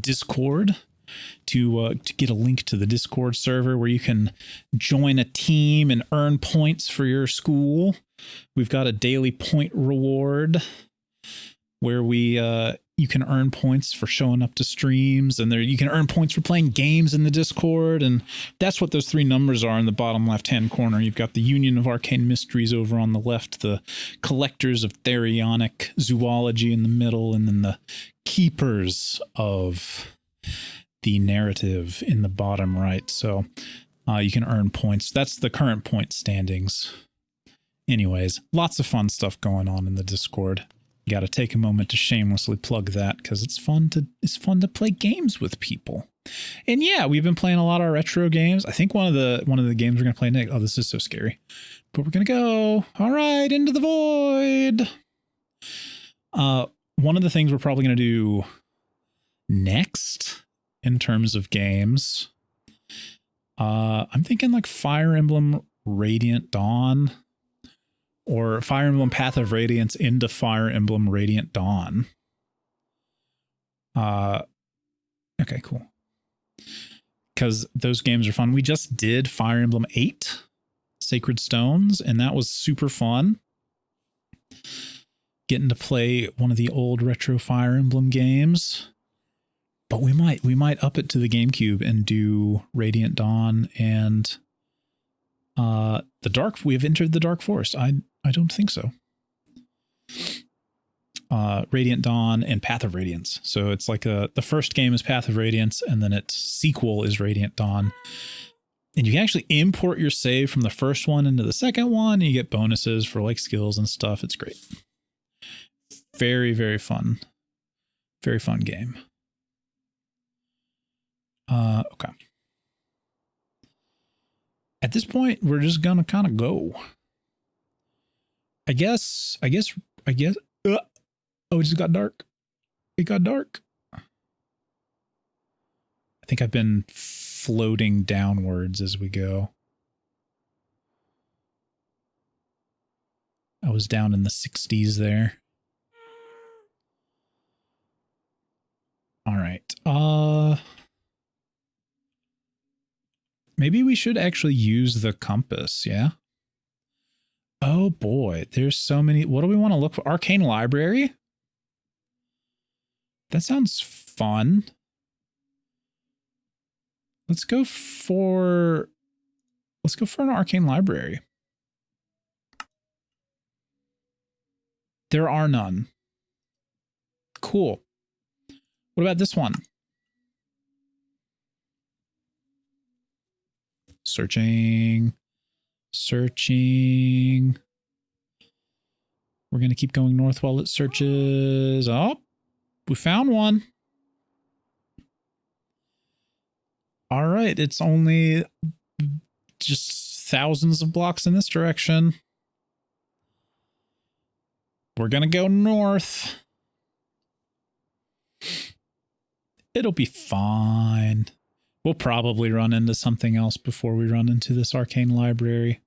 !Discord to get a link to the Discord server where you can join a team and earn points for your school. We've got a daily point reward where you can earn points for showing up to streams, and you can earn points for playing games in the Discord, and that's what those three numbers are in the bottom left-hand corner. You've got the Union of Arcane Mysteries over on the left, the Collectors of Therionic Zoology in the middle, and then the Keepers of the Narrative in the bottom right. So you can earn points. That's the current point standings. Anyways, lots of fun stuff going on in the Discord. You got to take a moment to shamelessly plug that because it's fun to play games with people. And yeah, we've been playing a lot of retro games. I think one of the games we're gonna play next. Oh, this is so scary. But we're gonna go. All right, into the void. one of the things we're probably going to do next in terms of games, I'm thinking like Fire Emblem Radiant Dawn or Fire Emblem Path of Radiance into Fire Emblem Radiant Dawn. Okay, cool. Because those games are fun. We just did Fire Emblem 8 Sacred Stones, and that was super fun. Getting to play one of the old retro Fire Emblem games. But we might up it to the GameCube and do Radiant Dawn and we've entered the Dark Forest. I don't think so. Radiant Dawn and Path of Radiance. So it's like the first game is Path of Radiance, and then its sequel is Radiant Dawn. And you can actually import your save from the first one into the second one, and you get bonuses for like skills and stuff. It's great. Very, very fun. Very fun game. Okay. At this point, we're just gonna kind of go. I guess. Oh, it just got dark. It got dark. I think I've been floating downwards as we go. I was down in the 60s there. All right. Maybe we should actually use the compass, yeah? Oh boy, there's so many. What do we want to look for? Arcane Library? That sounds fun. Let's go for an Arcane Library. There are none. Cool. What about this one? Searching. We're going to keep going north while it searches. Oh, we found one. All right. It's only just thousands of blocks in this direction. We're going to go north. It'll be fine. We'll probably run into something else before we run into this arcane library.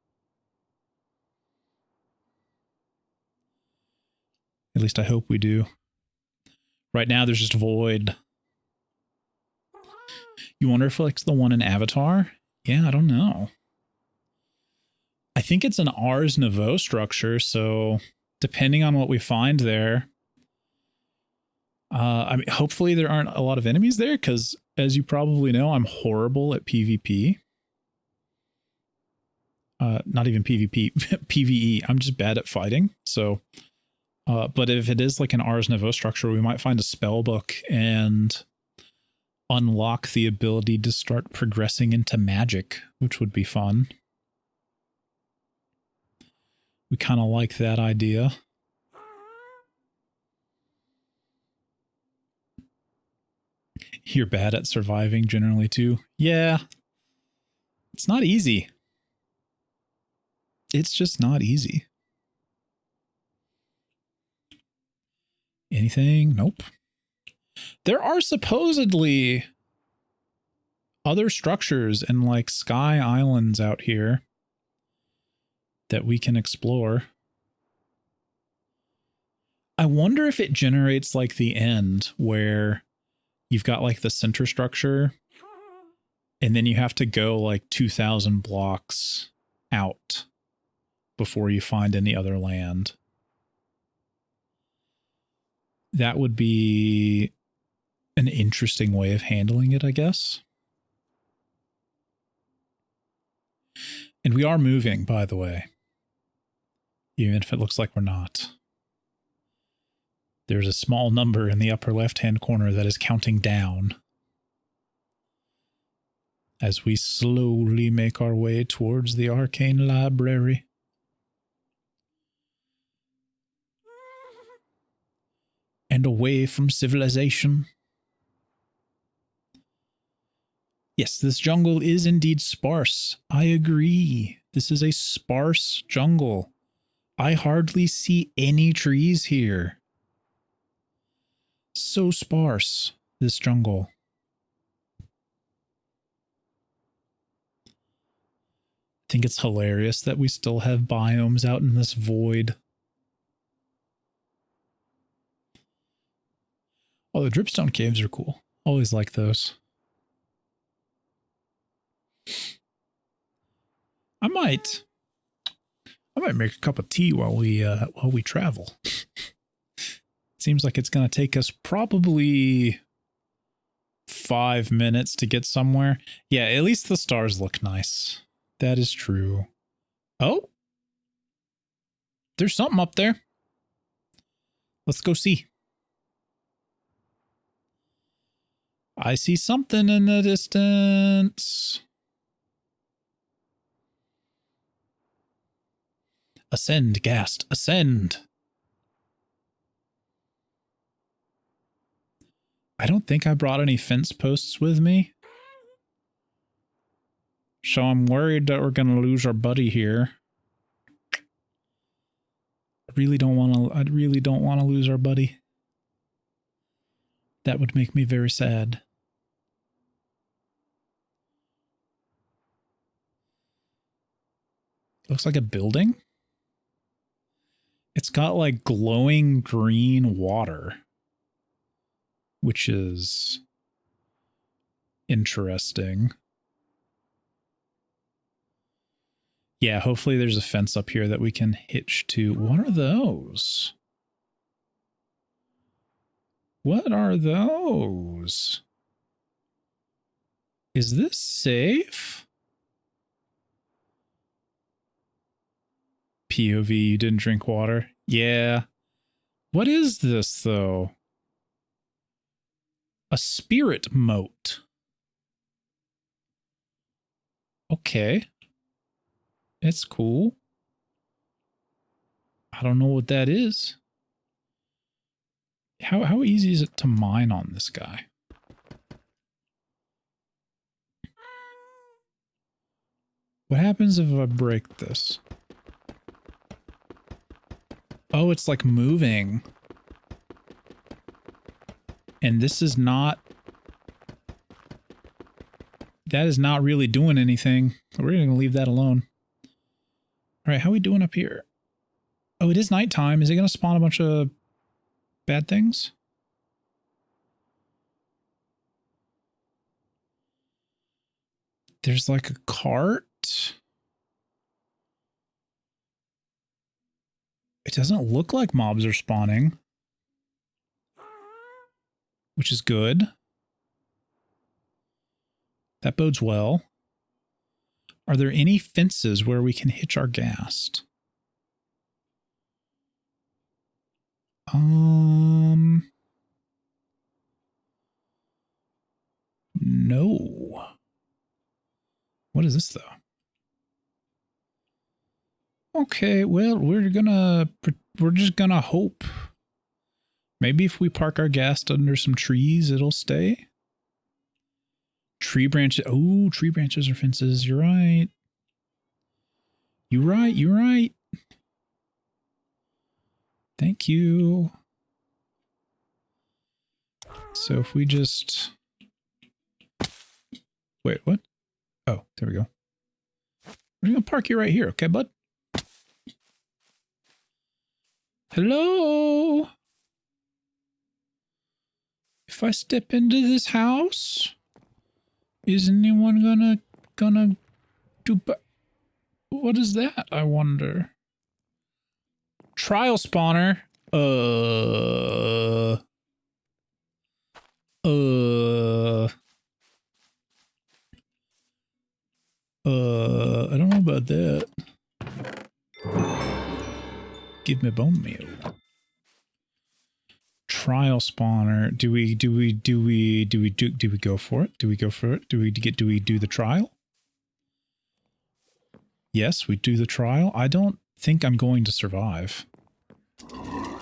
At least I hope we do. Right now, there's just void. You wonder if it's the one in Avatar? Yeah, I don't know. I think it's an Ars Nouveau structure, so depending on what we find there, I mean, hopefully there aren't a lot of enemies there, because as you probably know, I'm horrible at PvP. Not even PvP, PvE. I'm just bad at fighting. So, but if it is like an Ars Nouveau structure, we might find a spell book and unlock the ability to start progressing into magic, which would be fun. We kind of like that idea. You're bad at surviving generally too. Yeah. It's not easy. It's just not easy. Anything? Nope. There are supposedly other structures and like sky islands out here that we can explore. I wonder if it generates like the end where you've got like the center structure and then you have to go like 2,000 blocks out before you find any other land. That would be an interesting way of handling it, I guess. And we are moving, by the way. Even if it looks like we're not. There's a small number in the upper left-hand corner that is counting down as we slowly make our way towards the arcane library. And away from civilization. Yes, this jungle is indeed sparse. I agree. This is a sparse jungle. I hardly see any trees here. So sparse, this jungle. I think it's hilarious that we still have biomes out in this void. Oh, the dripstone caves are cool. Always like those. I might make a cup of tea while we travel. Seems like it's going to take us probably 5 minutes to get somewhere. Yeah, at least the stars look nice. That is true. Oh, there's something up there. Let's go see. I see something in the distance. Ascend, Ghast, ascend. I don't think I brought any fence posts with me. So I'm worried that we're going to lose our buddy here. I really don't want to lose our buddy. That would make me very sad. Looks like a building. It's got like glowing green water, which is interesting. Yeah, hopefully there's a fence up here that we can hitch to. What are those? What are those? Is this safe? POV, you didn't drink water? Yeah. What is this, though? A spirit moat. Okay. It's cool. I don't know what that is. How easy is it to mine on this guy? What happens if I break this? Oh, it's like moving. And this is not... That is not really doing anything. We're going to leave that alone. All right, how are we doing up here? Oh, it is nighttime. Is it going to spawn a bunch of bad things? There's like a cart. It doesn't look like mobs are spawning, which is good. That bodes well. Are there any fences where we can hitch our ghast? No. What is this though? Okay, well, we're just gonna hope. Maybe if we park our ghast under some trees, it'll stay. Tree branches. Oh, tree branches are fences. You're right. You're right. You're right. Thank you. So if we just... Wait, what? Oh, there we go. We're going to park you right here, okay, bud? Hello? If I step into this house, is anyone gonna do... What is that, I wonder? Trial spawner. I don't know about that. Give me bone meal. Trial spawner. Do we go for it? Do we go for it? Do we do the trial? Yes, we do the trial. I don't think I'm going to survive. Ooh,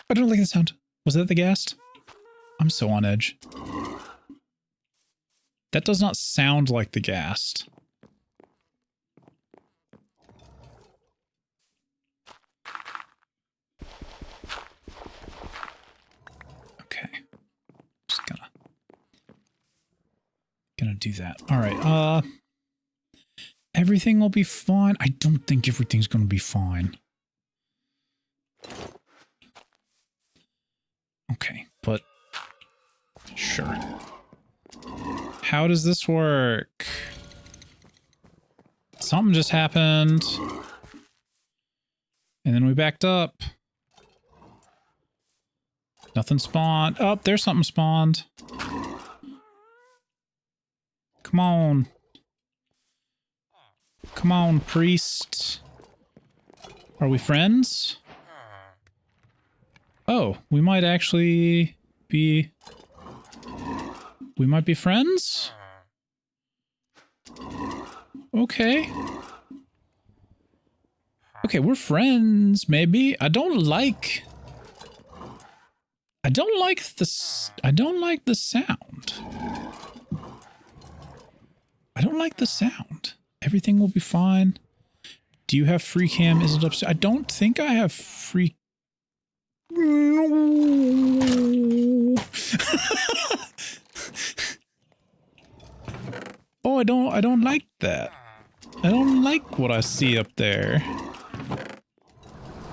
I don't like the sound. Was that the ghast? I'm so on edge. That does not sound like the ghast. gonna do that. All right. Everything will be fine. I don't think everything's gonna be fine. Okay, but sure. How does this work? Something just happened. And then we backed up. Nothing spawned. Oh, there's something spawned. Come on. Come on, priest. Are we friends? Oh, we might actually be... We might be friends? Okay. Okay, we're friends, maybe. I don't like this. I don't like the sound. I don't like the sound. Everything will be fine. Do you have free cam? Is it upstairs? I don't think I have free... No. Oh, I don't like that. I don't like what I see up there.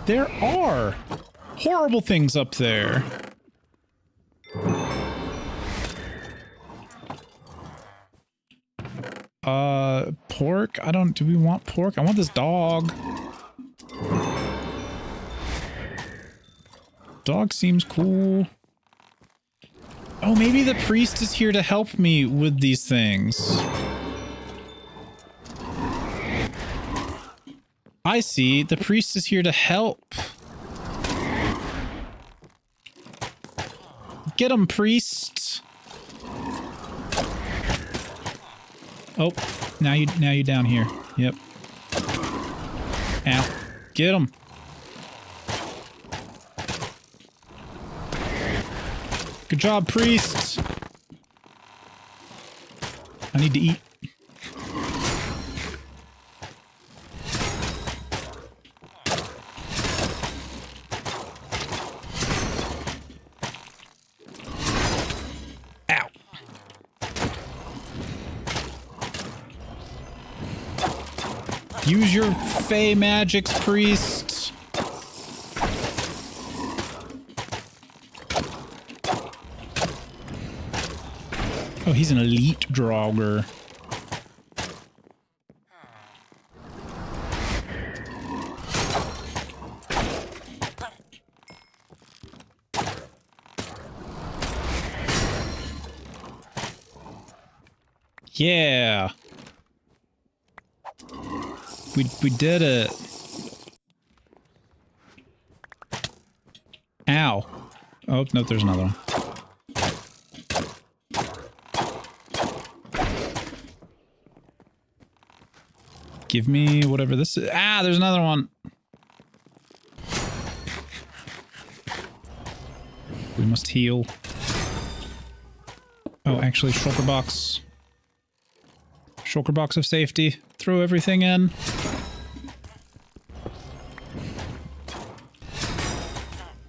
There are horrible things up there. Pork? Do we want pork? I want this dog. Dog seems cool. Oh, maybe the priest is here to help me with these things. I see. The priest is here to help. Get him, priest. Oh, now you down here. Yep. Ow. Get him. Good job, priest. I need to eat. Ow. Use your fey magics, priest. Oh, he's an elite draugr. Yeah. We did it. Ow. Oh, no, there's another one. Give me whatever this is. Ah, there's another one. We must heal. Oh, actually, shulker box. Shulker box of safety. Throw everything in.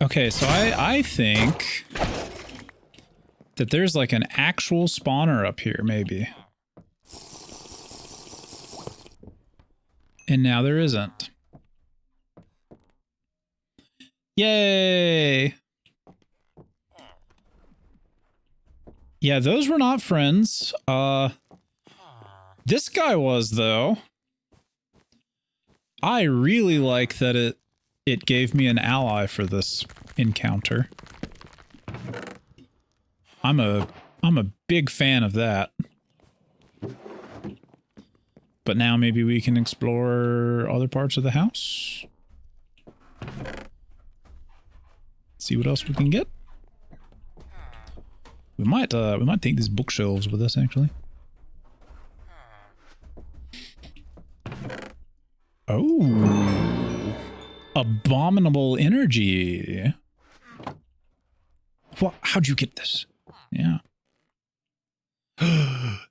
Okay, so I think that there's like an actual spawner up here, maybe. And now there isn't. Yay! Yeah, those were not friends. This guy was, though. I really like that it gave me an ally for this encounter. I'm a big fan of that. But now maybe we can explore other parts of the house. See what else we can get. We might take these bookshelves with us, actually. Oh, abominable energy. What? How'd you get this? Yeah.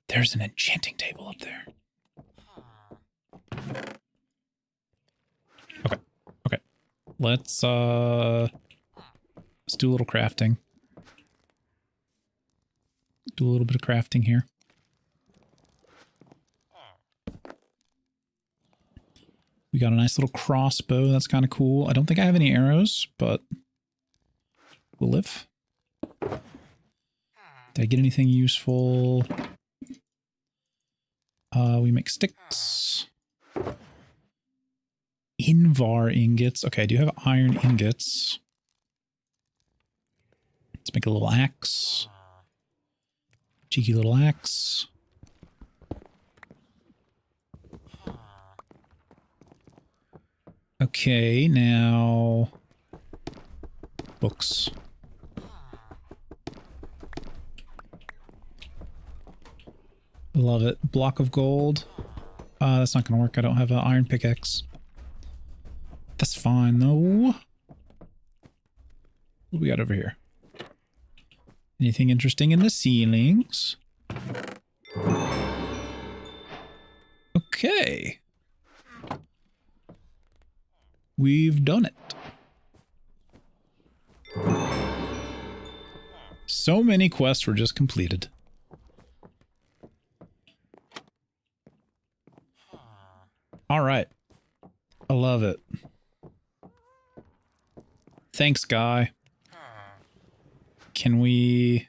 There's an enchanting table up there. Okay. Let's do a little crafting. Do a little bit of crafting here. We got a nice little crossbow. That's kind of cool. I don't think I have any arrows, but we'll live. Did I get anything useful? We make sticks. Invar ingots. Okay, I do have iron ingots. Let's make a little axe. Cheeky little axe. Okay, now books. Love it. Block of gold. That's not gonna work. I don't have an iron pickaxe. That's fine though. What do we got over here? Anything interesting in the ceilings? Okay. We've done it. So many quests were just completed. All right. I love it. Thanks, guy. Can we...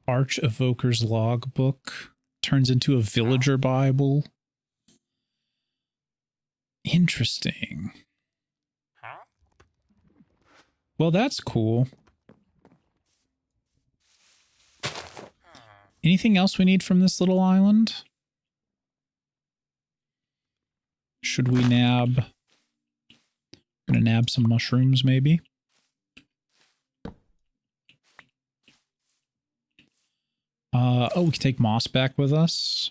Arch Evoker's logbook turns into a villager Bible. Interesting. Well, that's cool. Anything else we need from this little island? Should we nab... Gonna nab some mushrooms, maybe? Oh, we can take moss back with us.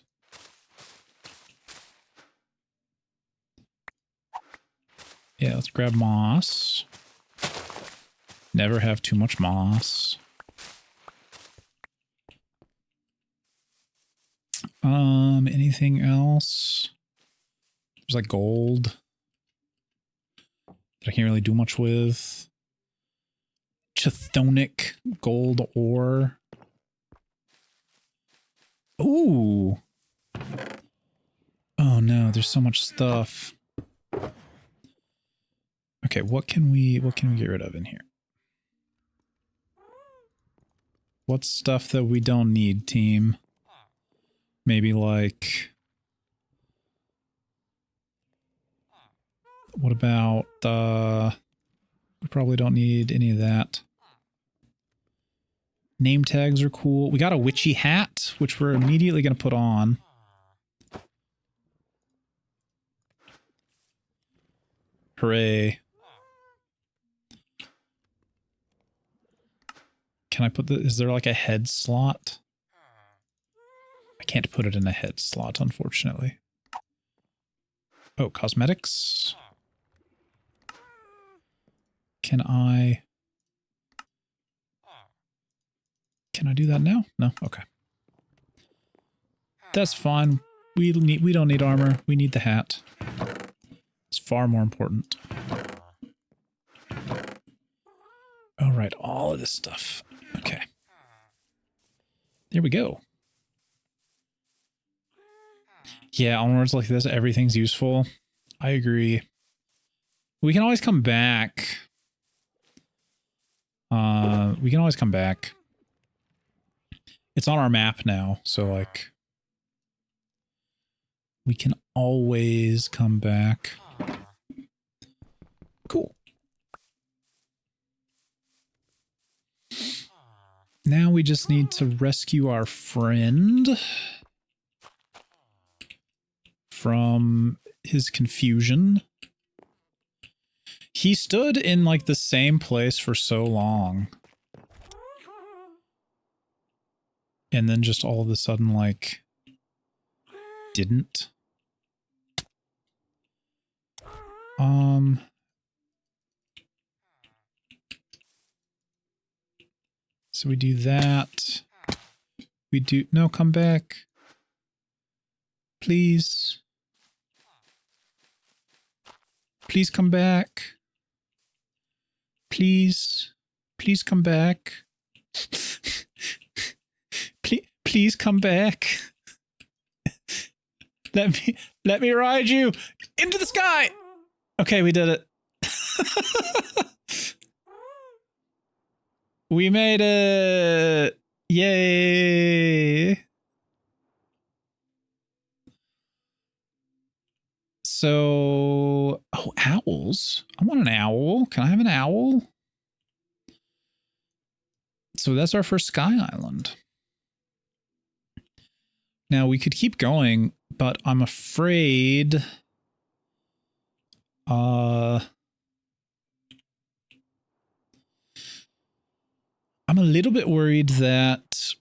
Yeah, let's grab moss. Never have too much moss. Anything else? There's like gold that I can't really do much with. Chthonic gold ore. Ooh. Oh no, there's so much stuff. Okay, what can we get rid of in here? What's stuff that we don't need, team? Maybe like... What about, we probably don't need any of that. Name tags are cool. We got a witchy hat, which we're immediately going to put on. Hooray. Can I put the... Is there like a head slot? I can't put it in a head slot, unfortunately. Oh, cosmetics. Can I do that now? No? Okay. That's fine. We don't need armor. We need the hat. It's far more important. All right, all of this stuff. Okay. There we go. Yeah, on words like this, everything's useful. I agree. We can always come back. We can always come back. It's on our map now, so like... We can always come back. Cool. Now we just need to rescue our friend from his confusion. He stood in like the same place for so long. And then just all of a sudden like didn't. So we do that. We do... No, come back. Please. Please come back. Please. Please come back. Please come back. let me ride you into the sky. Okay, we did it. We made it. Yay. So, oh, owls. I want an owl. Can I have an owl? So that's our first sky island. Now we could keep going, but I'm afraid I'm a little bit worried that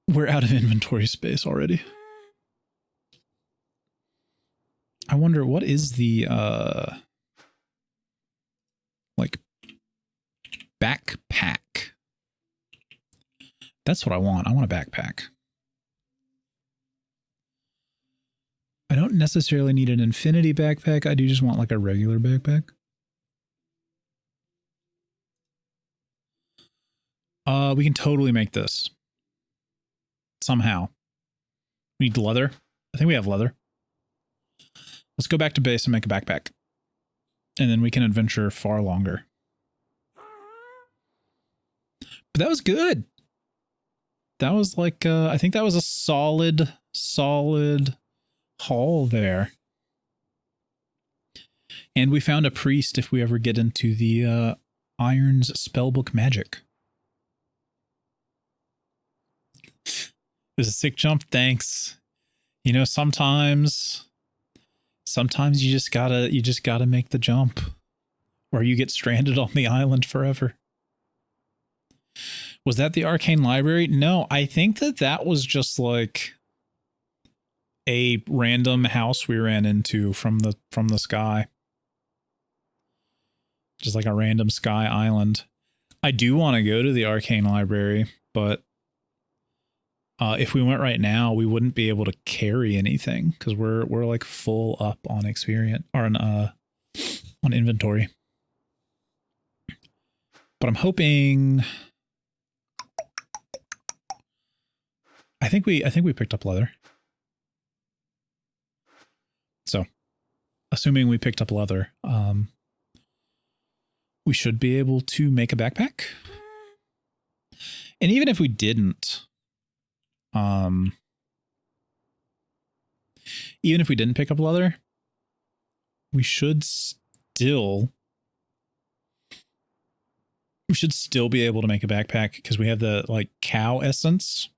we're out of inventory space already. I wonder, what is the like backpack? That's what I want. I want a backpack. I don't necessarily need an infinity backpack. I do just want like a regular backpack. We can totally make this. Somehow. We need leather. I think we have leather. Let's go back to base and make a backpack. And then we can adventure far longer. But that was good. That was like, I think that was a solid haul there. And we found a priest if we ever get into the Iron's spellbook magic. It was a sick jump. Thanks. You know, sometimes you just gotta make the jump, or you get stranded on the island forever. Was that the arcane library? No, I think that was just like a random house we ran into from the sky. Just like a random sky island. I do want to go to the arcane library, but if we went right now, we wouldn't be able to carry anything because we're like full up on experience or on inventory. But I'm hoping. I think we picked up leather. So, assuming we picked up leather, we should be able to make a backpack. And even if we didn't, even if we didn't pick up leather, we should still be able to make a backpack because we have the like cow essence.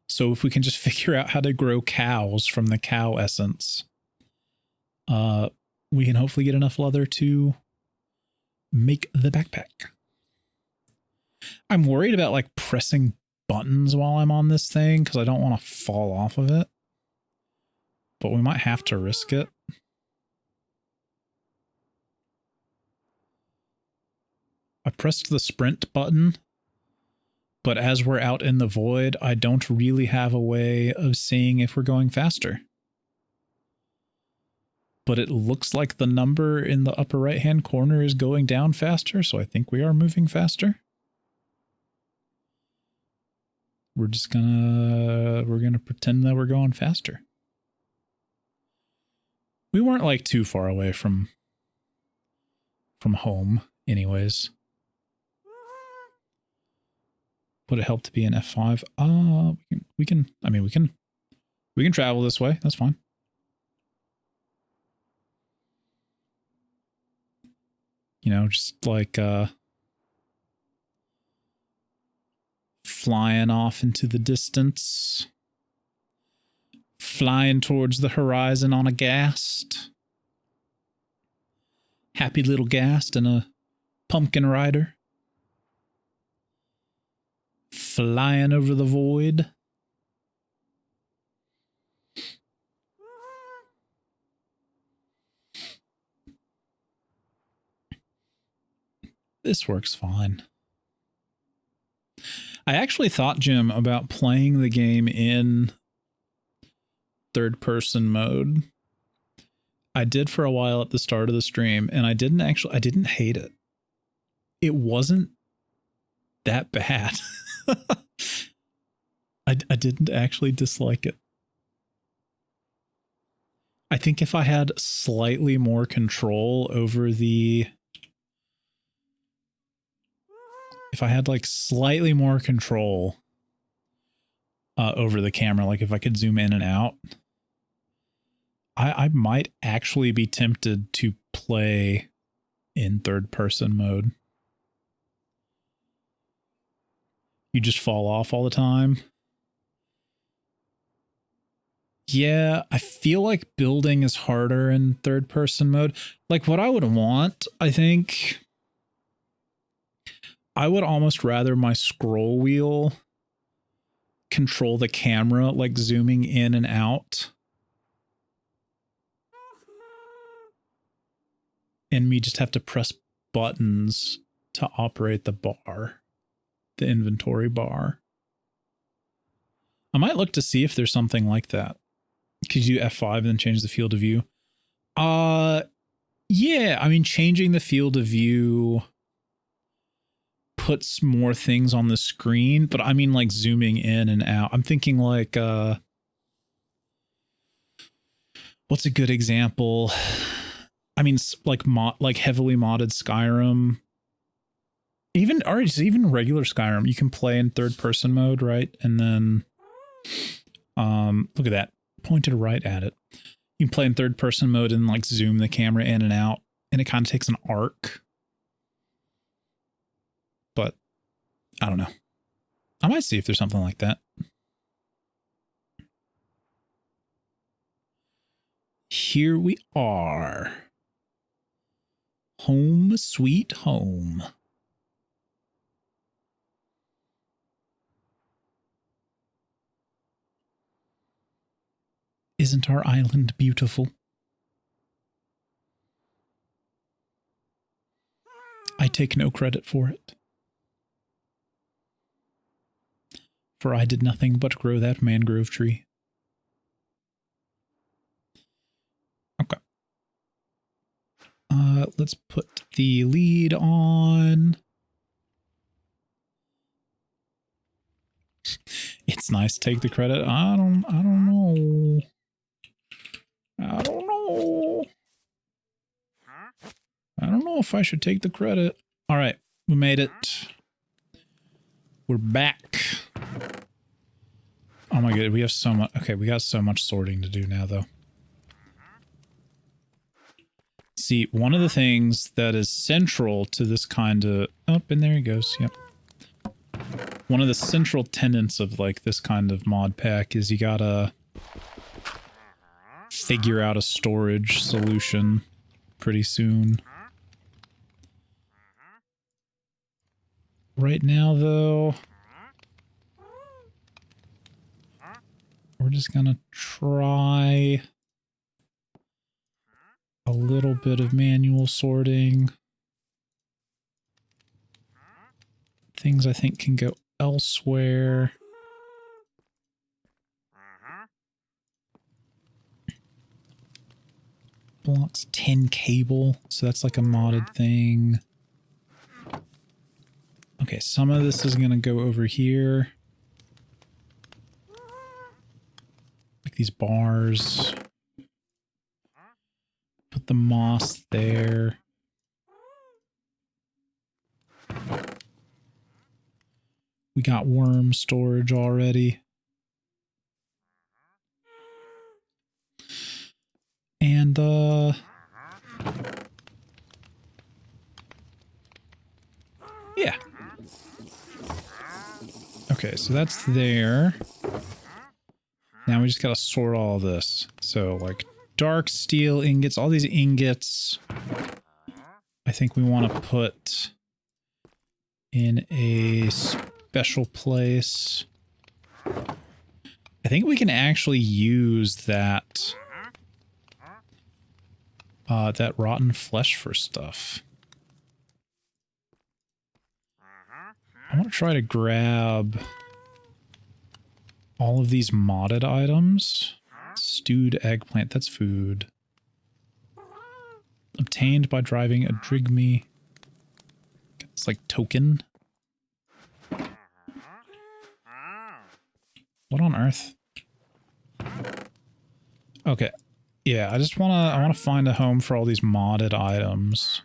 So if we can just figure out how to grow cows from the cow essence, we can hopefully get enough leather to make the backpack. I'm worried about like pressing buttons while I'm on this thing because I don't want to fall off of it. But we might have to risk it. I pressed the sprint button, but as we're out in the void, I don't really have a way of seeing if we're going faster. But it looks like the number in the upper right-hand corner is going down faster, so I think we are moving faster. We're gonna pretend that we're going faster. We weren't like too far away from home anyways. Would it help to be an F5? We can travel this way. That's fine. You know, just like flying off into the distance. Flying towards the horizon on a ghast. Happy little ghast and a pumpkin rider. Flying over the void. This works fine. I actually thought, Jim, about playing the game in third-person mode. I did for a while at the start of the stream, and I didn't hate it. It wasn't that bad. I didn't actually dislike it. I think if I had slightly more control over the... If I had like slightly more control over the camera, like if I could zoom in and out, I might actually be tempted to play in third person mode. You just fall off all the time. Yeah, I feel like building is harder in third person mode. Like what I would want, I think, I would almost rather my scroll wheel control the camera, like zooming in and out. And me just have to press buttons to operate the bar, the inventory bar. I might look to see if there's something like that. Could you do F5 and then change the field of view? Yeah, I mean, changing the field of view puts more things on the screen, but I mean like zooming in and out. I'm thinking like, what's a good example? I mean, like heavily modded Skyrim, even regular Skyrim, you can play in third person mode, right? And then, look at that, pointed right at it. You can play in third person mode and like zoom the camera in and out, and it kind of takes an arc. But I don't know. I might see if there's something like that. Here we are. Home sweet home. Isn't our island beautiful? I take no credit for it. For I did nothing but grow that mangrove tree. Okay. Let's put the lead on. It's nice to take the credit. I don't know. I don't know. I don't know if I should take the credit. All right, we made it. We're back. Oh my god, we have so much. Okay, we got so much sorting to do now, though. See, one of the things that is central to this kind of... Oh, and there he goes. Yep. One of the central tenets of, like, this kind of mod pack is you gotta figure out a storage solution pretty soon. Right now, though, we're just gonna try a little bit of manual sorting. Things I think can go elsewhere. Blocks 10 cable, so that's like a modded thing. Okay, some of this is gonna go over here. Like these bars. Put the moss there. We got worm storage already. And, yeah. Okay, so that's there. Now we just gotta sort all of this. So, like, dark steel ingots, all these ingots, I think we want to put in a special place. I think we can actually use that that rotten flesh for stuff. I want to try to grab all of these modded items. Stewed eggplant, that's food. Obtained by driving a drigme. It's like token. What on earth? Okay. Yeah, I wanna find a home for all these modded items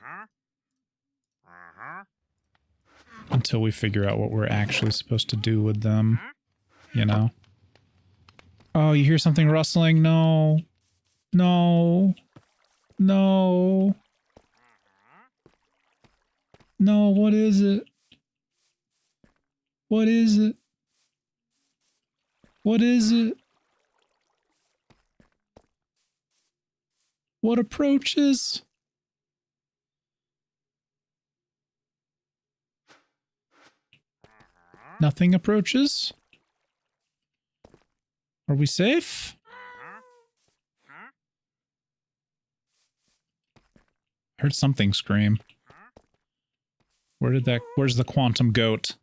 until we figure out what we're actually supposed to do with them, you know? Oh, you hear something rustling? No. No. No. No, what is it? What is it? What is it? What approaches? Nothing approaches? Are we safe? I heard something scream. Where's the quantum goat?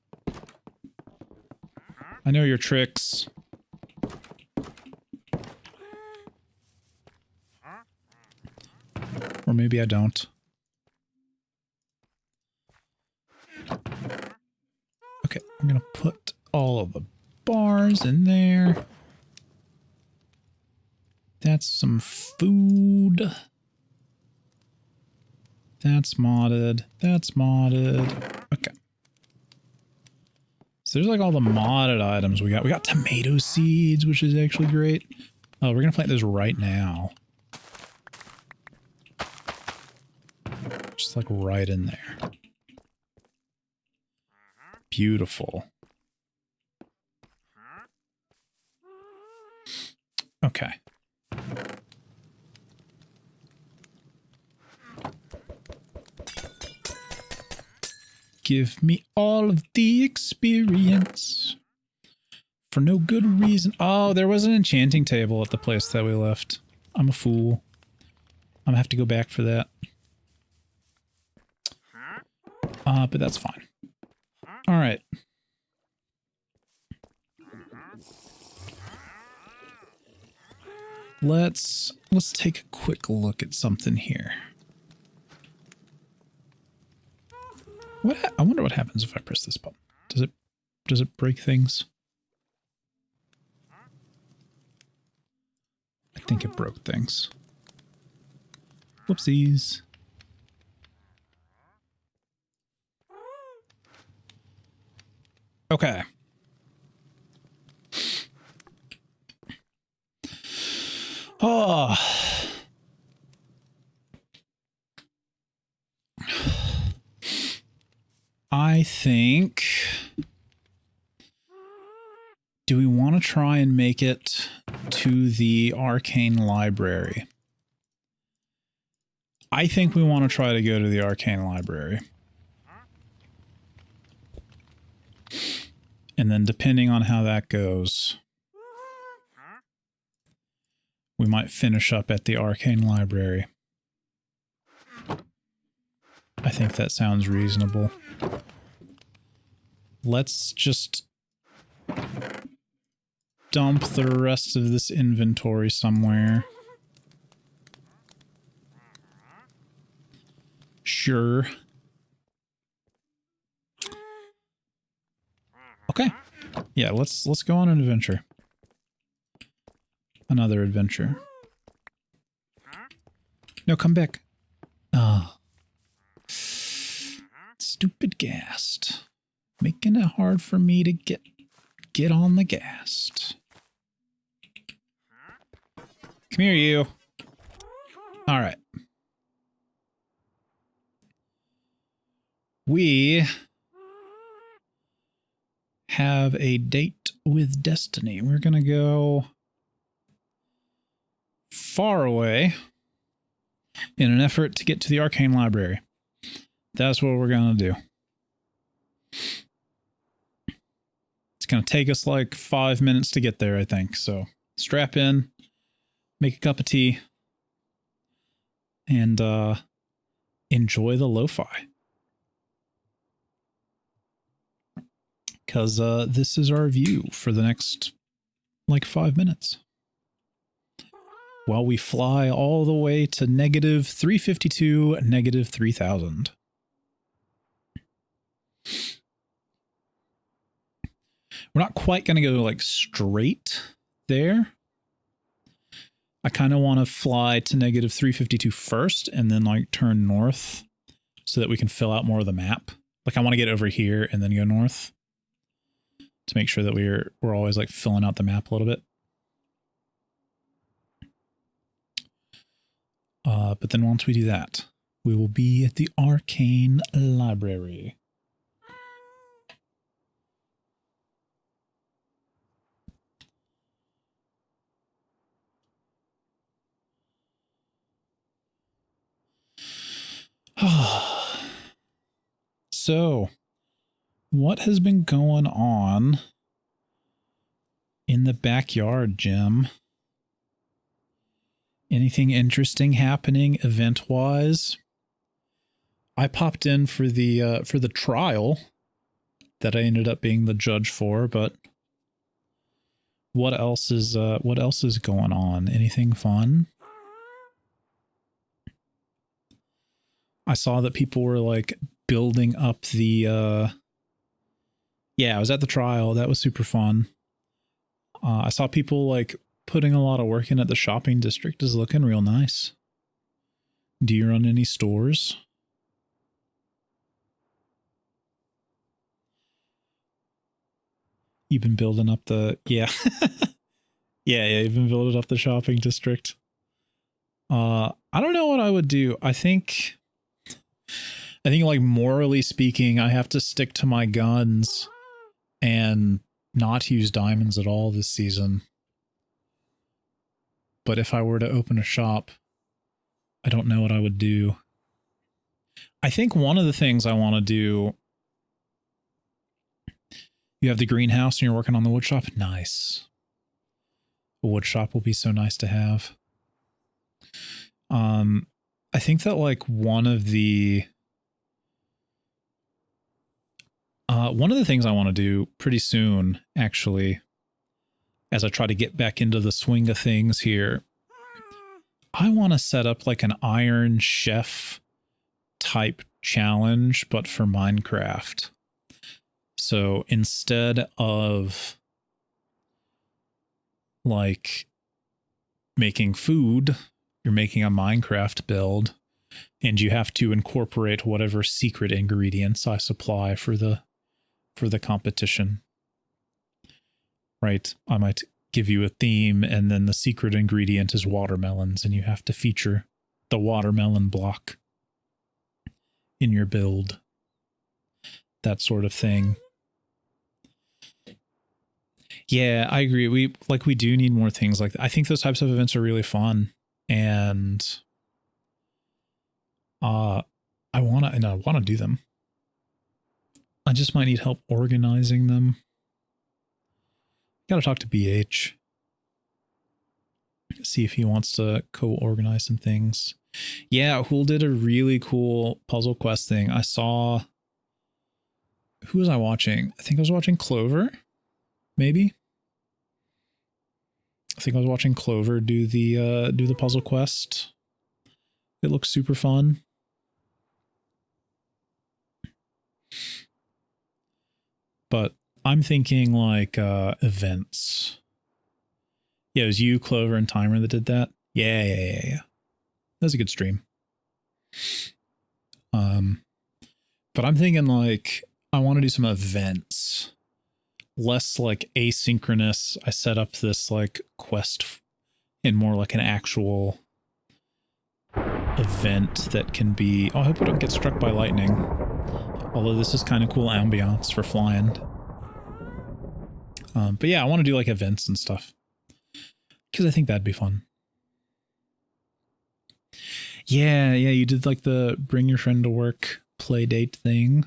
I know your tricks. Or maybe I don't. Okay, I'm gonna put all of the bars in there. That's some food. That's modded. That's modded. Okay. So there's like all the modded items we got. We got tomato seeds, which is actually great. Oh, we're gonna plant those right now. Just like right in there. Beautiful. Okay. Give me all of the experience. For no good reason. Oh, there was an enchanting table at the place that we left. I'm a fool. I'm gonna have to go back for that. But that's fine. All right. Let's take a quick look at something here. I wonder what happens if I press this button. Does it break things? I think it broke things. Whoopsies. Okay. Oh. I think... Do we want to try and make it to the arcane library? I think we want to try to go to the arcane library. And then depending on how that goes, we might finish up at the arcane library. I think that sounds reasonable. Let's just dump the rest of this inventory somewhere. Sure. Okay. Yeah, let's go on an adventure. Another adventure. No, come back. Ah. Stupid ghast. Making it hard for me to get on the ghast. Come here, you. All right. We have a date with destiny. We're going to go far away in an effort to get to the arcane library. That's what we're going to do. It's going to take us like 5 minutes to get there, I think. So strap in, make a cup of tea, and enjoy the lo-fi. Because this is our view for the next like 5 minutes. While we fly all the way to negative 352, negative 3000. We're not quite going to go like straight there. I kind of want to fly to negative 352 first and then like turn north so that we can fill out more of the map. Like I want to get over here and then go north to make sure that we're always like filling out the map a little bit. But then once we do that, we will be at the Arcane Library. So, what has been going on in the backyard, Jim? Anything interesting happening event-wise? I popped in for the trial that I ended up being the judge for, but what else is going on? Anything fun? I saw that people were like building up the yeah, I was at the trial. That was super fun. I saw people like putting a lot of work in at the shopping district. Is looking real nice. Do you run any stores? You've been building up the yeah. yeah, you've been building up the shopping district. I don't know what I would do. I think like morally speaking, I have to stick to my guns and not use diamonds at all this season. But if I were to open a shop, I don't know what I would do. I think one of the things I want to do, you have the greenhouse and you're working on the wood shop. Nice. A wood shop will be so nice to have. I think that like one of the things I want to do pretty soon, actually, as I try to get back into the swing of things here, I want to set up like an Iron Chef type challenge, but for Minecraft. So instead of like making food, you're making a Minecraft build and you have to incorporate whatever secret ingredients I supply for the competition. Right? I might give you a theme and then the secret ingredient is watermelons and you have to feature the watermelon block in your build. That sort of thing. Yeah, I agree. We do need more things like that. I think those types of events are really fun, and I want to do them. I just might need help organizing them. Got to talk to BH. See if he wants to co-organize some things. Yeah, Hool did a really cool puzzle quest thing. I saw, who was I watching? I think I was watching Clover. Maybe. I think I was watching Clover do the puzzle quest. It looks super fun. But I'm thinking like events. Yeah, it was you, Clover, and Timer that did that. Yeah. That was a good stream. But I'm thinking like I want to do some events. Less like asynchronous. I set up this like quest in more like an actual event that can be... Oh, I hope we don't get struck by lightning. Although this is kind of cool ambiance for flying. But yeah, I want to do like events and stuff. Because I think that'd be fun. Yeah, you did like the bring your friend to work play date thing.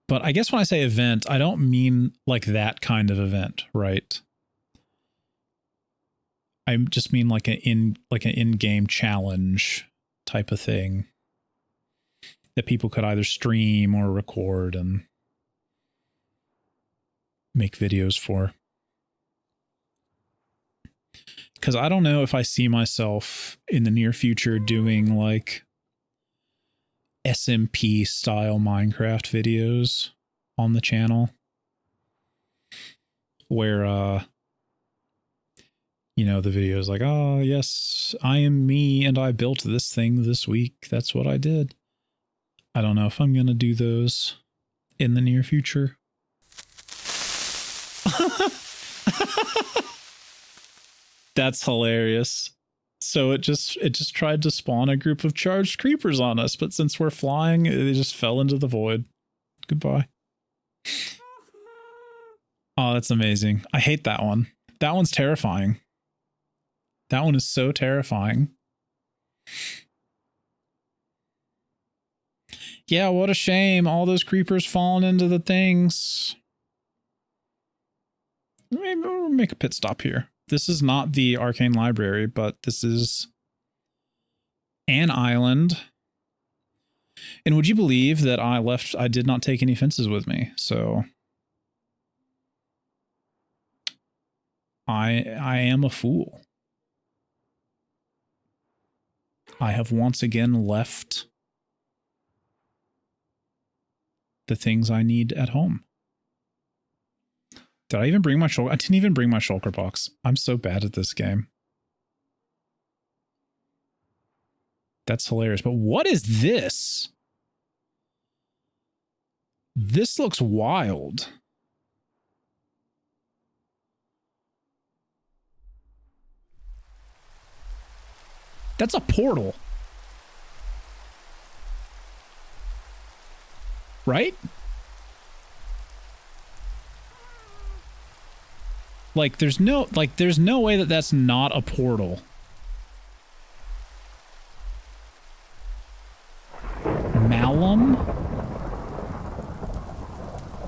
But I guess when I say event, I don't mean like that kind of event, right? I just mean like an in-game challenge type of thing that people could either stream or record and make videos for. Because I don't know if I see myself in the near future doing like SMP style Minecraft videos on the channel where you know, the video is like, oh, yes, I am me and I built this thing this week. That's what I did. I don't know if I'm going to do those in the near future. That's hilarious. So it just tried to spawn a group of charged creepers on us, but since we're flying, they just fell into the void. Goodbye. Oh, that's amazing. I hate that one. That one's terrifying. That one is so terrifying. Yeah, what a shame. All those creepers falling into the things. Maybe we'll make a pit stop here. This is not the Arcane Library, but this is an island. And would you believe that I did not take any fences with me, so I am a fool. I have once again left the things I need at home. Did I even bring my shulker? I didn't even bring my shulker box. I'm so bad at this game. That's hilarious. But what is this? This looks wild. That's a portal. Right? Like, there's no way that that's not a portal. Malum?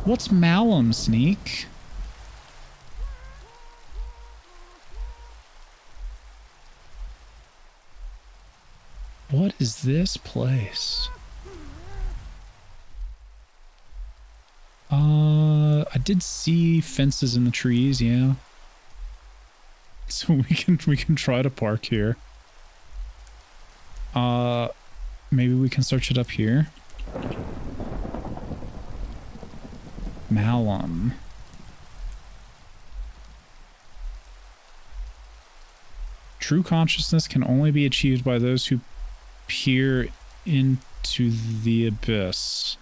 What's Malum, Sneak? What is this place? I did see fences in the trees, yeah. So we can try to park here. Maybe we can search it up here. Malum. True consciousness can only be achieved by those who peer into the abyss.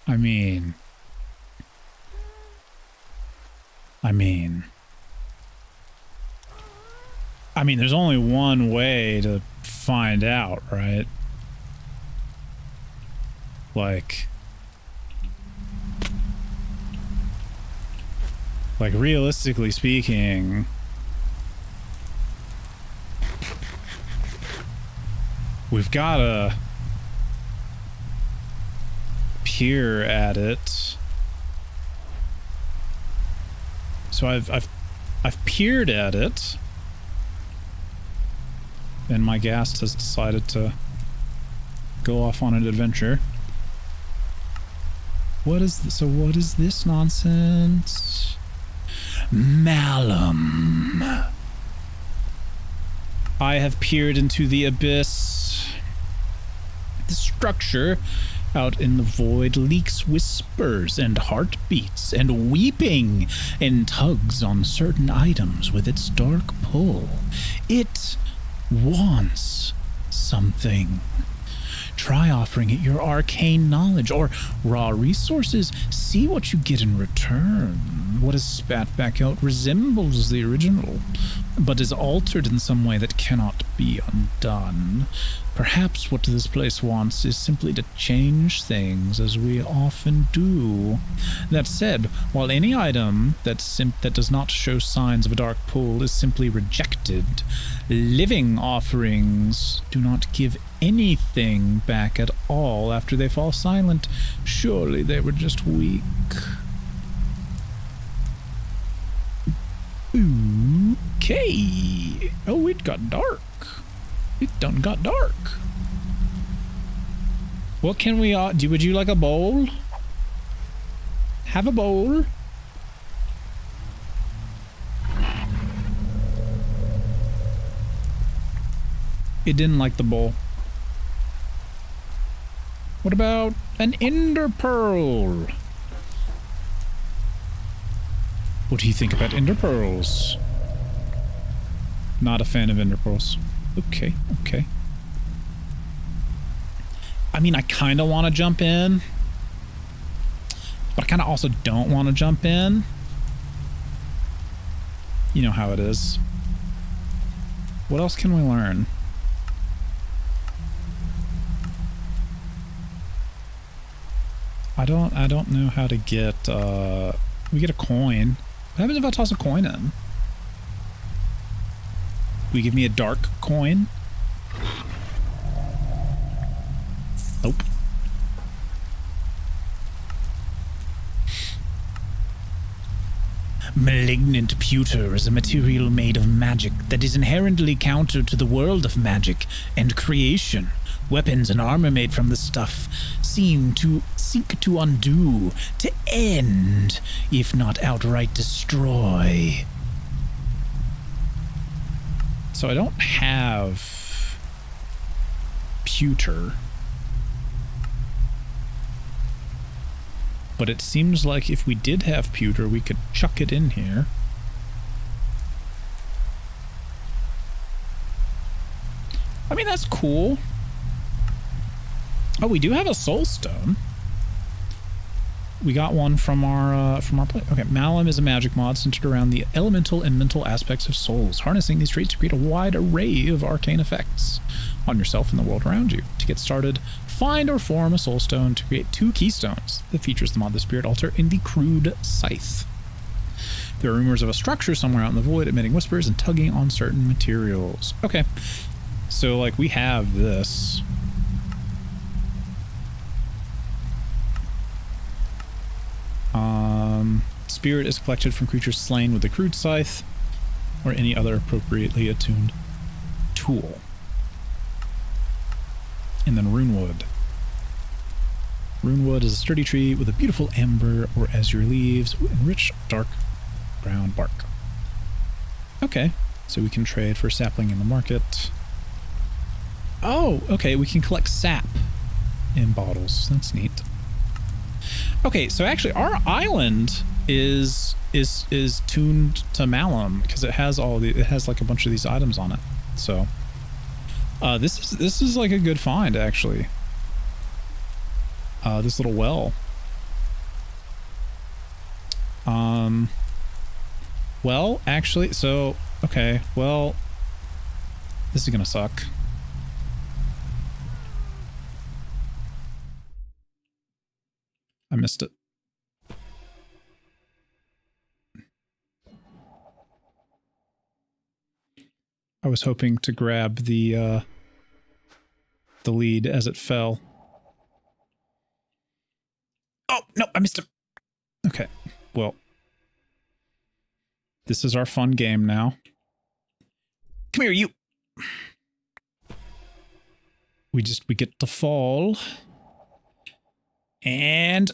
I mean, there's only one way to find out, right? Like realistically speaking, we've got to peer at it. So I've peered at it, and my ghast has decided to go off on an adventure. What is this? So what is this nonsense? Malum. I have peered into the abyss. The structure out in the void leaks whispers and heartbeats and weeping and tugs on certain items with its dark pull. It wants something. Try offering it your arcane knowledge or raw resources. See what you get in return. What is spat back out resembles the original, but is altered in some way that cannot be undone. Perhaps what this place wants is simply to change things, as we often do. That said, while any item that does not show signs of a dark pull is simply rejected, living offerings do not give anything back at all after they fall silent. Surely they were just weak. Okay. Oh, it got dark. It done got dark. What can we do? Would you like a bowl? Have a bowl. It didn't like the bowl. What about an ender pearl? What do you think about ender pearls? Not a fan of ender pearls. Okay, okay. I mean, I kind of want to jump in, but I kind of also don't want to jump in. You know how it is. What else can we learn? I don't know how to get, we get a coin. What happens if I toss a coin in? Will you give me a dark coin? Nope. Malignant pewter is a material made of magic that is inherently counter to the world of magic and creation. Weapons and armor made from the stuff seem to seek to undo, to end, if not outright destroy. So I don't have pewter. But it seems like if we did have pewter, we could chuck it in here. I mean, that's cool. Oh, we do have a soul stone. We got one from our play. Okay, Malum is a magic mod centered around the elemental and mental aspects of souls, harnessing these traits to create a wide array of arcane effects on yourself and the world around you. To get started, find or form a soul stone to create 2 keystones that features the mod The Spirit Altar in the crude scythe. There are rumors of a structure somewhere out in the void emitting whispers and tugging on certain materials. Okay, so like we have this. Spirit is collected from creatures slain with a crude scythe or any other appropriately attuned tool. And then runewood. Runewood is a sturdy tree with a beautiful amber or azure leaves and rich dark brown bark. Okay, so we can trade for sapling in the market. Oh, okay, we can collect sap in bottles. That's neat. Okay, so actually our island is tuned to Malum because it has like a bunch of these items on it. So this is like a good find actually. This little well. Well, actually, so okay, well, this is gonna suck. I missed it. I was hoping to grab the lead as it fell. Oh, no, I missed it. Okay, well, this is our fun game now. Come here, you. We get to fall. And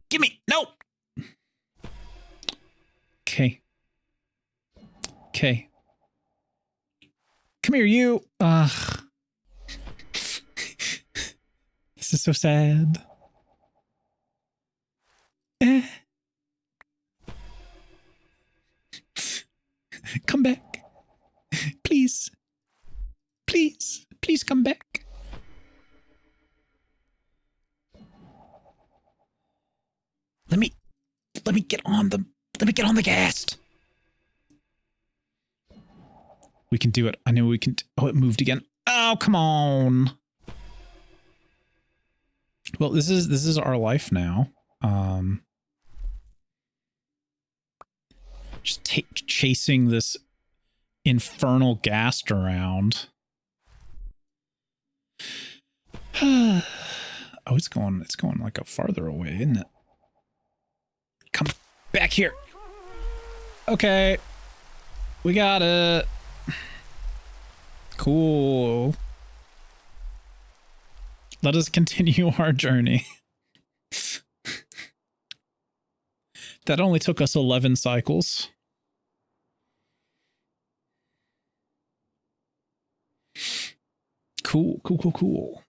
gimme, no. Okay. Okay. Come here, you. Ugh. This is so sad. Come back. Please. Please. Please come back. Let me get on the gas. We can do it. I know we can. Oh, it moved again. Oh, come on. Well, this is our life now. Just chasing this infernal ghast around. Oh, it's going like a farther away, isn't it? Come back here. Okay. We got it. Cool. Let us continue our journey. That only took us 11 cycles. Cool, cool, cool, cool.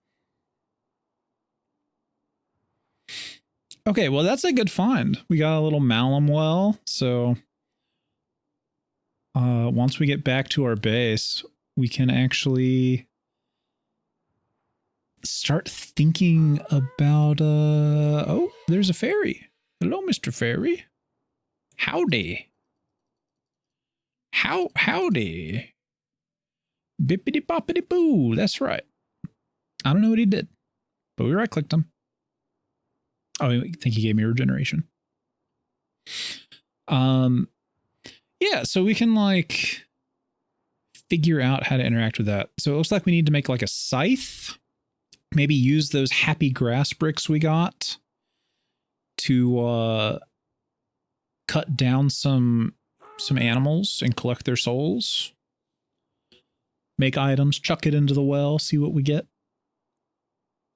Okay, well, that's a good find. We got a little Malum well, so once we get back to our base, we can actually start thinking about, oh, there's a fairy. Hello, Mr. Fairy. Howdy. Howdy. Bippity boppity boo. That's right. I don't know what he did, but we right-clicked him. Oh, I think he gave me regeneration. Yeah, so we can like figure out how to interact with that. So it looks like we need to make like a scythe. Maybe use those happy grass bricks we got to cut down some animals and collect their souls. Make items, chuck it into the well, see what we get.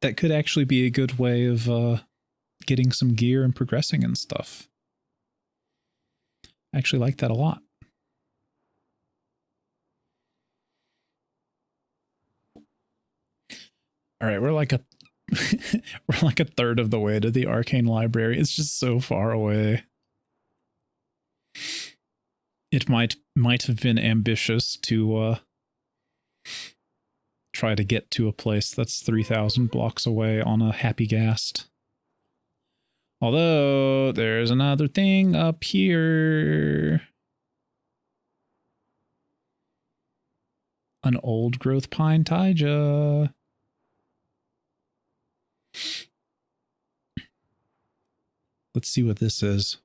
That could actually be a good way of getting some gear and progressing and stuff. I actually like that a lot. All right, we're like a we're like a third of the way to the arcane library. It's just so far away. It might have been ambitious to try to get to a place that's 3,000 blocks away on a happy ghast. Although there's another thing up here. An old growth pine taija. Let's see what this is.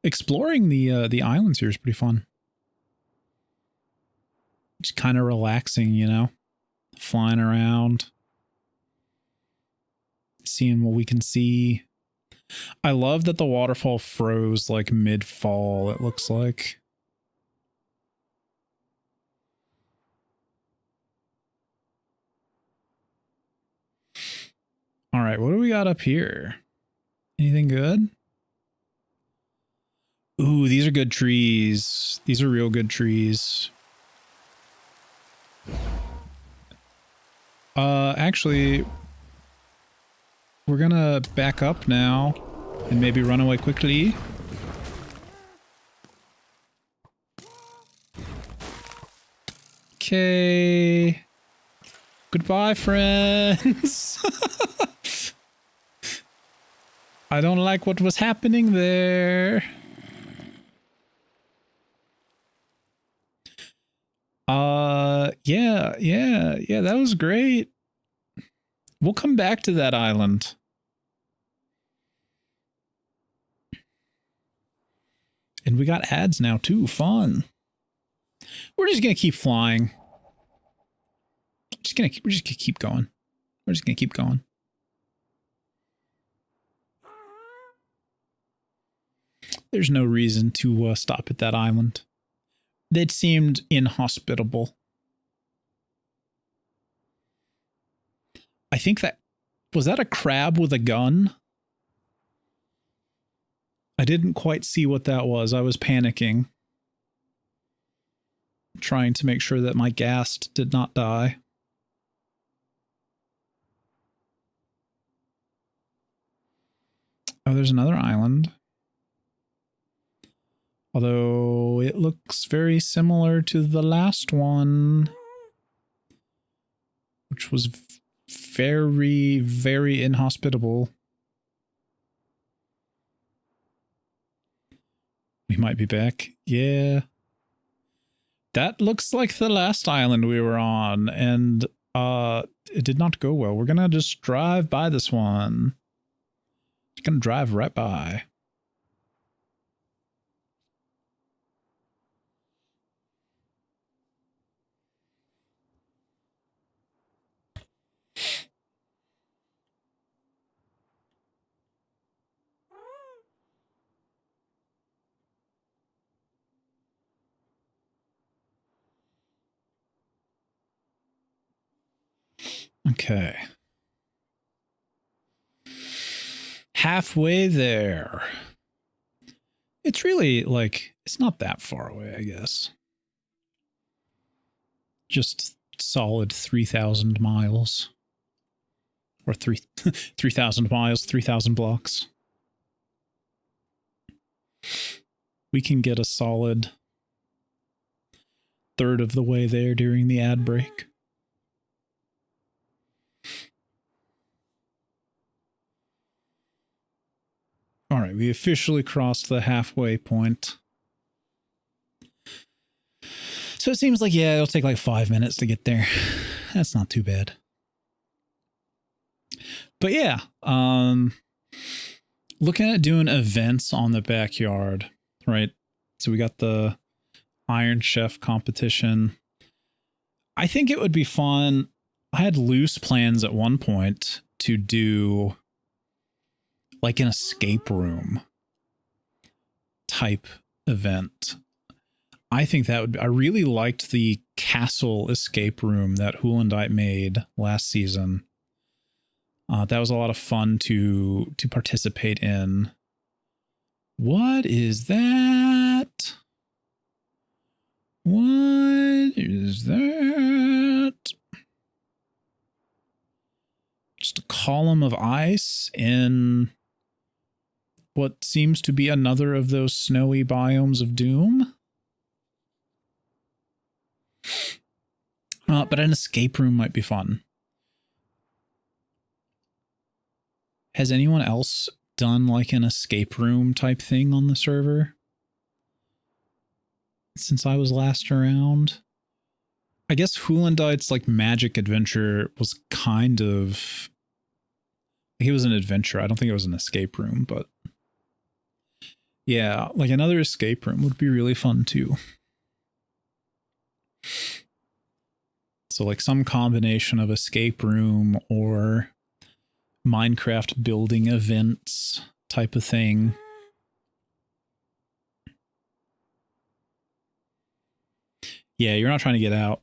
Exploring the islands here is pretty fun. Just kind of relaxing, you know, flying around, seeing what we can see. I love that the waterfall froze like mid-fall, it looks like. All right, what do we got up here? Anything good? Ooh, these are good trees. These are real good trees. Actually, we're gonna back up now and maybe run away quickly. Okay. Goodbye, friends. I don't like what was happening there. Yeah, that was great. We'll come back to that island. And we got ads now too, fun. We're just gonna keep flying. We're just gonna keep going. We're just gonna keep going. There's no reason to stop at that island. It seemed inhospitable. I think that... Was that a crab with a gun? I didn't quite see what that was. I was panicking. Trying to make sure that my ghast did not die. Oh, there's another island. Although it looks very similar to the last one, which was very, very inhospitable. We might be back. Yeah. That looks like the last island we were on, and it did not go well. We're gonna just drive by this one. Just gonna drive right by. Okay. Halfway there. It's really, like, it's not that far away, I guess. Just solid 3,000 miles. Or 3,000 miles, 3,000 blocks. We can get a solid third of the way there during the ad break. All right, we officially crossed the halfway point. So it seems like, yeah, it'll take like 5 minutes to get there. That's not too bad. But yeah, looking at doing events on the backyard, right? So we got the Iron Chef competition. I think it would be fun. I had loose plans at one point to do like an escape room type event. I think that would be, I really liked the castle escape room that Hoolandite made last season. That was a lot of fun to participate in. What is that? What is that? Just a column of ice in what seems to be another of those snowy biomes of doom. But an escape room might be fun. Has anyone else done like an escape room type thing on the server since I was last around? I guess Hoolandite's like magic adventure was kind of, it was an adventure. I don't think it was an escape room, but yeah, like another escape room would be really fun too. So like some combination of escape room or Minecraft building events type of thing. Yeah, you're not trying to get out.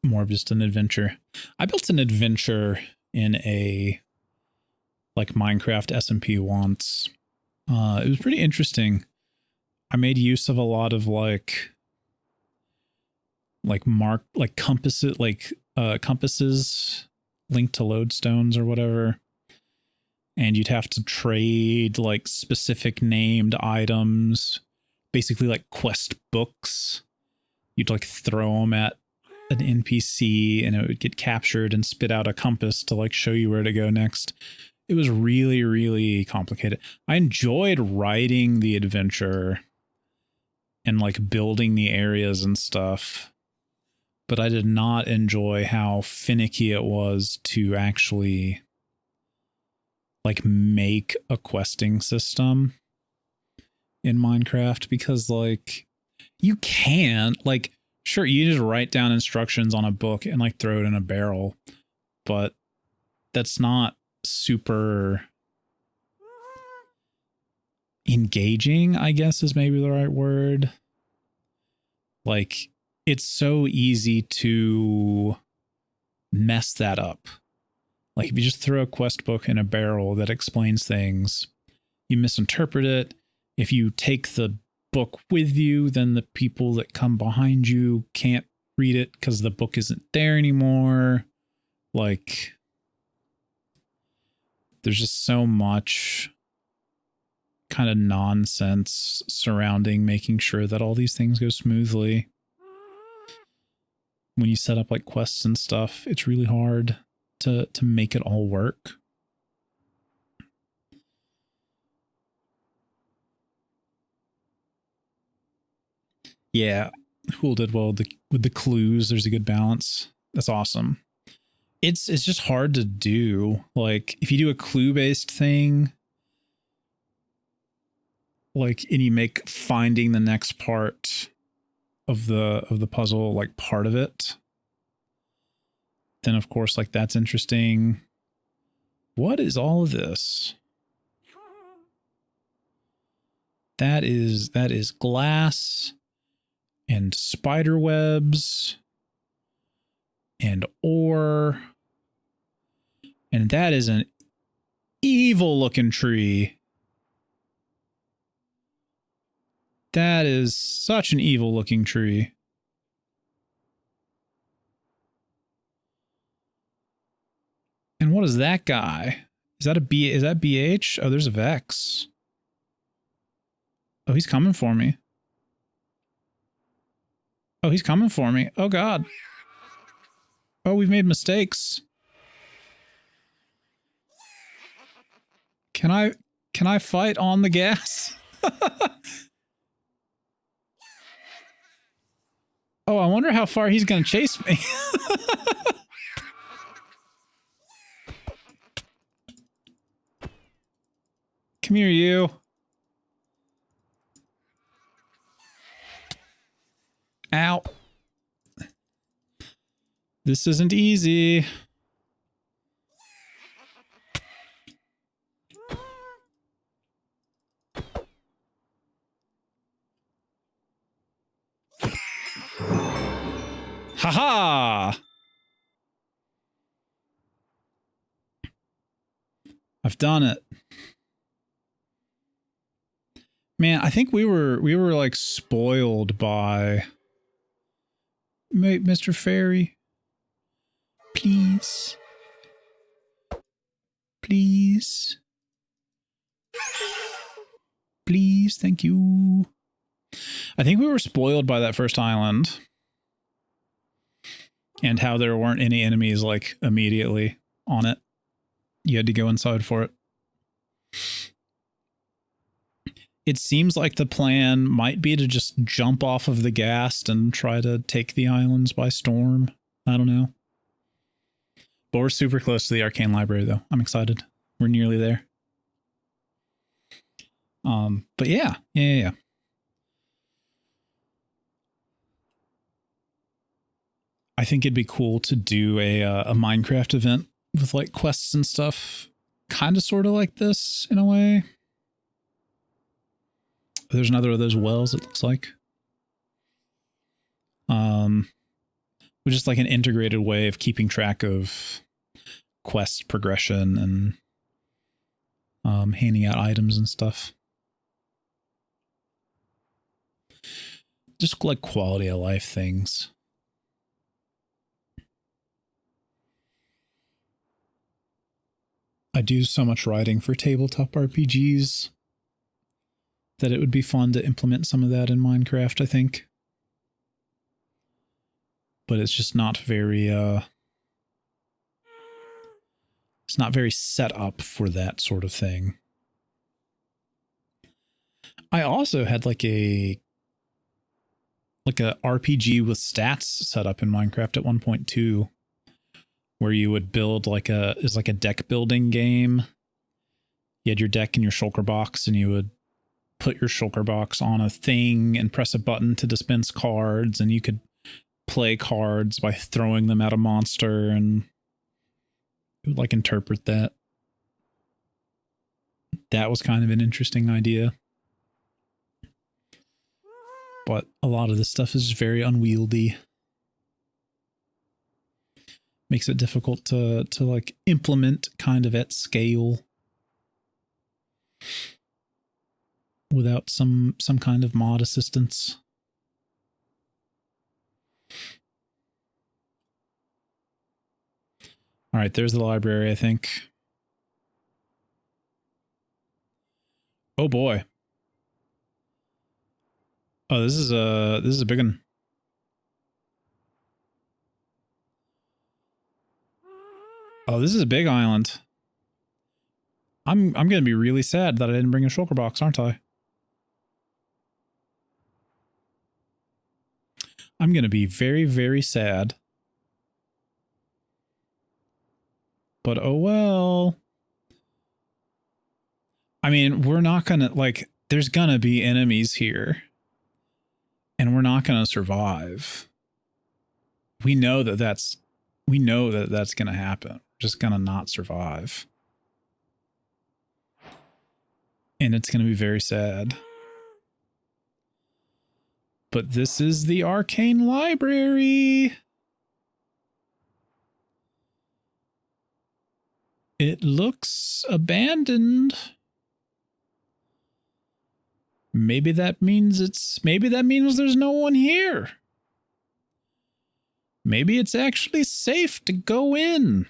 More of just an adventure. I built an adventure in a like Minecraft SMP once. It was pretty interesting. I made use of a lot of compasses linked to lodestones or whatever. And you'd have to trade like specific named items, basically like quest books. You'd like throw them at an NPC and it would get captured and spit out a compass to like show you where to go next. It was really, really complicated. I enjoyed writing the adventure and like building the areas and stuff, but I did not enjoy how finicky it was to actually like make a questing system in Minecraft, because like you can like, sure, you just write down instructions on a book and like throw it in a barrel, but that's not super engaging, I guess is maybe the right word. Like it's so easy to mess that up. Like if you just throw a quest book in a barrel that explains things, you misinterpret it. If you take the book with you, then the people that come behind you can't read it because the book isn't there anymore. Like there's just so much kind of nonsense surrounding making sure that all these things go smoothly. When you set up like quests and stuff, it's really hard to make it all work. Yeah, Hool did well with the clues. There's a good balance. That's awesome. It's just hard to do. Like if you do a clue based thing, like, and you make finding the next part of the puzzle like part of it, then of course like that's interesting. What is all of this? That is glass and spider webs and ore. And that is an evil looking tree. That is such an evil looking tree. And what is that guy? Is that BH? Oh, there's a Vex. Oh, he's coming for me. Oh, he's coming for me. Oh, God. Oh, we've made mistakes. Can I fight on the gas? Oh, I wonder how far he's going to chase me. Come here, you. Ow. This isn't easy. Haha! I've done it. Man, I think we were like spoiled by Mr. Fairy. Please. Please. Please, thank you. I think we were spoiled by that first island. And how there weren't any enemies, like, immediately on it. You had to go inside for it. It seems like the plan might be to just jump off of the ghast and try to take the islands by storm. I don't know. But we're super close to the arcane library, though. I'm excited. We're nearly there. But yeah. I think it'd be cool to do a Minecraft event with like quests and stuff, kind of sort of like this in a way. There's another of those wells, it looks like. Which is like an integrated way of keeping track of quest progression and handing out items and stuff. Just like quality of life things. I do so much writing for tabletop RPGs that it would be fun to implement some of that in Minecraft, I think. But it's just not very, it's not very set up for that sort of thing. I also had like a RPG with stats set up in Minecraft at 1.2, where you would build like it's like a deck building game. You had your deck in your shulker box, and you would put your shulker box on a thing and press a button to dispense cards, and you could play cards by throwing them at a monster, and it would like interpret that. That was kind of an interesting idea. But a lot of this stuff is very unwieldy. Makes it difficult to like implement kind of at scale without some kind of mod assistance. All right, there's the library, I think. Oh boy. Oh, this is a big one. Oh, this is a big island. I'm gonna be really sad that I didn't bring a shulker box, aren't I? I'm gonna be very, very sad. But oh well. I mean, we're not gonna, like, there's gonna be enemies here. And we're not gonna survive. We know that that's gonna happen. We're just gonna not survive. And it's gonna be very sad. But this is the arcane library. It looks abandoned. Maybe that means there's no one here. Maybe it's actually safe to go in.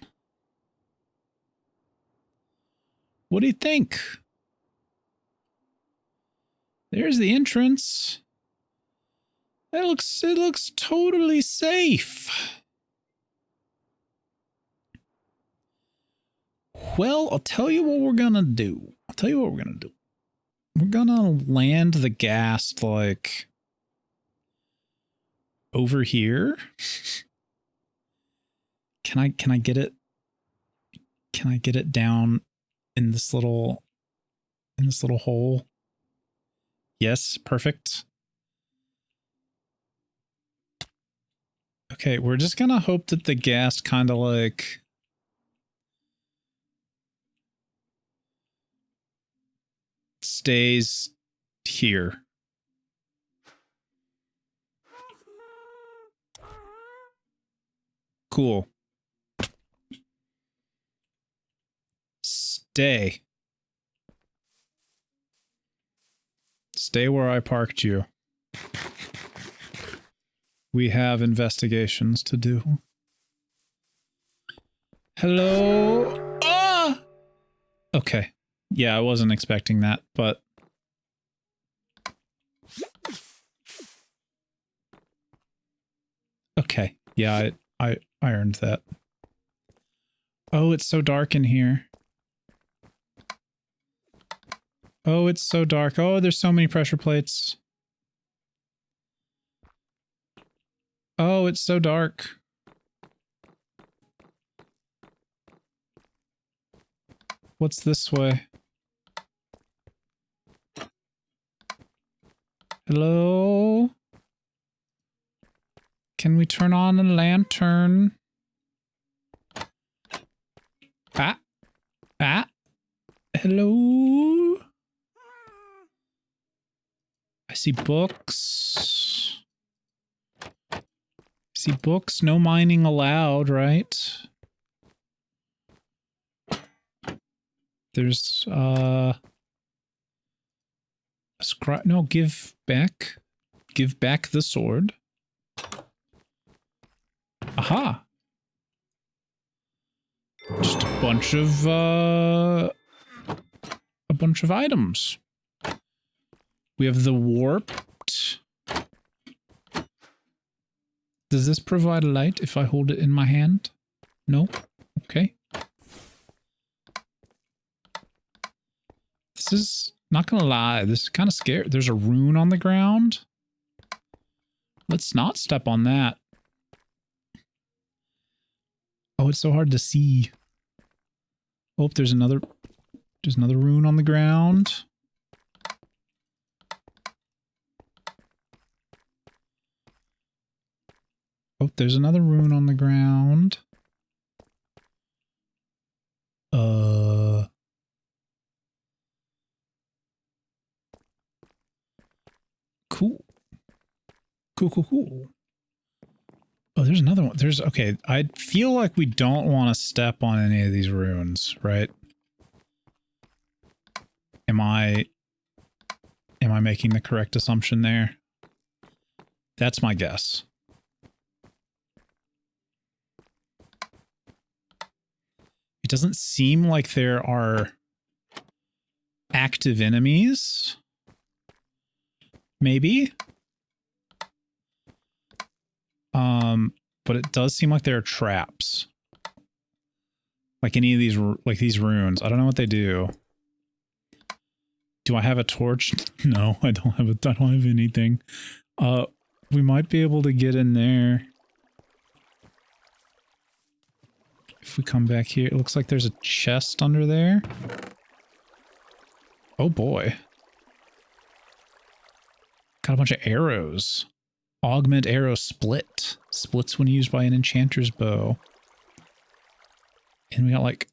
What do you think? There's the entrance. It looks totally safe. Well, I'll tell you what we're gonna do. We're gonna land the ghast like over here. Can I get it? Can I get it down in this little hole? Yes, perfect. Okay, we're just gonna hope that the ghast kind of like stays here. Cool. Stay. Stay where I parked you. We have investigations to do. Hello? Ah! Okay. Yeah, I wasn't expecting that, but... Okay. Yeah, I earned that. Oh, it's so dark in here. Oh, it's so dark. Oh, there's so many pressure plates. Oh, it's so dark. What's this way? Hello? Can we turn on a lantern? Ah. Ah. Hello? I see books. I see books. No mining allowed, right? There's, a scribe. No, give back. Give back the sword. Aha. Just a bunch of items. We have the warped. Does this provide light if I hold it in my hand? No? Okay. This is, not gonna lie, this is kind of scary. There's a rune on the ground. Let's not step on that. Oh, it's so hard to see. Oh, there's another rune on the ground. Oh, there's another rune on the ground. Cool. Cool. Oh, there's another one. Okay, I feel like we don't want to step on any of these runes, right? Am I making the correct assumption there? That's my guess. It doesn't seem like there are active enemies. Maybe. But it does seem like there are traps. Like any of these, like these runes. I don't know what they do. Do I have a torch? No, I don't have anything. We might be able to get in there. If we come back here, it looks like there's a chest under there. Oh boy. Got a bunch of arrows. Augment arrow split. Splits when used by an enchanter's bow. And we got like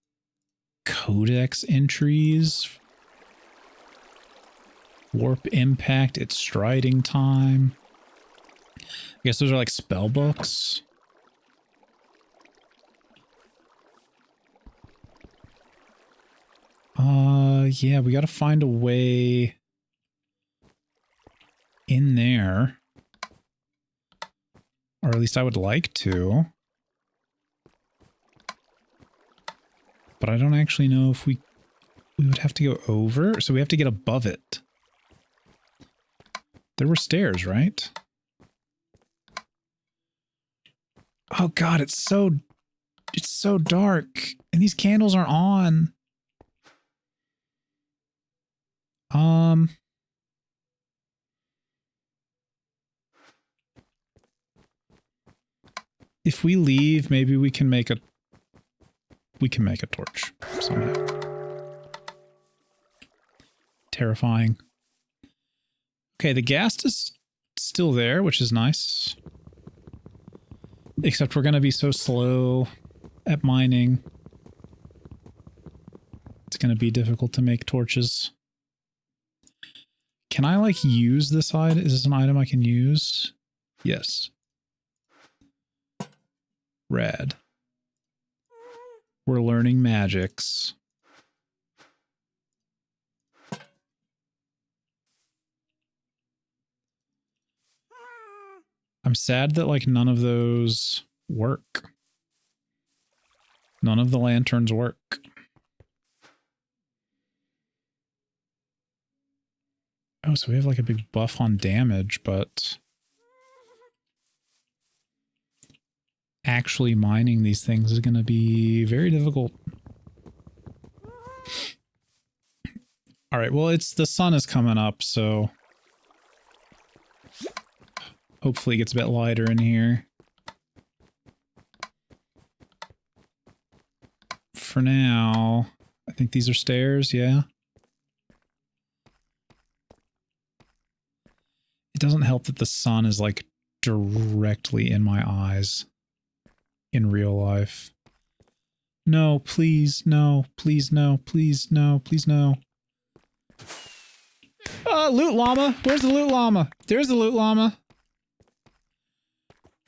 codex entries. Warp impact, it's striding time. I guess those are like spell books. Yeah, we gotta find a way in there. Or at least I would like to. But I don't actually know if we would have to go over, so we have to get above it. There were stairs, right? Oh god, it's so dark. And these candles aren't on. If we leave, maybe we can make a torch somehow. Terrifying. Okay, the ghast is still there, which is nice. Except we're going to be so slow at mining. It's going to be difficult to make torches. Can I, like, use this item? Is this an item I can use? Yes. Rad. We're learning magics. I'm sad that, like, none of those work. None of the lanterns work. Oh, so we have, like, a big buff on damage, but actually mining these things is going to be very difficult. All right, well, the sun is coming up, so hopefully it gets a bit lighter in here. For now, I think these are stairs, yeah. It doesn't help that the sun is, like, directly in my eyes in real life. No, please, no, please, no, please, no, please, no. Loot llama! Where's the loot llama? There's the loot llama.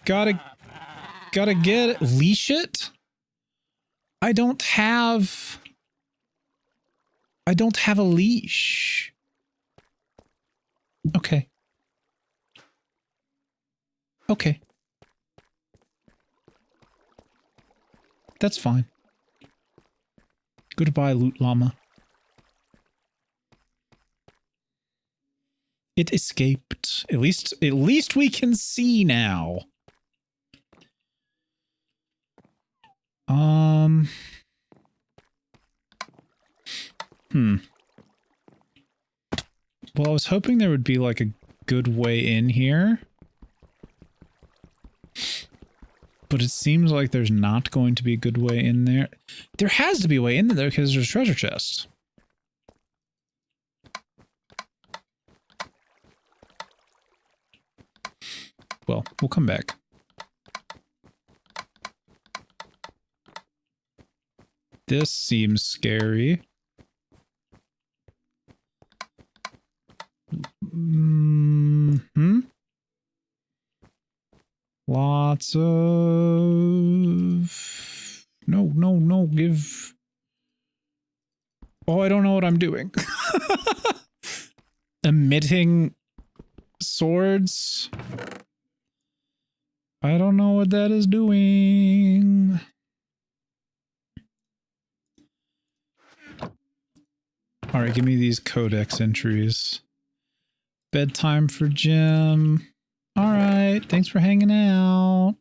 Gotta get it. Leash it? I don't have a leash. Okay. Okay. That's fine. Goodbye, loot llama. It escaped. At least we can see now. Well, I was hoping there would be, like, a good way in here. But it seems like there's not going to be a good way in there. There has to be a way in there because there's a treasure chest. Well, we'll come back. This seems scary. Lots of... No, give... Oh, I don't know what I'm doing. Emitting swords? I don't know what that is doing. Alright, give me these codex entries. Bedtime for Jim. Alright, thanks for hanging out.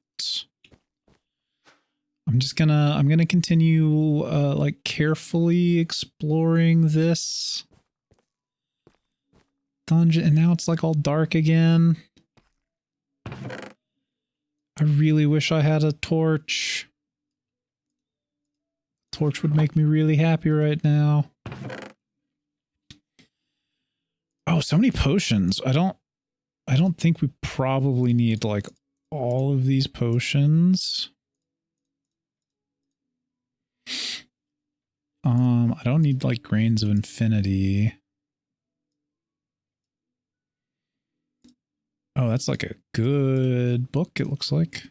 I'm gonna continue, like, carefully exploring this dungeon, and now it's, like, all dark again. I really wish I had a torch. Torch would make me really happy right now. Oh, so many potions. I don't think we probably need, like, all of these potions. I don't need, like, grains of infinity. Oh, that's like a good book, it looks like.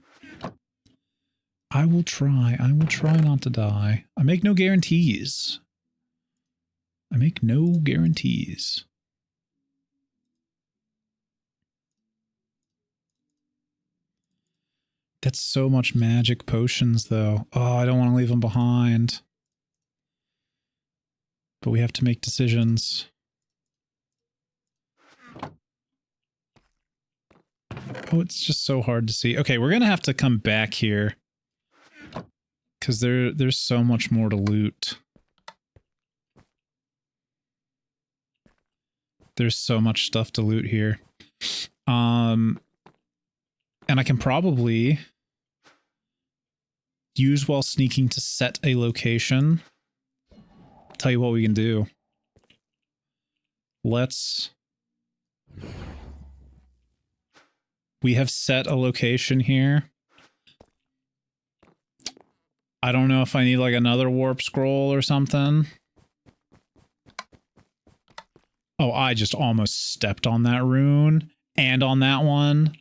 I will try not to die. I make no guarantees. I make no guarantees. That's so much magic potions, though. Oh, I don't want to leave them behind. But we have to make decisions. Oh, it's just so hard to see. Okay, we're gonna have to come back here because there's so much more to loot. There's so much stuff to loot here. And I can probably use while sneaking to set a location. Tell you what we can do. We have set a location here. I don't know if I need like another warp scroll or something. Oh, I just almost stepped on that rune and on that one.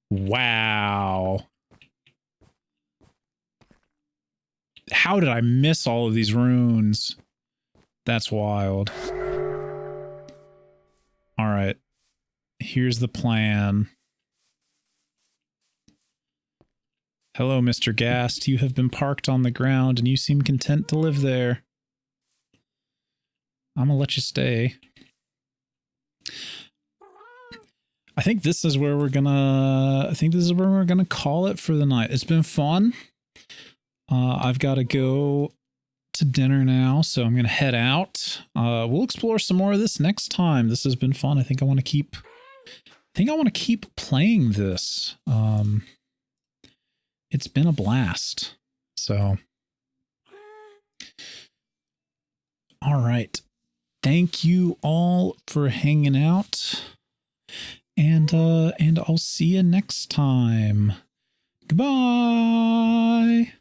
Wow. How did I miss all of these runes? That's wild. All right. Here's the plan. Hello, Mr. Gast. You have been parked on the ground and you seem content to live there. I'm gonna let you stay. I think this is where we're gonna call it for the night. It's been fun. I've got to go to dinner now, so I'm gonna head out. We'll explore some more of this next time. This has been fun. I think I want to keep playing this. It's been a blast. So, all right. Thank you all for hanging out. And I'll see you next time. Goodbye.